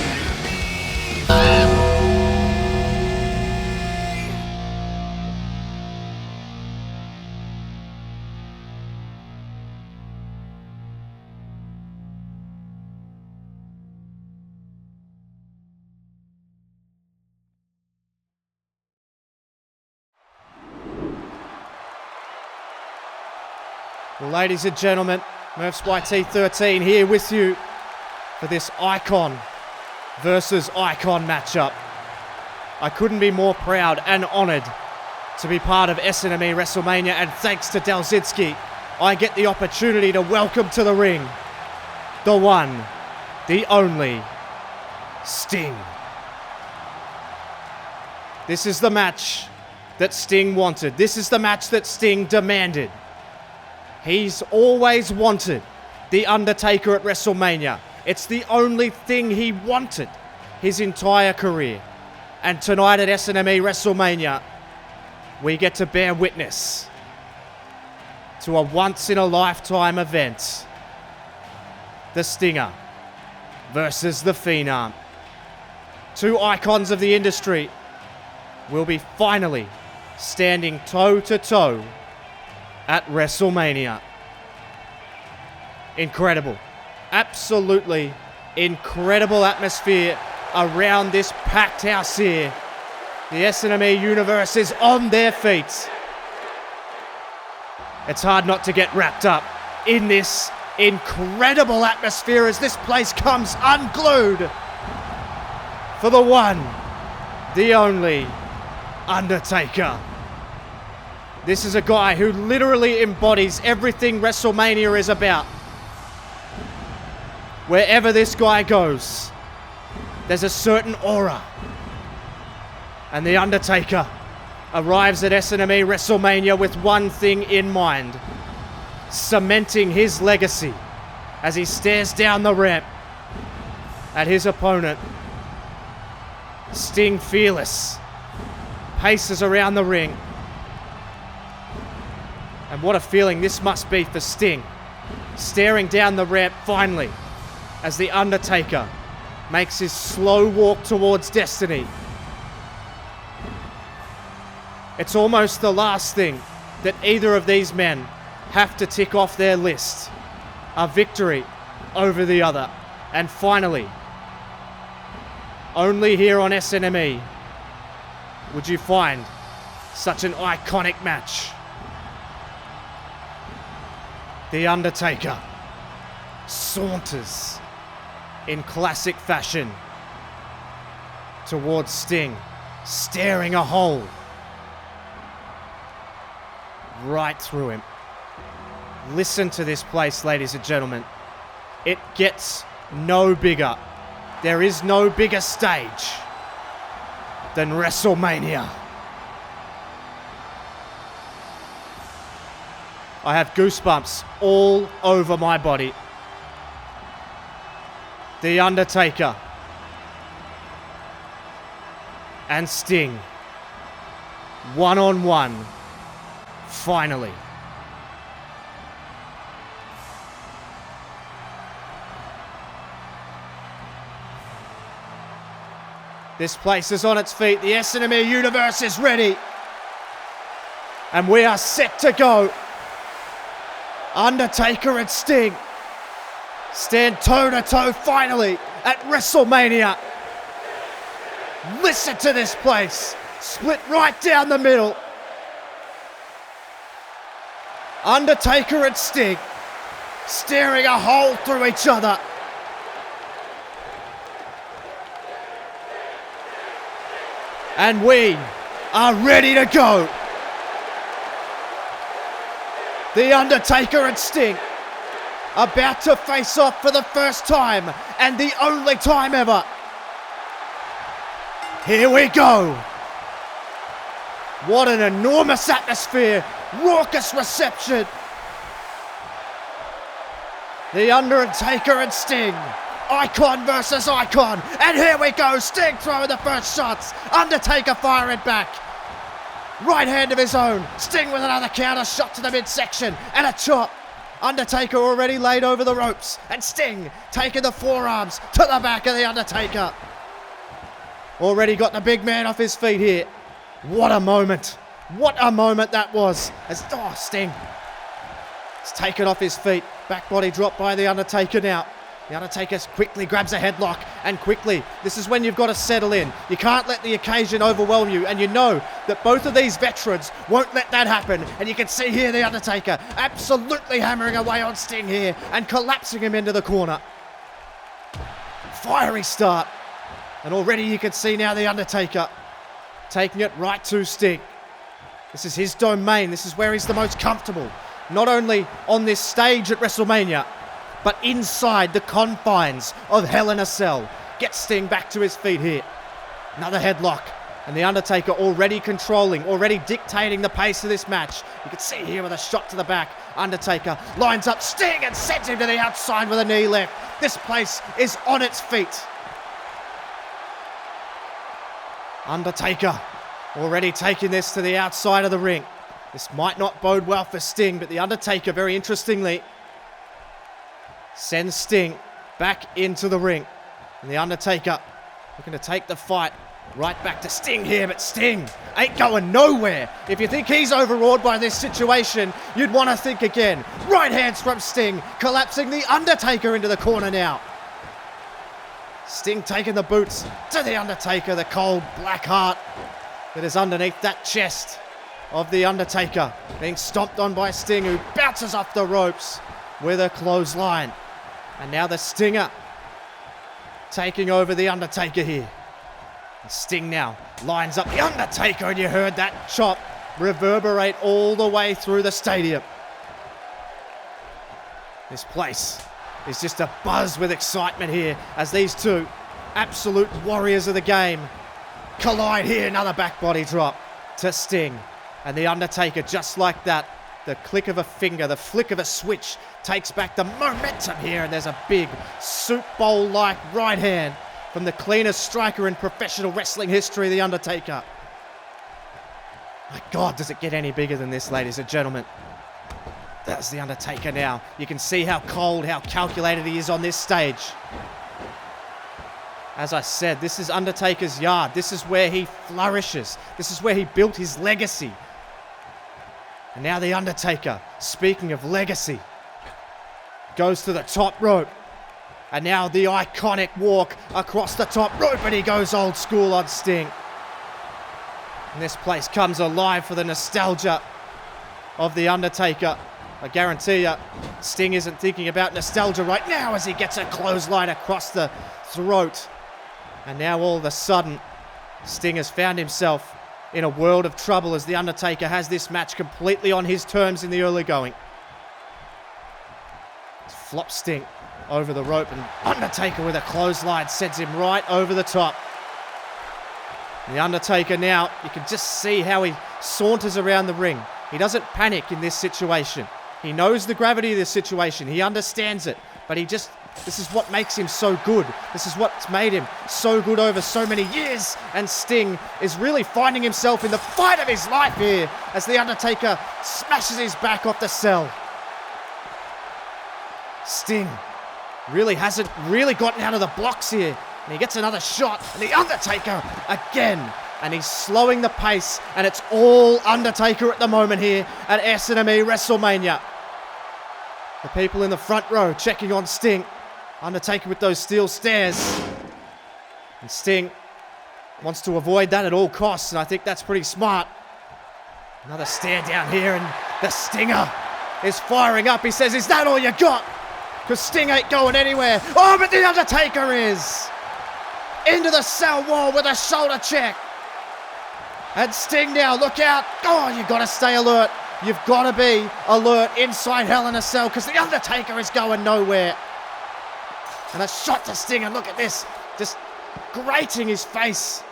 Well, ladies and gentlemen, Murph's YT13 here with you for this Icon versus Icon matchup. I couldn't be more proud and honoured to be part of SNME WrestleMania, and thanks to Delzinski, I get the opportunity to welcome to the ring the one, the only, Sting. This is the match that Sting wanted. This is the match that Sting demanded. He's always wanted the Undertaker at WrestleMania. It's the only thing he wanted his entire career. And tonight at SNME WrestleMania, we get to bear witness to a once-in-a-lifetime event. The Stinger versus the Phenom. Two icons of the industry will be finally standing toe-to-toe at WrestleMania. Incredible. Absolutely incredible atmosphere around this packed house here. The SNME universe is on their feet. It's hard not to get wrapped up in this incredible atmosphere as this place comes unglued for the one, the only Undertaker. This is a guy who literally embodies everything WrestleMania is about. Wherever this guy goes, there's a certain aura. And The Undertaker arrives at SNME WrestleMania with one thing in mind: cementing his legacy as he stares down the ramp at his opponent. Sting, fearless, paces around the ring. And what a feeling this must be for Sting, staring down the ramp finally as The Undertaker makes his slow walk towards destiny. It's almost the last thing that either of these men have to tick off their list: a victory over the other. And finally, only here on SNME would you find such an iconic match. The Undertaker saunters in classic fashion towards Sting, staring a hole right through him. Listen to this place, ladies and gentlemen. It gets no bigger. There is no bigger stage than WrestleMania. I have goosebumps all over my body. The Undertaker and Sting, one-on-one, finally. This place is on its feet. The SNME universe is ready. And we are set to go. Undertaker and Sting stand toe-to-toe finally at WrestleMania. Listen to this place, split right down the middle. Undertaker and Sting staring a hole through each other. And we are ready to go. The Undertaker and Sting about to face off for the first time and the only time ever. Here we go. What an enormous atmosphere raucous reception. The Undertaker and Sting. Icon versus icon. And here we go. Sting throwing the first shots. Undertaker firing back. Right hand of his own. Sting with another counter shot to the midsection. And a chop. Undertaker already laid over the ropes. And Sting taking the forearms to the back of the Undertaker. Already got the big man off his feet here. What a moment. What a moment that was. As Sting is taken off his feet. Back body drop by the Undertaker now. The Undertaker quickly grabs a headlock, and quickly, this is when you've got to settle in. You can't let the occasion overwhelm you, and you know that both of these veterans won't let that happen. And you can see here the Undertaker absolutely hammering away on Sting here and collapsing him into the corner. Fiery start. And already you can see now the Undertaker taking it right to Sting. This is his domain. This is where he's the most comfortable. Not only on this stage at WrestleMania, but inside the confines of Hell in a Cell. Gets Sting back to his feet here. Another headlock. And the Undertaker already controlling, already dictating the pace of this match. You can see here with a shot to the back. Undertaker lines up Sting and sends him to the outside with a knee left. This place is on its feet. Undertaker already taking this to the outside of the ring. This might not bode well for Sting, but the Undertaker, very interestingly, sends Sting back into the ring. And the Undertaker looking to take the fight right back to Sting here, but Sting ain't going nowhere. If you think he's overawed by this situation, you'd want to think again. Right hands from Sting, collapsing the Undertaker into the corner now. Sting taking the boots to the Undertaker, the cold black heart that is underneath that chest of the Undertaker, being stomped on by Sting, who bounces off the ropes with a clothesline. And now the Stinger taking over the Undertaker here. And Sting now lines up the Undertaker, and you heard that chop reverberate all the way through the stadium. This place is just a buzz with excitement here as these two absolute warriors of the game collide here. Another back body drop to Sting. And the Undertaker, just like that, the click of a finger, the flick of a switch, takes back the momentum here. And there's a big soup bowl-like right hand from the cleanest striker in professional wrestling history, the Undertaker. My God, does it get any bigger than this, ladies and gentlemen? That's the Undertaker now. You can see how cold, how calculated he is on this stage. As I said, this is Undertaker's yard. This is where he flourishes. This is where he built his legacy. And now the Undertaker, speaking of legacy, goes to the top rope. And now the iconic walk across the top rope, and he goes old school on Sting. And this place comes alive for the nostalgia of the Undertaker. I guarantee you, Sting isn't thinking about nostalgia right now as he gets a clothesline across the throat. And now all of a sudden, Sting has found himself in a world of trouble as the Undertaker has this match completely on his terms in the early going. Flop Sting over the rope, and Undertaker with a clothesline sends him right over the top. The Undertaker now, you can just see how he saunters around the ring. He doesn't panic in this situation. He knows the gravity of this situation. He understands it, but this is what makes him so good. This is what's made him so good over so many years. And Sting is really finding himself in the fight of his life here as the Undertaker smashes his back off the cell. Sting really hasn't gotten out of the blocks here. And he gets another shot, and the Undertaker again. And he's slowing the pace, and it's all Undertaker at the moment here at SNME WrestleMania. The people in the front row checking on Sting. Undertaker with those steel stairs. And Sting wants to avoid that at all costs, and I think that's pretty smart. Another stare down here, and the Stinger is firing up. He says, "Is that all you got?" Because Sting ain't going anywhere. Oh, but the Undertaker is. Into the cell wall with a shoulder check. And Sting now, look out. Oh, you've got to stay alert. You've got to be alert inside Hell in a Cell because the Undertaker is going nowhere. And a shot to Sting, and look at this. Just grating his face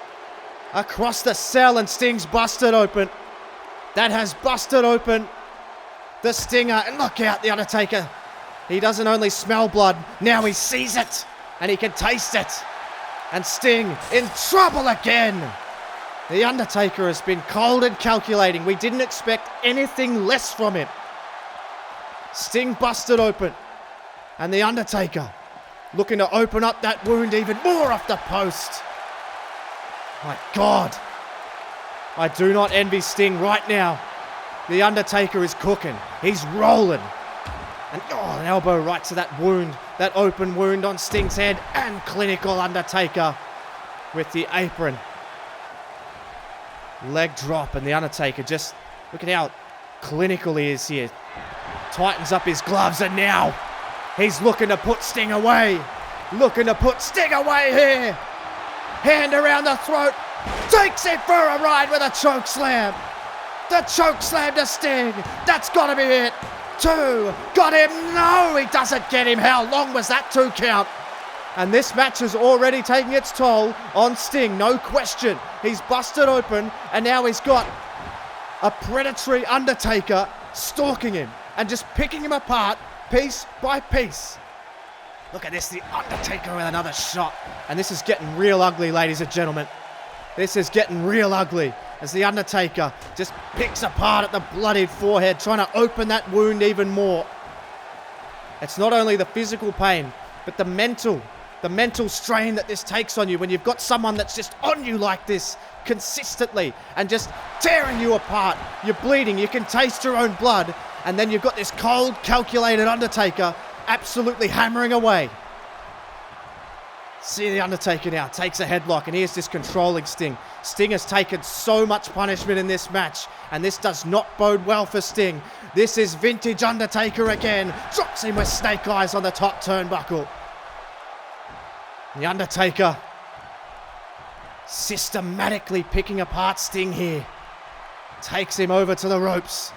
across the cell, and Sting's busted open. that has busted open the stinger. And look out, the Undertaker. He doesn't only smell blood, now he sees it and he can taste it. And Sting in trouble again. The Undertaker has been cold and calculating. We didn't expect anything less from him. Sting busted open. And the Undertaker looking to open up that wound even more off the post. My God. I do not envy Sting right now. The Undertaker is cooking. He's rolling. And an elbow right to that wound, that open wound on Sting's head, and clinical Undertaker with the apron. Leg drop, and the Undertaker just, look at how clinical he is here. Tightens up his gloves, and now he's looking to put Sting away. Looking to put Sting away here. Hand around the throat. Takes it for a ride with a choke slam. The choke slam to Sting. That's got to be it. 2. Got him. No, he doesn't get him. How long was that 2 count? And this match is already taking its toll on Sting. No question. He's busted open, and now he's got a predatory Undertaker stalking him and just picking him apart piece by piece. Look at this, the Undertaker with another shot. And this is getting real ugly, ladies and gentlemen. This is getting real ugly as the Undertaker just picks apart at the bloodied forehead, trying to open that wound even more. It's not only the physical pain, but the mental strain that this takes on you when you've got someone that's just on you like this consistently and just tearing you apart. You're bleeding, you can taste your own blood, and then you've got this cold, calculated Undertaker absolutely hammering away. See the Undertaker now takes a headlock, and here's this controlling Sting. Sting has taken so much punishment in this match, and this does not bode well for Sting. This is vintage Undertaker again. Drops him with snake eyes on the top turnbuckle. The Undertaker systematically picking apart Sting here. Takes him over to the ropes.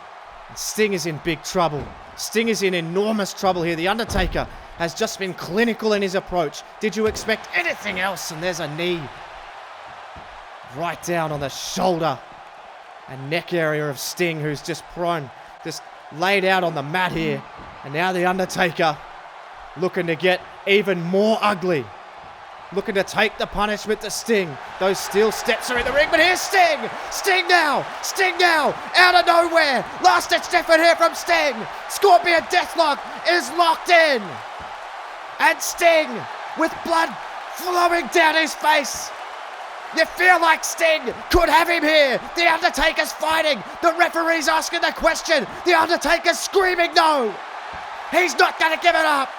And Sting is in big trouble. Sting is in enormous trouble here. The Undertaker has just been clinical in his approach. Did you expect anything else? And there's a knee right down on the shoulder and neck area of Sting, who's just prone, just laid out on the mat here. And now the Undertaker looking to get even more ugly. Looking to take the punishment to Sting. Those steel steps are in the ring, but here's Sting! Sting now! Sting now! Out of nowhere! Last ditch effort here from Sting! Scorpion Deathlock is locked in! And Sting, with blood flowing down his face. You feel like Sting could have him here. The Undertaker's fighting. The referee's asking the question. The Undertaker's screaming no. He's not going to give it up.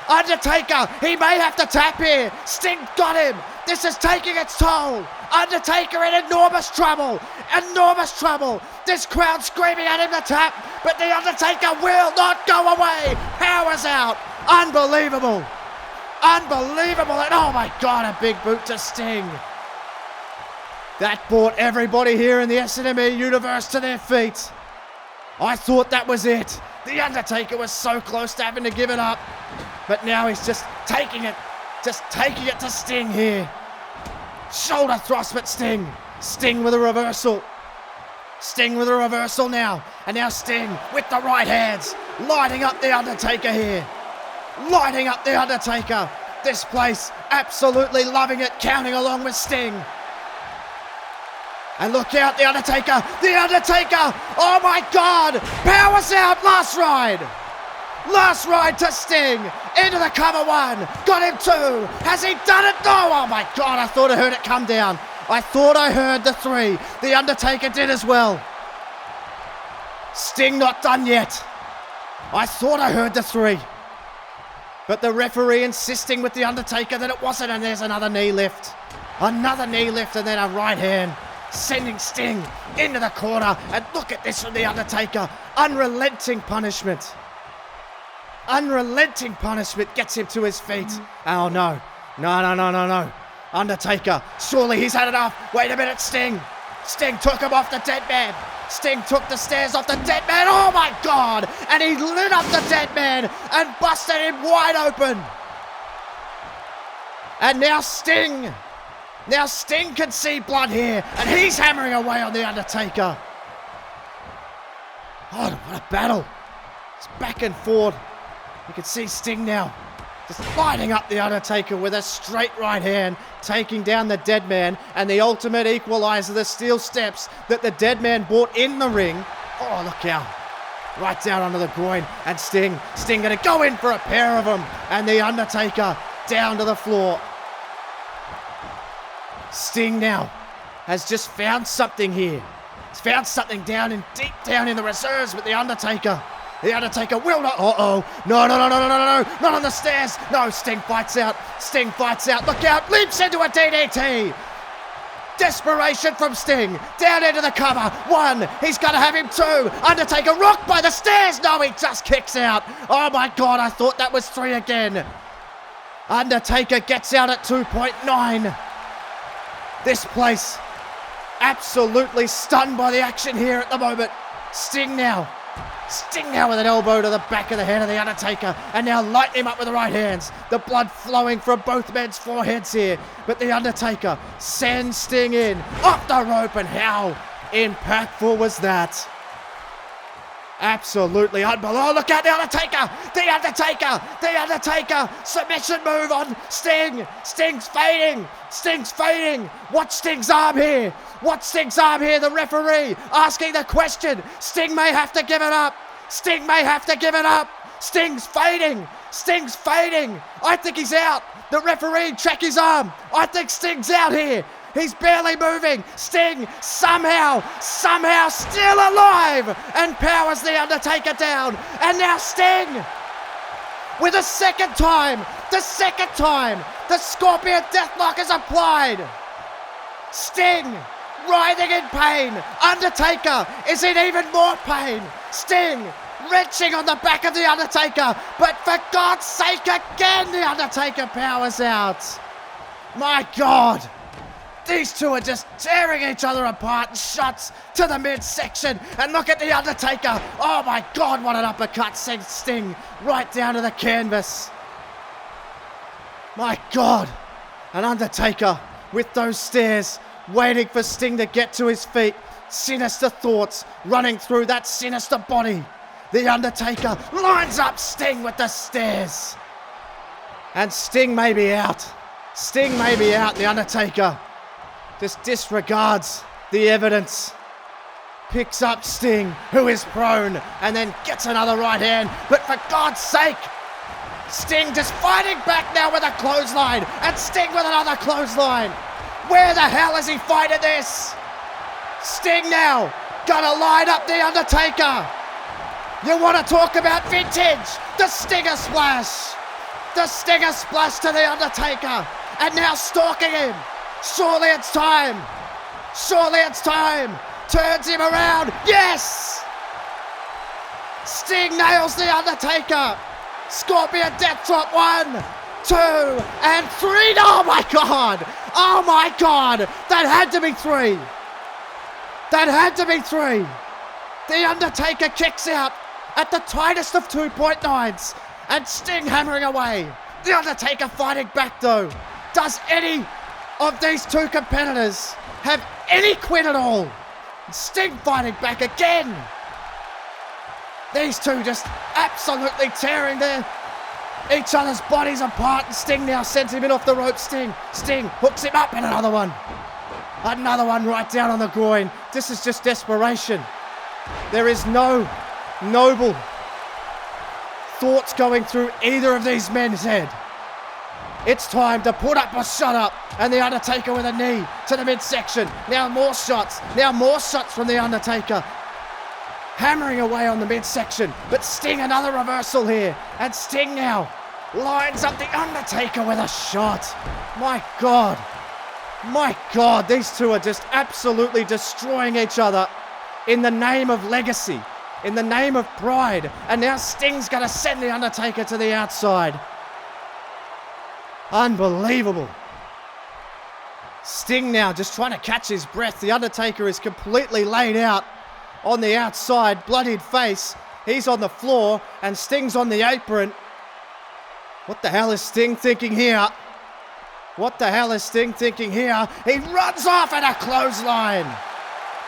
Undertaker, he may have to tap here. Sting got him. This is taking its toll. Undertaker in enormous trouble. Enormous trouble. This crowd screaming at him to tap, but the Undertaker will not go away. Powers out. Unbelievable. Unbelievable. And oh my God, a big boot to Sting. That brought everybody here in the SNME universe to their feet. I thought that was it. The Undertaker was so close to having to give it up. But now he's just taking it to Sting here. Shoulder thrust, but Sting with a reversal. Sting with a reversal now. And now Sting with the right hands, lighting up the Undertaker here. Lighting up the Undertaker. This place absolutely loving it, counting along with Sting. And look out, the Undertaker. The Undertaker. Oh my God. Powers out. Last ride. Last ride to Sting. Into the cover 1. Got him 2. Has he done it? No. Oh my God. I thought I heard it come down. I thought I heard the 3. The Undertaker did as well. Sting not done yet. I thought I heard the 3. But the referee insisting with the Undertaker that it wasn't. And there's another knee lift. Another knee lift and then a right hand. Sending Sting into the corner. And look at this from the Undertaker. Unrelenting punishment. Unrelenting punishment gets him to his feet. Oh no. No. Undertaker, surely he's had enough. Wait a minute, Sting. Sting took him off the dead man. Sting took the stairs off the dead man. Oh my God. And he lit up the dead man and busted him wide open. And now Sting can see blood here, and he's hammering away on the Undertaker. God, what a battle. It's back and forth. You can see Sting now just lighting up the Undertaker with a straight right hand, taking down the dead man, and the ultimate equalizer, the steel steps that the dead man brought in the ring. Oh, look out. Right down under the groin, and Sting going to go in for a pair of them, and the Undertaker down to the floor. Sting now has just found something here. He's found something deep down in the reserves with the Undertaker. The Undertaker will not. No, not on the stairs. No, Sting fights out. Look out, leaps into a DDT. Desperation from Sting. Down into the cover. 1. He's going to have him 2. Undertaker rocked by the stairs. No, he just kicks out. Oh my God, I thought that was 3 again. Undertaker gets out at 2.9. This place absolutely stunned by the action here at the moment. Sting now with an elbow to the back of the head of the Undertaker, and now lighting him up with the right hands. The blood flowing from both men's foreheads here, but the Undertaker sends Sting in off the rope, and how impactful was that? Absolutely unbelievable. Oh, look out, the Undertaker! The Undertaker! Submission move on Sting! Sting's fading! Watch Sting's arm here! The referee asking the question. Sting may have to give it up! Sting's fading! I think he's out! The referee check his arm! I think Sting's out here! He's barely moving. Sting somehow still alive and powers the Undertaker down. And now Sting with the second time. The Scorpion Deathlock is applied. Sting writhing in pain. Undertaker is in even more pain. Sting wrenching on the back of the Undertaker. But for God's sake, again, the Undertaker powers out. My God. These two are just tearing each other apart. Shots to the midsection. And look at the Undertaker. Oh my God, what an uppercut sends Sting right down to the canvas. My God. An Undertaker with those stairs, waiting for Sting to get to his feet. Sinister thoughts running through that sinister body. The Undertaker lines up Sting with the stairs. And Sting may be out. The Undertaker just disregards the evidence. Picks up Sting, who is prone, and then gets another right hand. But for God's sake, Sting just fighting back now with a clothesline, and Sting with another clothesline. Where the hell is he fighting this? Sting now gonna line up the Undertaker. You want to talk about vintage? The Stinger Splash. The Stinger Splash to the Undertaker, and now stalking him. Surely it's time. Turns him around. Yes! Sting nails the Undertaker. Scorpion Death Drop. 1, 2, and 3. Oh my God. That had to be 3. The Undertaker kicks out at the tightest of 2.9s. And Sting hammering away. The Undertaker fighting back though. Does any of these two competitors have any quit at all? Sting fighting back again. These two just absolutely tearing each other's bodies apart, and Sting now sends him in off the rope. Sting hooks him up, and another one right down on the groin. This is just desperation. There is no noble thoughts going through either of these men's head. It's time to put up or shut up. And the Undertaker with a knee to the midsection. Now more shots from the Undertaker. Hammering away on the midsection. But Sting, another reversal here. And Sting now lines up the Undertaker with a shot. My God, these two are just absolutely destroying each other in the name of legacy, in the name of pride. And now Sting's going to send the Undertaker to the outside. Unbelievable. Sting now just trying to catch his breath. The Undertaker is completely laid out on the outside, bloodied face. He's on the floor and Sting's on the apron. What the hell is Sting thinking here? He runs off at a clothesline,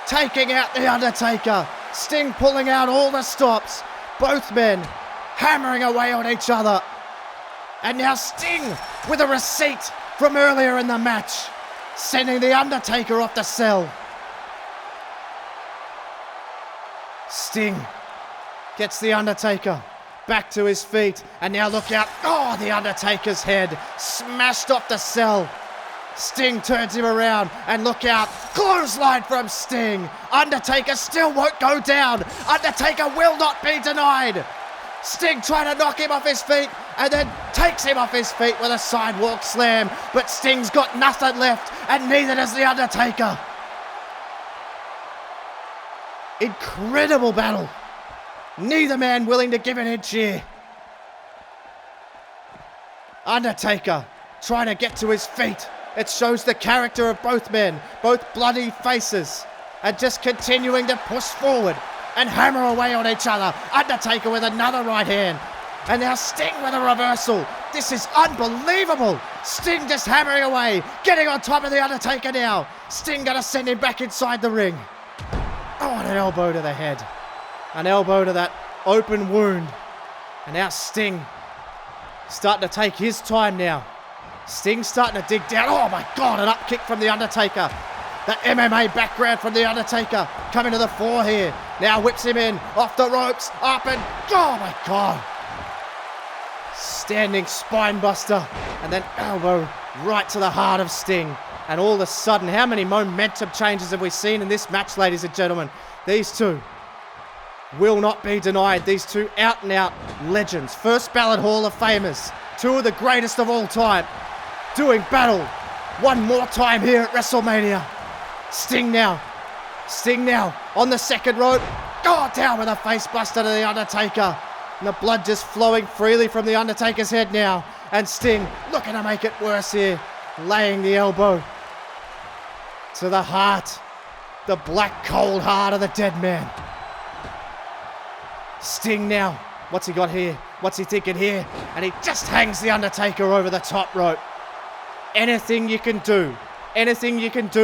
taking out the Undertaker. Sting pulling out all the stops. Both men hammering away on each other. And now Sting with a receipt from earlier in the match, sending the Undertaker off the cell. Sting gets the Undertaker back to his feet, and now look out. Oh, the Undertaker's head smashed off the cell. Sting turns him around, and look out. Clothesline from Sting. Undertaker still won't go down. Undertaker will not be denied. Sting trying to knock him off his feet, and then takes him off his feet with a sidewalk slam. But Sting's got nothing left, and neither does the Undertaker. Incredible battle. Neither man willing to give an inch here. Undertaker trying to get to his feet. It shows the character of both men, both bloody faces, and just continuing to push forward and hammer away on each other. Undertaker with another right hand. And now Sting with a reversal. This is unbelievable. Sting just hammering away, getting on top of the Undertaker now. Sting gonna send him back inside the ring. Oh, and an elbow to the head. An elbow to that open wound. And now Sting starting to take his time now. Sting starting to dig down. Oh my God, an up kick from the Undertaker. The MMA background from the Undertaker coming to the fore here. Now whips him in, off the ropes, up and, oh my God. Standing spine buster, and then elbow right to the heart of Sting. And all of a sudden, how many momentum changes have we seen in this match, ladies and gentlemen? These two will not be denied. These two out and out legends. First ballot Hall of Famers. Two of the greatest of all time. Doing battle one more time here at WrestleMania. Sting now on the second rope. Oh, down with a face buster to the Undertaker. And the blood just flowing freely from the Undertaker's head now. And Sting looking to make it worse here. Laying the elbow to the heart. The black cold heart of the dead man. Sting now. What's he got here? What's he thinking here? And he just hangs the Undertaker over the top rope. Anything you can do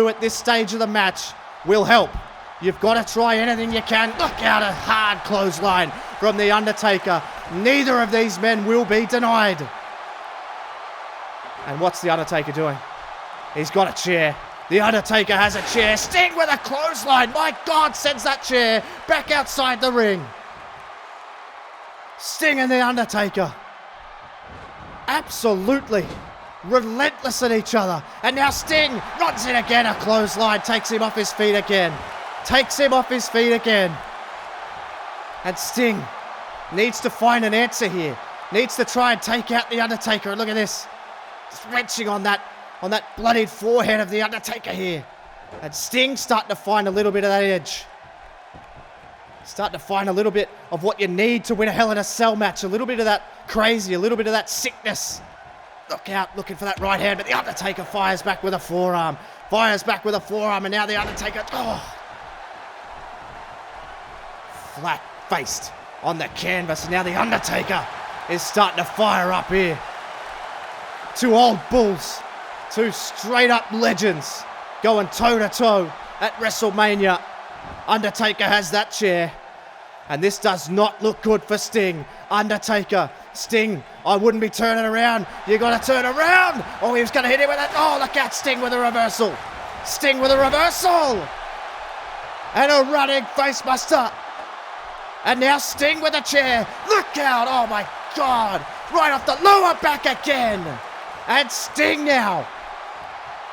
at this stage of the match will help. You've got to try anything you can. Look out, a hard clothesline from the Undertaker. Neither of these men will be denied. And what's the Undertaker doing? He's got a chair. The Undertaker has a chair. Sting with a clothesline. My God, sends that chair back outside the ring. Sting and the Undertaker. Absolutely relentless at each other. And now Sting runs in again. A clothesline takes him off his feet again. And Sting needs to find an answer here. Needs to try and take out the Undertaker. And look at this. Just wrenching on that bloodied forehead of the Undertaker here. And Sting starting to find a little bit of that edge. Starting to find a little bit of what you need to win a Hell in a Cell match. A little bit of that crazy, a little bit of that sickness. Look out, looking for that right hand, but the Undertaker fires back with a forearm. And now the Undertaker, flat-faced on the canvas. And now the Undertaker is starting to fire up here. Two old bulls, two straight-up legends going toe-to-toe at WrestleMania. Undertaker has that chair, and this does not look good for Sting. Undertaker, Sting, I wouldn't be turning around. You got to turn around. Oh, he was going to hit him with that. Oh, look out, Sting with a reversal. And a running facebuster. And now Sting with a chair. Look out, oh my God. Right off the lower back again. And Sting now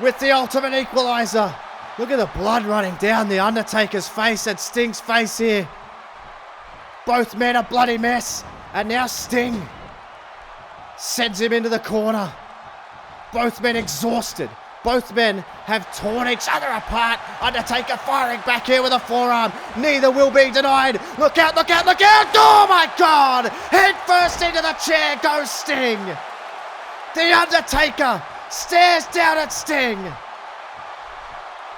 with the ultimate equalizer. Look at the blood running down the Undertaker's face and Sting's face here. Both men a bloody mess. And now Sting sends him into the corner. Both men exhausted. Both men have torn each other apart. Undertaker firing back here with a forearm. Neither will be denied. Look out, look out, look out. Oh my God. Head first into the chair goes Sting. The Undertaker stares down at Sting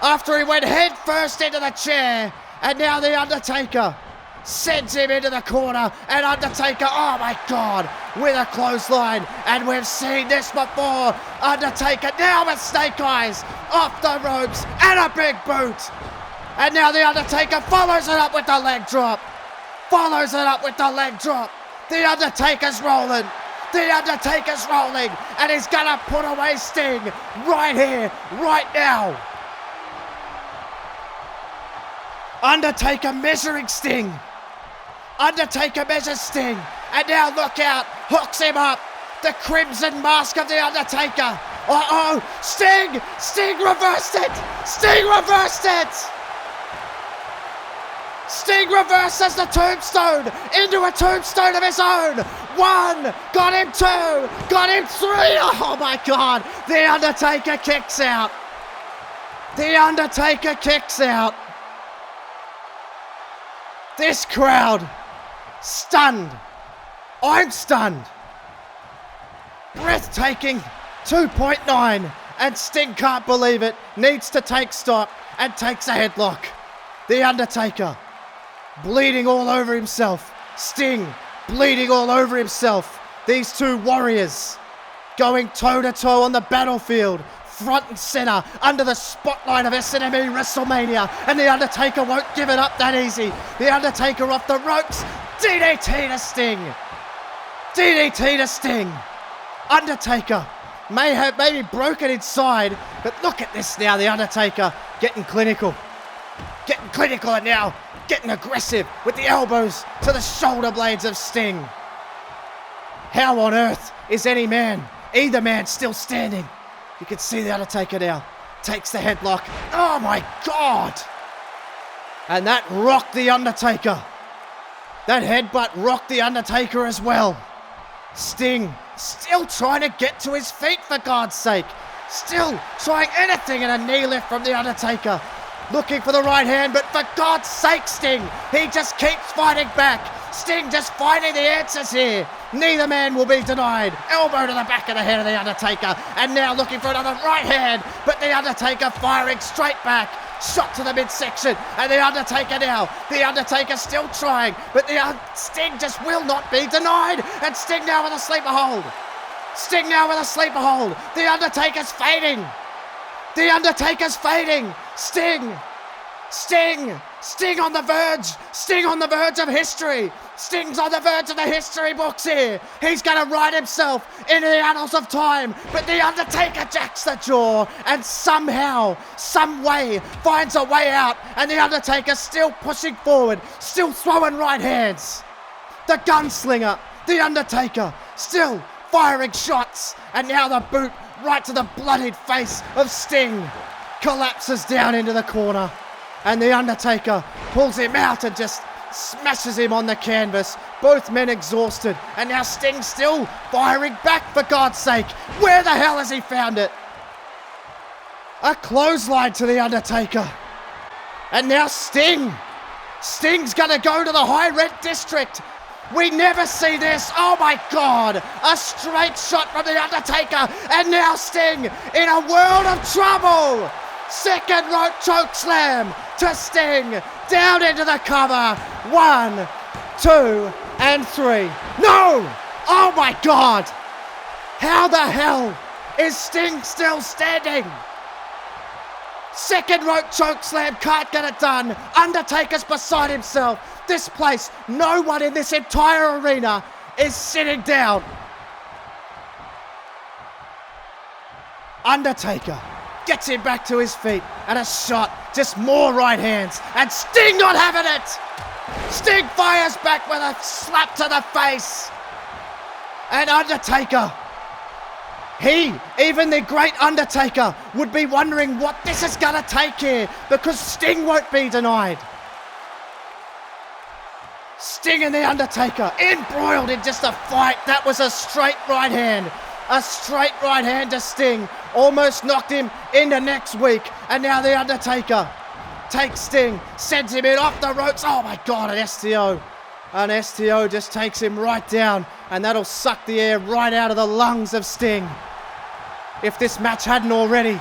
after he went head first into the chair. And now the Undertaker sends him into the corner, and Undertaker, oh my God, with a clothesline. And we've seen this before. Undertaker now with snake eyes, off the ropes, and a big boot. And now the Undertaker follows it up with the leg drop. Follows it up with the leg drop. The Undertaker's rolling. The Undertaker's rolling. And he's going to put away Sting right here, right now. Undertaker measuring Sting. Undertaker measures Sting. And now look out. Hooks him up. The crimson mask of the Undertaker. Uh-oh. Sting. Sting reversed it. Sting reversed it. Sting reverses the tombstone into a tombstone of his own. 1, got him 2, got him 3. Oh my God, The Undertaker kicks out. The Undertaker kicks out. This crowd, stunned. I'm stunned. Breathtaking 2.9, and Sting can't believe it, needs to take stock and takes a headlock. The Undertaker bleeding all over himself. Sting bleeding all over himself. These two warriors going toe-to-toe on the battlefield, front and center, under the spotlight of SNME WrestleMania, and The Undertaker won't give it up that easy. The Undertaker off the ropes. DDT to Sting. DDT to Sting. Undertaker may have maybe broken inside, but look at this now. The Undertaker getting clinical. Getting clinical and now getting aggressive with the elbows to the shoulder blades of Sting. How on earth is either man still standing? You can see the Undertaker now. Takes the headlock. Oh my God! And that rocked the Undertaker. That headbutt rocked the Undertaker as well. Sting still trying to get to his feet, for God's sake. Still trying anything in a knee lift from the Undertaker. Looking for the right hand, but for God's sake, Sting, he just keeps fighting back. Sting just finding the answers here. Neither man will be denied. Elbow to the back of the head of the Undertaker, and now looking for another right hand, but the Undertaker firing straight back. Shot to the midsection, and the Undertaker now. The Undertaker still trying, but Sting just will not be denied. And Sting now with a sleeper hold. Sting now with a sleeper hold. The Undertaker's fading. The Undertaker's fading. Sting on the verge. Sting on the verge of history. Sting's on the verge of the history books here. He's going to write himself into the annals of time. But the Undertaker jacks the jaw and somehow, some way, finds a way out. And the Undertaker still pushing forward, still throwing right hands. The gunslinger, the Undertaker, still firing shots. And now the boot right to the bloodied face of Sting. Collapses down into the corner. And the Undertaker pulls him out and just smashes him on the canvas. Both men exhausted. And now Sting still firing back, for God's sake. Where the hell has he found it? A clothesline to the Undertaker. And now Sting. Sting's gonna go to the high rent district. We never see this. Oh my God. A straight shot from the Undertaker. And now Sting in a world of trouble. Second rope choke slam to Sting. Down into the cover. 1, 2, and 3. No! Oh my God. How the hell is Sting still standing? Second rope choke slam, can't get it done. Undertaker's beside himself. This place, no one in this entire arena is sitting down. Undertaker gets him back to his feet, and a shot, just more right hands, and Sting not having it. Sting fires back with a slap to the face. And Undertaker, even the great Undertaker, would be wondering what this is gonna take here, because Sting won't be denied. Sting and the Undertaker embroiled in just a fight. That was a straight right hand. A straight right hand to Sting. Almost knocked him into next week. And now the Undertaker takes Sting, sends him in off the ropes. Oh my God, an STO. An STO just takes him right down. And that'll suck the air right out of the lungs of Sting. If this match hadn't already.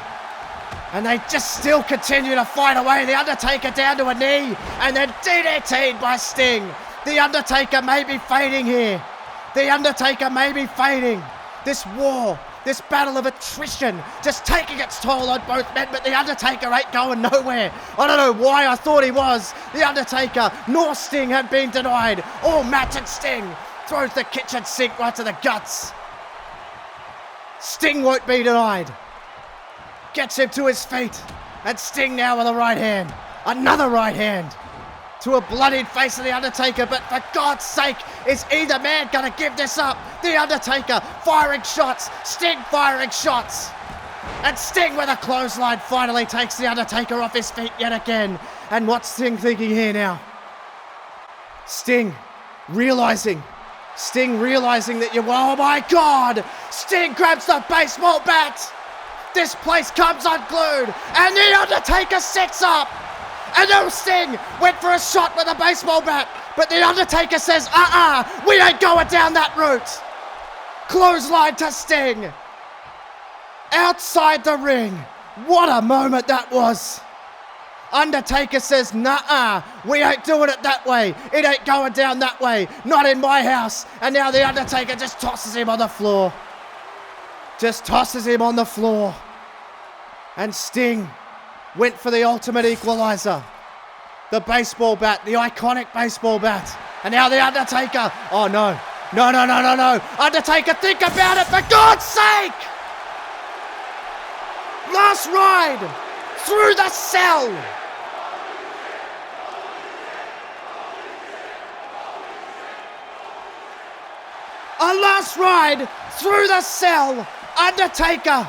And they just still continue to fight away. The Undertaker down to a knee. And then DDT'd by Sting. The Undertaker may be fading here. The Undertaker may be fading. This war This battle of attrition just taking its toll on both men, but The Undertaker ain't going nowhere. I don't know why I thought he was. The Undertaker nor Sting had been denied all match, and Sting throws the kitchen sink right to the guts. Sting won't be denied. Gets him to his feet, and Sting now with a right hand. Another right hand to a bloodied face of The Undertaker, but for God's sake, is either man gonna give this up? The Undertaker firing shots, Sting firing shots, and Sting with a clothesline finally takes The Undertaker off his feet yet again. And what's Sting thinking here now? Sting realizing that oh my God! Sting grabs the baseball bat! This place comes unglued, and The Undertaker sits up! And now Sting went for a shot with a baseball bat, but The Undertaker says, we ain't going down that route. Clothesline to Sting. Outside the ring. What a moment that was. Undertaker says, we ain't doing it that way. It ain't going down that way. Not in my house. And now The Undertaker just tosses him on the floor. And Sting went for the ultimate equalizer. The baseball bat, the iconic baseball bat. And now The Undertaker. Oh no. No. Undertaker, think about it, for God's sake! Last ride through the cell. A last ride through the cell. Undertaker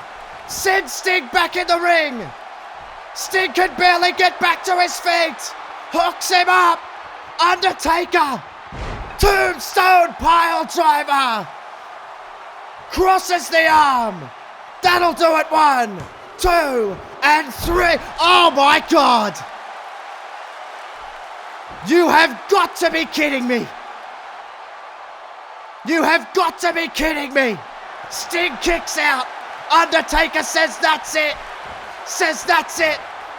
sends Sting back in the ring. Sting can barely get back to his feet. Hooks him up. Undertaker. Tombstone pile driver. Crosses the arm. That'll do it. 1, 2, and 3. Oh my God. You have got to be kidding me. Sting kicks out. Undertaker says that's it.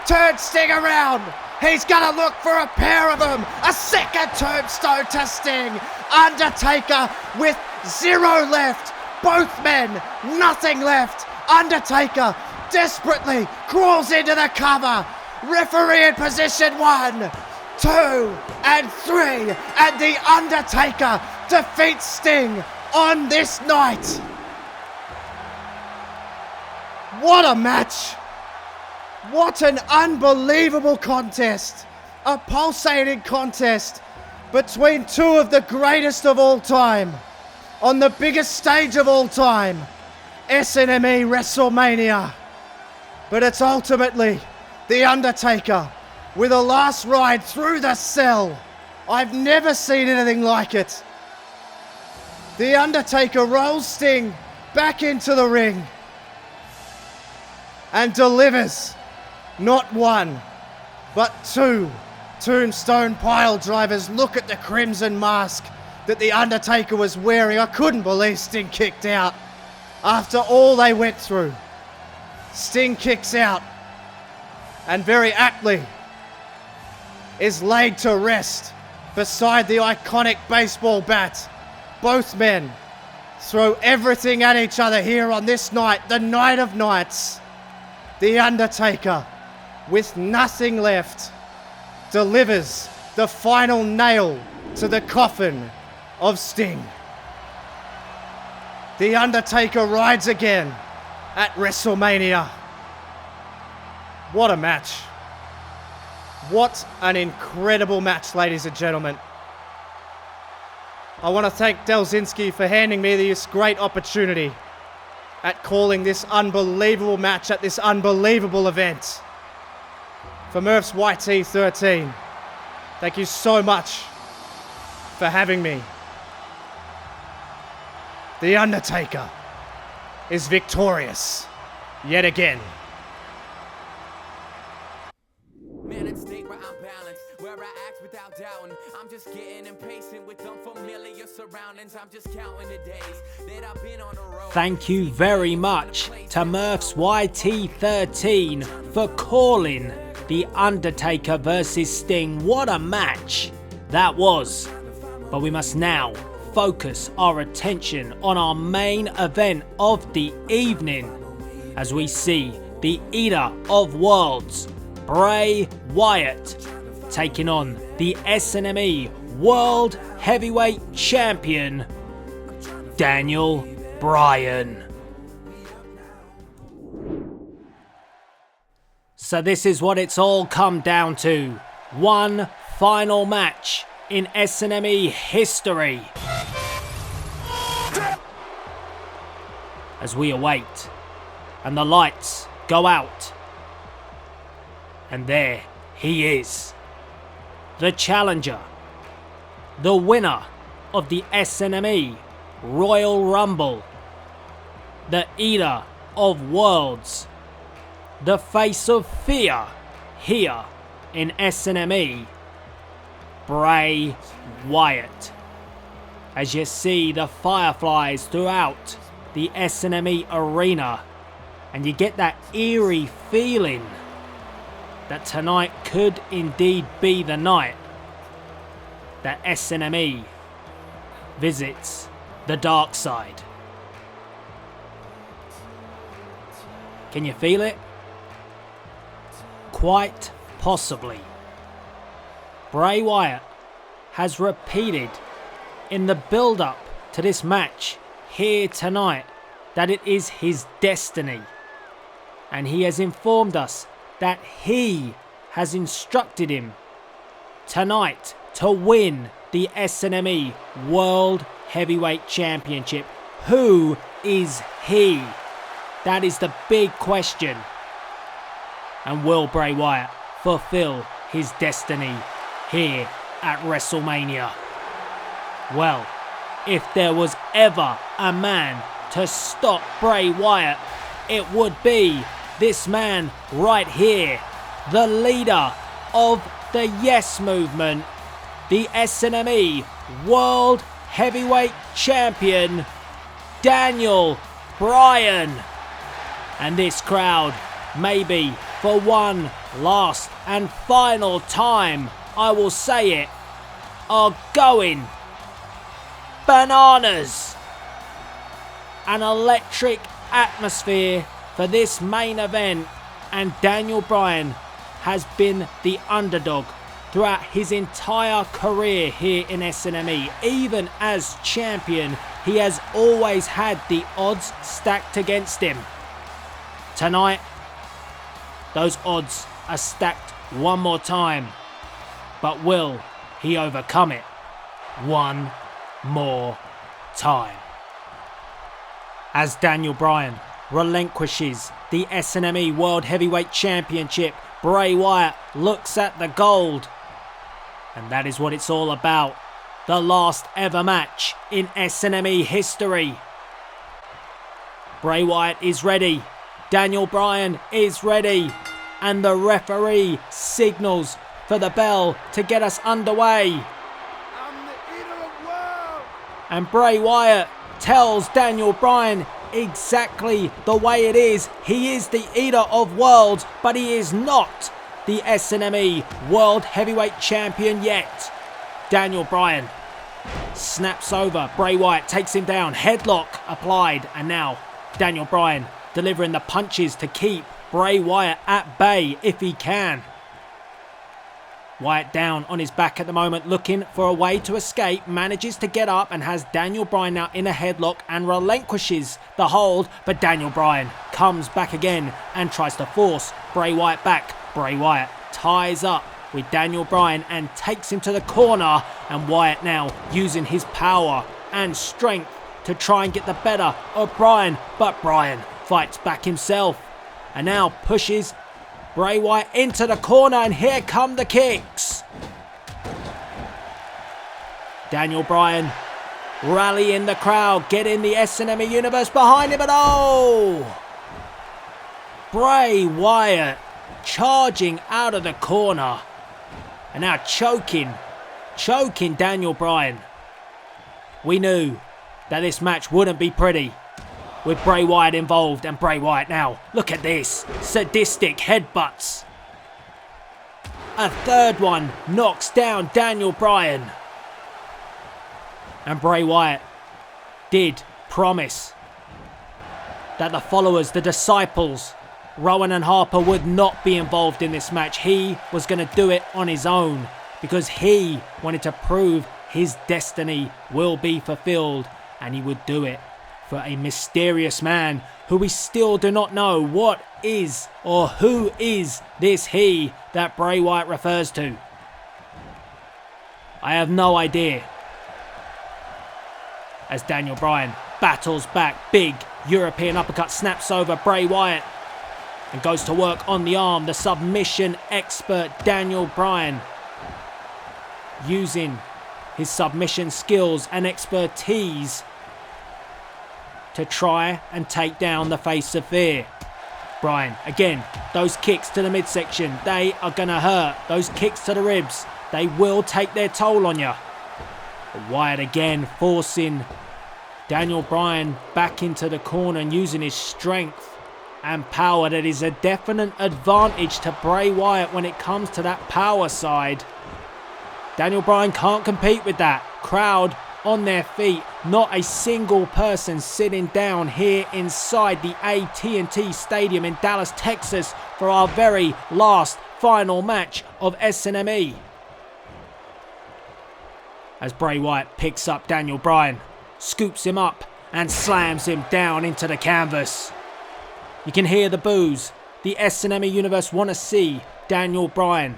Turns Sting around. He's gonna look for a pair of them. A second tombstone to Sting. Undertaker with 0 left. Both men, nothing left. Undertaker desperately crawls into the cover. Referee in position 1, 2, and 3. And The Undertaker defeats Sting on this night. What a match. What an unbelievable contest. A pulsating contest between two of the greatest of all time. On the biggest stage of all time. SNME WrestleMania. But it's ultimately The Undertaker with a last ride through the cell. I've never seen anything like it. The Undertaker rolls Sting back into the ring and delivers not 1, but 2 tombstone pile drivers. Look at the crimson mask that The Undertaker was wearing. I couldn't believe Sting kicked out after all they went through. Sting kicks out and very aptly is laid to rest beside the iconic baseball bat. Both men throw everything at each other here on this night, the night of nights. The Undertaker, with nothing left, delivers the final nail to the coffin of Sting. The Undertaker rides again at WrestleMania. What a match. What an incredible match, ladies and gentlemen. I want to thank Delzinski for handing me this great opportunity at calling this unbelievable match at this unbelievable event. For Murph's YT13, thank you so much for having me. The Undertaker is victorious yet again. Man, it's state where I'm balanced, where I act without doubting. I'm just getting impatient with unfamiliar surroundings. I'm just counting the days that I've been on the road. Thank you very much to Murph's YT13 for calling The Undertaker versus Sting. What a match that was. But we must now focus our attention on our main event of the evening as we see the Eater of Worlds, Bray Wyatt, taking on the SNME World Heavyweight Champion, Daniel Bryan. So this is what it's all come down to. One final match in SNME history. As we await, and the lights go out. And there he is. The challenger. The winner of the SNME Royal Rumble. The Eater of Worlds. The face of fear here in SNME, Bray Wyatt. As you see the fireflies throughout the SNME arena, and you get that eerie feeling that tonight could indeed be the night that SNME visits the dark side. Can you feel it? Quite possibly. Bray Wyatt has repeated in the build-up to this match here tonight that it is his destiny. And he has informed us that he has instructed him tonight to win the SNME World Heavyweight Championship. Who is he? That is the big question. And will Bray Wyatt fulfill his destiny here at WrestleMania? Well, if there was ever a man to stop Bray Wyatt, it would be this man right here, the leader of the Yes Movement, the SNME World Heavyweight Champion, Daniel Bryan. And this crowd, maybe for one last and final time, I will say it, are going bananas. An electric atmosphere for this main event, and Daniel Bryan has been the underdog throughout his entire career here in SNME. Even as champion, he has always had the odds stacked against him. Tonight, those odds are stacked one more time, but will he overcome it one more time? As Daniel Bryan relinquishes the SNME World Heavyweight Championship, Bray Wyatt looks at the gold. And that is what it's all about. The last ever match in SNME history. Bray Wyatt is ready. Daniel Bryan is ready. And the referee signals for the bell to get us underway. I'm the Eater of Worlds. And Bray Wyatt tells Daniel Bryan exactly the way it is. He is the Eater of Worlds, but he is not the SNME World Heavyweight Champion yet. Daniel Bryan snaps over Bray Wyatt, takes him down, headlock applied, and now Daniel Bryan delivering the punches to keep Bray Wyatt at bay if he can. Wyatt down on his back at the moment, looking for a way to escape, manages to get up and has Daniel Bryan now in a headlock and relinquishes the hold, but Daniel Bryan comes back again and tries to force Bray Wyatt back. Bray Wyatt ties up with Daniel Bryan and takes him to the corner, and Wyatt now using his power and strength to try and get the better of Bryan, but Bryan fights back himself and now pushes Bray Wyatt into the corner, and here come the kicks. Daniel Bryan rallying the crowd, getting the SNME Universe behind him, and oh! Bray Wyatt charging out of the corner and now choking Daniel Bryan. We knew that this match wouldn't be pretty with Bray Wyatt involved, and Bray Wyatt now, look at this, sadistic headbutts. A third one knocks down Daniel Bryan. And Bray Wyatt did promise that the followers, the disciples, Rowan and Harper would not be involved in this match. He was going to do it on his own because he wanted to prove his destiny will be fulfilled, and he would do it for a mysterious man who we still do not know what is or who is this he that Bray Wyatt refers to. I have no idea. As Daniel Bryan battles back, big European uppercut snaps over Bray Wyatt and goes to work on the arm. The submission expert Daniel Bryan, using his submission skills and expertise to try and take down the face of fear. Bryan, again, those kicks to the midsection, they are going to hurt. Those kicks to the ribs, they will take their toll on you. Wyatt again forcing Daniel Bryan back into the corner and using his strength and power. That is a definite advantage to Bray Wyatt when it comes to that power side. Daniel Bryan can't compete with that. Crowd on their feet. Not a single person sitting down here inside the AT&T Stadium in Dallas, Texas for our very last final match of SNME. As Bray Wyatt picks up Daniel Bryan, scoops him up and slams him down into the canvas. You can hear the boos. The SNME universe want to see Daniel Bryan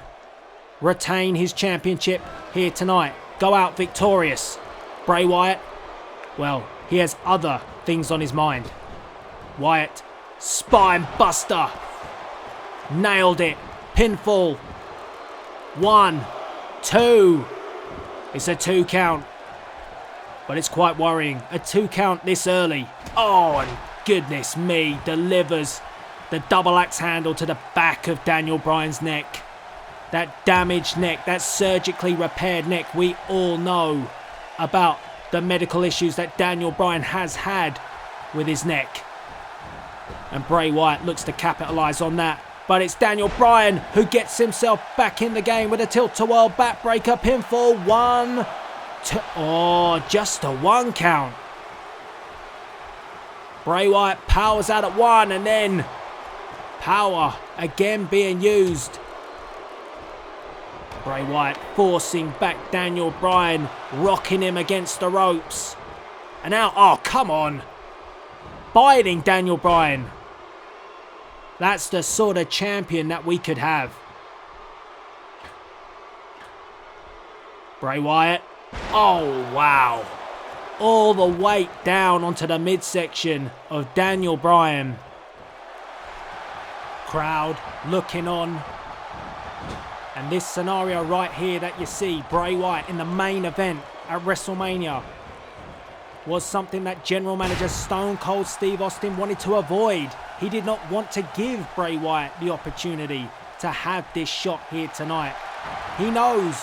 retain his championship here tonight. Go out victorious. Bray Wyatt, well, he has other things on his mind. Wyatt, spine buster. Nailed it. Pinfall. 1, 2. It's a 2 count. But it's quite worrying. A 2 count this early. Oh, and goodness me, delivers the double axe handle to the back of Daniel Bryan's neck. That damaged neck, that surgically repaired neck. We all know about the medical issues that Daniel Bryan has had with his neck. And Bray Wyatt looks to capitalize on that. But it's Daniel Bryan who gets himself back in the game with a tilt-to-whirl backbreaker pinfall. 1, 2. Oh, just a 1 count. Bray Wyatt powers out at 1 and then power again being used. Bray Wyatt forcing back Daniel Bryan, rocking him against the ropes. And now, oh, come on. Biting Daniel Bryan. That's the sort of champion that we could have. Bray Wyatt. Oh, wow. All the weight down onto the midsection of Daniel Bryan. Crowd looking on. And this scenario right here that you see, Bray Wyatt in the main event at WrestleMania, was something that General Manager Stone Cold Steve Austin wanted to avoid. He did not want to give Bray Wyatt the opportunity to have this shot here tonight. He knows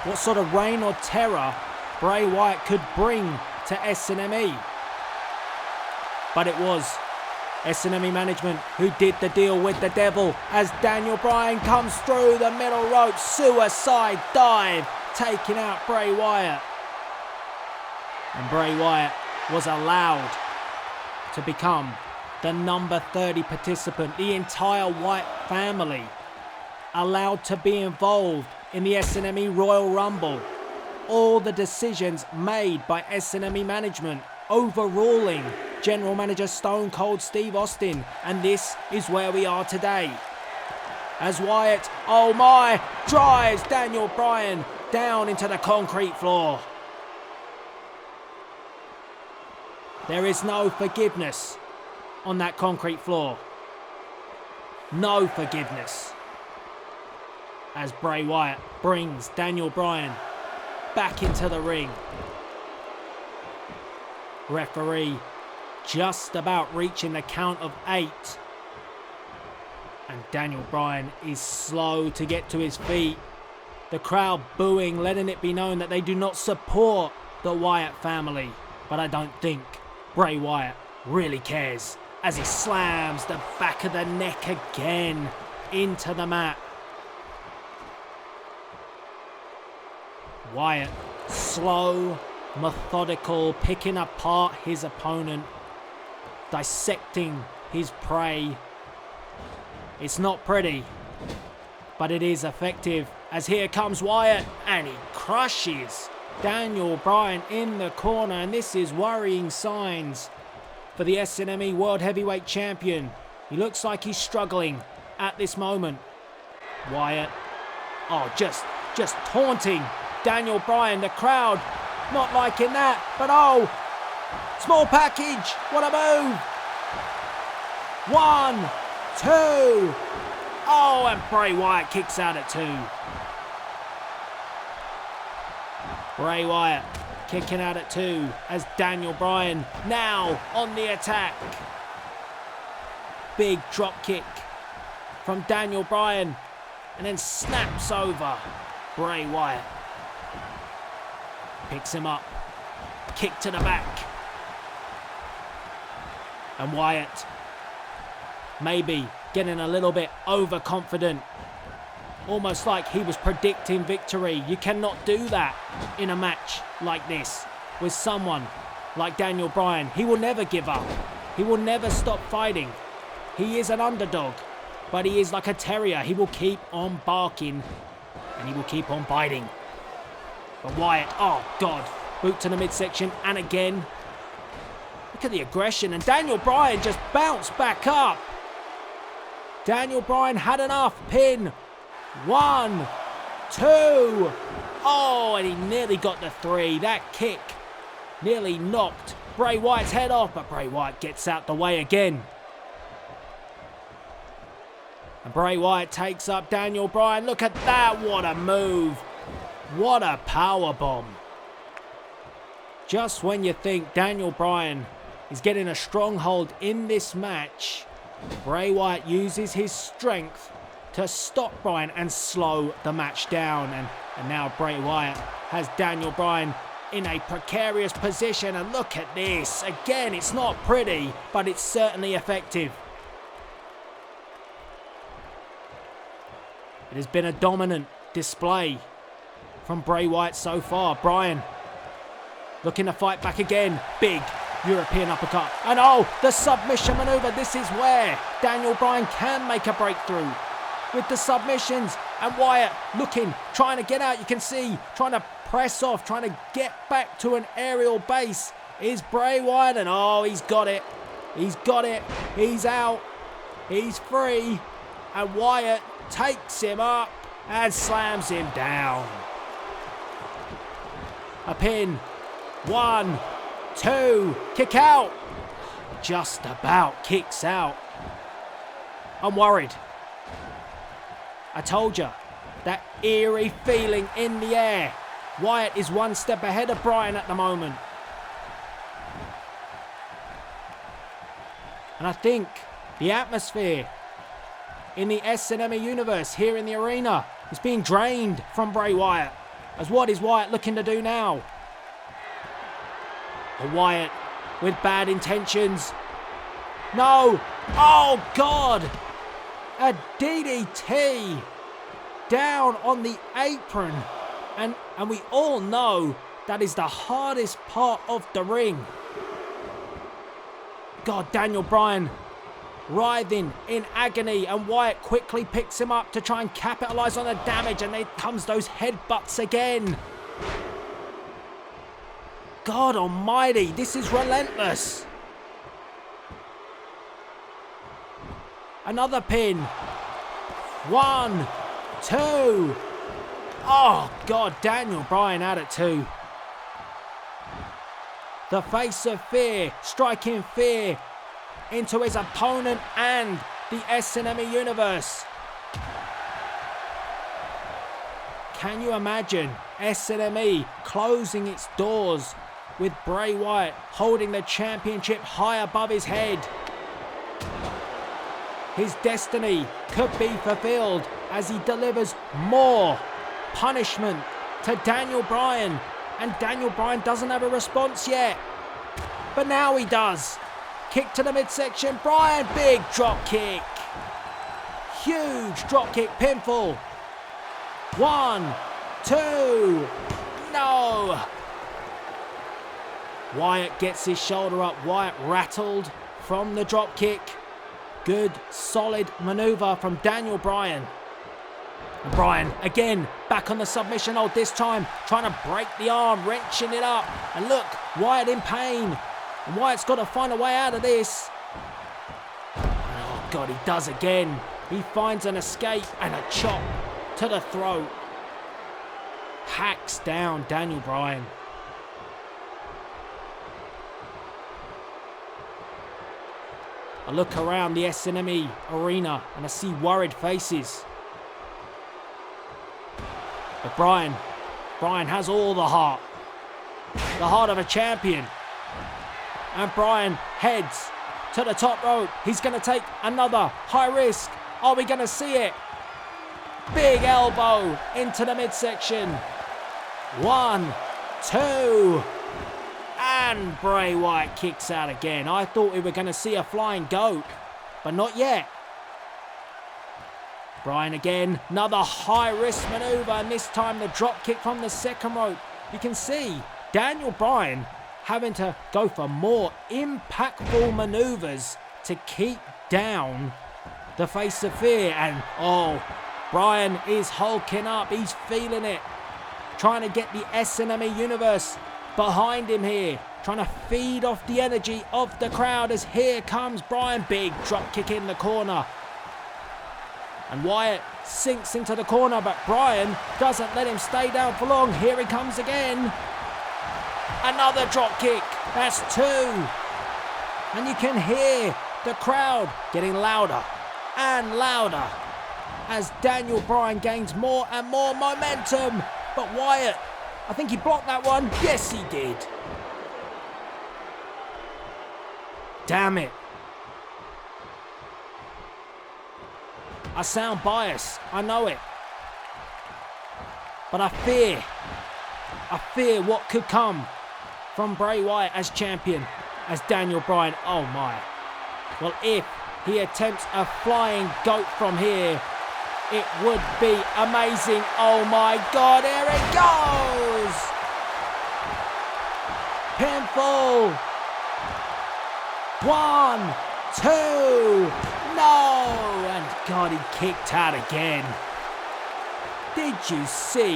what sort of reign or terror Bray Wyatt could bring to SNME. But it was SNME management who did the deal with the devil as Daniel Bryan comes through the middle rope. Suicide dive, taking out Bray Wyatt. And Bray Wyatt was allowed to become the number 30 participant. The entire Wyatt family allowed to be involved in the SNME Royal Rumble. All the decisions made by SNME management, overruling General Manager Stone Cold Steve Austin. And this is where we are today. As Wyatt, oh my, drives Daniel Bryan down into the concrete floor. There is no forgiveness on that concrete floor. No forgiveness. As Bray Wyatt brings Daniel Bryan back into the ring. Referee just about reaching the count of 8. And Daniel Bryan is slow to get to his feet. The crowd booing, letting it be known that they do not support the Wyatt family. But I don't think Bray Wyatt really cares as he slams the back of the neck again into the mat. Wyatt slow methodical, picking apart his opponent, dissecting his prey. It's not pretty, but it is effective, as here comes Wyatt, and he crushes Daniel Bryan in the corner, and this is worrying signs for the SNME World Heavyweight Champion. He looks like he's struggling at this moment. Wyatt, just taunting Daniel Bryan. The crowd not liking that, but small package, what a move. 1, 2, and Bray Wyatt kicks out at 2. Bray Wyatt kicking out at 2 as Daniel Bryan now on the attack. Big drop kick from Daniel Bryan and then snaps over Bray Wyatt. Picks him up, kick to the back. And Wyatt maybe getting a little bit overconfident. Almost like he was predicting victory. You cannot do that in a match like this with someone like Daniel Bryan. He will never give up. He will never stop fighting. He is an underdog, but he is like a terrier. He will keep on barking and he will keep on biting. But Wyatt, boot to the midsection, and again. Look at the aggression, and Daniel Bryan just bounced back up. Daniel Bryan had enough. Pin. 1, 2. And he nearly got the 3. That kick nearly knocked Bray Wyatt's head off, but Bray Wyatt gets out the way again. And Bray Wyatt takes up Daniel Bryan. Look at that. What a move. What a power bomb. Just when you think Daniel Bryan is getting a stronghold in this match, Bray Wyatt uses his strength to stop Bryan and slow the match down. And now Bray Wyatt has Daniel Bryan in a precarious position. And look at this. Again, it's not pretty, but it's certainly effective. It has been a dominant display from Bray Wyatt so far. Bryan looking to fight back again. Big European uppercut. And the submission maneuver. This is where Daniel Bryan can make a breakthrough with the submissions. And Wyatt looking, trying to get out. You can see, trying to press off, trying to get back to an aerial base is Bray Wyatt. And he's got it. He's got it. He's out. He's free. And Wyatt takes him up and slams him down. A pin. 1, 2, kick out. Just about kicks out. I'm worried. I told you, that eerie feeling in the air. Wyatt is one step ahead of Bryan at the moment. And I think the atmosphere in the SNME universe here in the arena is being drained from Bray Wyatt. As what is Wyatt looking to do now? Wyatt with bad intentions. No. Oh, God. A DDT down on the apron. And we all know that is the hardest part of the ring. God, Daniel Bryan writhing in agony, and Wyatt quickly picks him up to try and capitalize on the damage, and there comes those headbutts again. God almighty, this is relentless. Another pin. 1, 2. Oh, God, Daniel Bryan out at 2. The face of fear, striking fear into his opponent and the SNME universe. Can you imagine SNME closing its doors with Bray Wyatt holding the championship high above his head? His destiny could be fulfilled as he delivers more punishment to Daniel Bryan. And Daniel Bryan doesn't have a response yet. But now he does. Kick to the midsection. Bryan, big drop kick. Huge drop kick pinfall. 1, 2. No. Wyatt gets his shoulder up. Wyatt rattled from the drop kick. Good, solid maneuver from Daniel Bryan. Bryan, again, back on the submission hold this time, trying to break the arm, wrenching it up. And look, Wyatt in pain. And Wyatt's got to find a way out of this. Oh, God, he does again. He finds an escape and a chop to the throat. Hacks down Daniel Bryan. I look around the SNME arena and I see worried faces. But Bryan has all the heart of a champion. And Bryan heads to the top rope. He's going to take another high risk. Are we going to see it? Big elbow into the midsection. 1, 2. And Bray Wyatt kicks out again. I thought we were going to see a flying goat, but not yet. Bryan again, another high-risk maneuver, and this time the drop kick from the second rope. You can see Daniel Bryan having to go for more impactful maneuvers to keep down the face of fear. And oh, Bryan is hulking up. He's feeling it. Trying to get the SNME universe behind him here. Trying to feed off the energy of the crowd as here comes Bryan. Big drop kick in the corner. And Wyatt sinks into the corner, but Bryan doesn't let him stay down for long. Here he comes again. Another drop kick. That's 2. And you can hear the crowd getting louder and louder as Daniel Bryan gains more and more momentum. But Wyatt, I think he blocked that one. Yes, he did. Damn it. I sound biased, I know it. But I fear what could come from Bray Wyatt as champion, as Daniel Bryan. Oh my. Well, if he attempts a flying goat from here, it would be amazing. Oh my God, here it goes! Pinfall! 1, 2, no! And God, he kicked out again. Did you see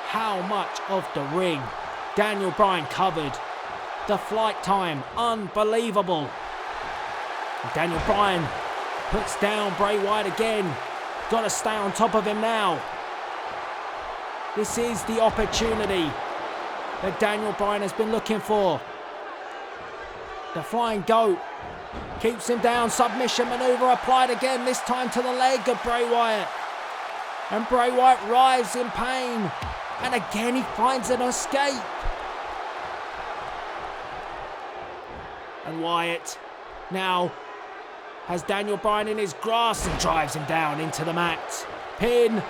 how much of the ring Daniel Bryan covered? The flight time, unbelievable. And Daniel Bryan puts down Bray Wyatt again. Got to stay on top of him now. This is the opportunity that Daniel Bryan has been looking for. The flying goat keeps him down. Submission maneuver applied again, this time to the leg of Bray Wyatt. And Bray Wyatt writhes in pain. And again he finds an escape. And Wyatt now has Daniel Bryan in his grasp and drives him down into the mat. Pin.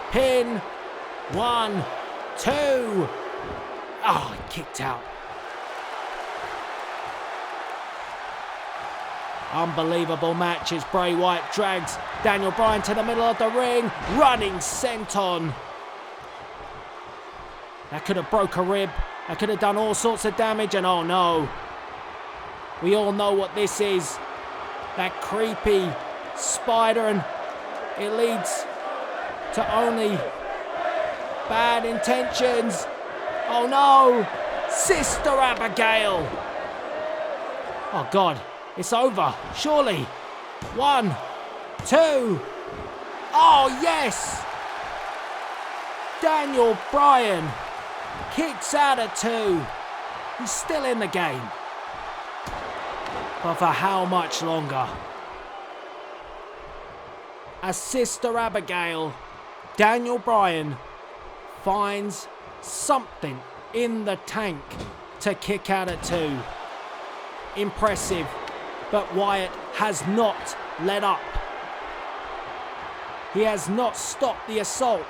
1, 2. Oh, he kicked out. Unbelievable match as Bray Wyatt drags Daniel Bryan to the middle of the ring. Running senton. That could have broke a rib. That could have done all sorts of damage. And oh no. We all know what this is. That creepy spider, and it leads to only bad intentions. Oh no. Sister Abigail. Oh God. It's over, surely. 1, 2. Oh, yes! Daniel Bryan kicks out at 2. He's still in the game. But for how much longer? As Sister Abigail, Daniel Bryan finds something in the tank to kick out at 2. Impressive. But Wyatt has not let up. He has not stopped the assault.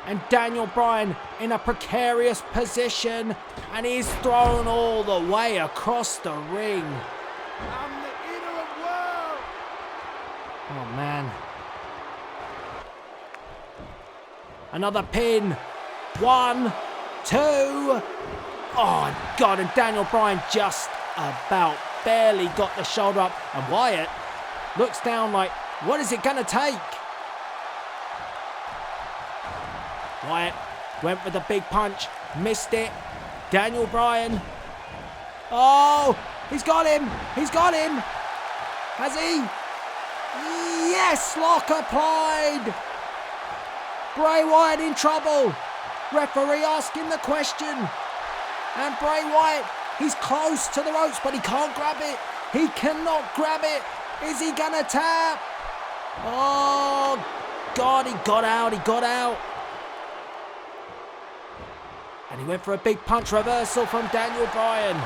And Daniel Bryan in a precarious position. And he's thrown all the way across the ring. I'm the eater of worlds. Oh man. Another pin. 1, 2. Oh God, and Daniel Bryan just about barely got the shoulder up. And Wyatt looks down like, what is it going to take? Wyatt went for the big punch, missed it. Daniel Bryan. Oh, he's got him. He's got him. Has he? Yes, lock applied. Bray Wyatt in trouble. Referee asking the question. And Bray Wyatt, he's close to the ropes, but he can't grab it. He cannot grab it. Is he gonna tap? Oh, God, he got out. He got out. And he went for a big punch reversal from Daniel Bryan.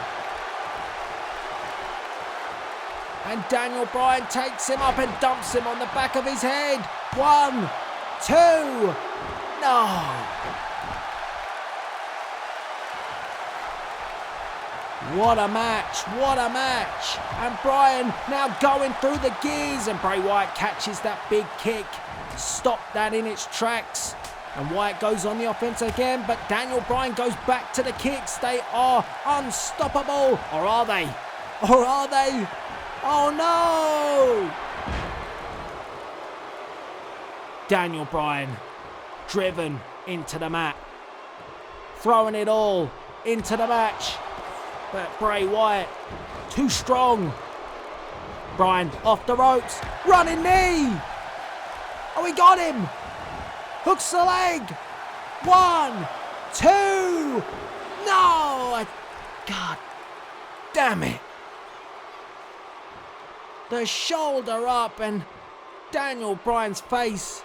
And Daniel Bryan takes him up and dumps him on the back of his head. 1, 2, no. What a match, what a match. And Bryan now going through the gears, and Bray Wyatt catches that big kick. Stop that in its tracks. And Wyatt goes on the offense again, but Daniel Bryan goes back to the kicks. They are unstoppable. Or are they? Or are they? Oh no! Daniel Bryan driven into the mat. Throwing it all into the match. But Bray Wyatt, too strong. Bryan off the ropes. Running knee. Oh, he got him. Hooks the leg. 1, 2. No. God damn it. The shoulder up, and Daniel Bryan's face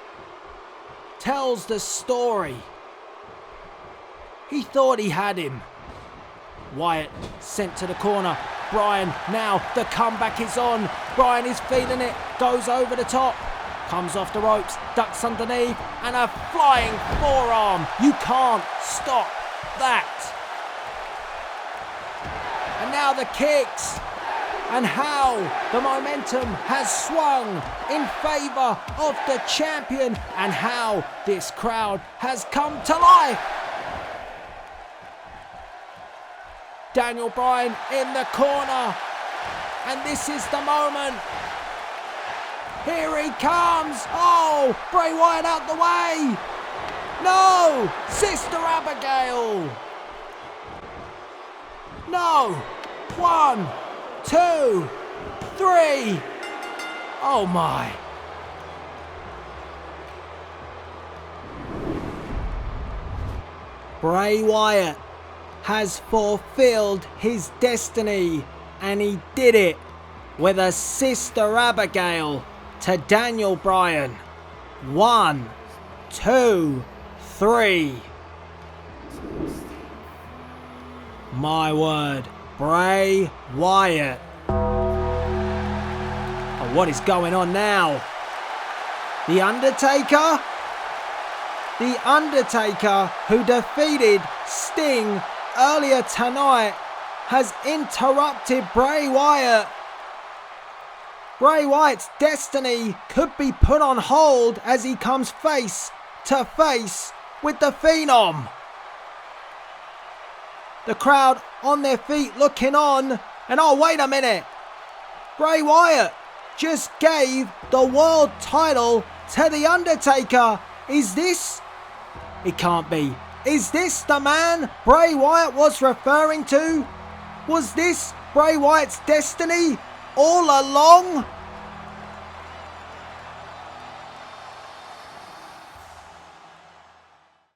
tells the story. He thought he had him. Wyatt sent to the corner. Bryan now, the comeback is on. Bryan is feeling it, goes over the top, comes off the ropes, ducks underneath, and a flying forearm. You can't stop that. And now the kicks. And how the momentum has swung in favour of the champion, and how this crowd has come to life. Daniel Bryan in the corner, and this is the moment. Here he comes. Oh, Bray Wyatt out the way. No, Sister Abigail. No. 1, 2, 3. Oh my. Bray Wyatt has fulfilled his destiny, and he did it with a Sister Abigail to Daniel Bryan. 1, 2, 3. My word, Bray Wyatt. Oh, what is going on now? The Undertaker? The Undertaker, who defeated Sting earlier tonight, has interrupted Bray Wyatt. Bray Wyatt's destiny could be put on hold as he comes face to face with the Phenom. The crowd on their feet looking on, and oh, wait a minute. Bray Wyatt just gave the world title to The Undertaker. Is this? It can't be. Is this the man Bray Wyatt was referring to? Was this Bray Wyatt's destiny all along?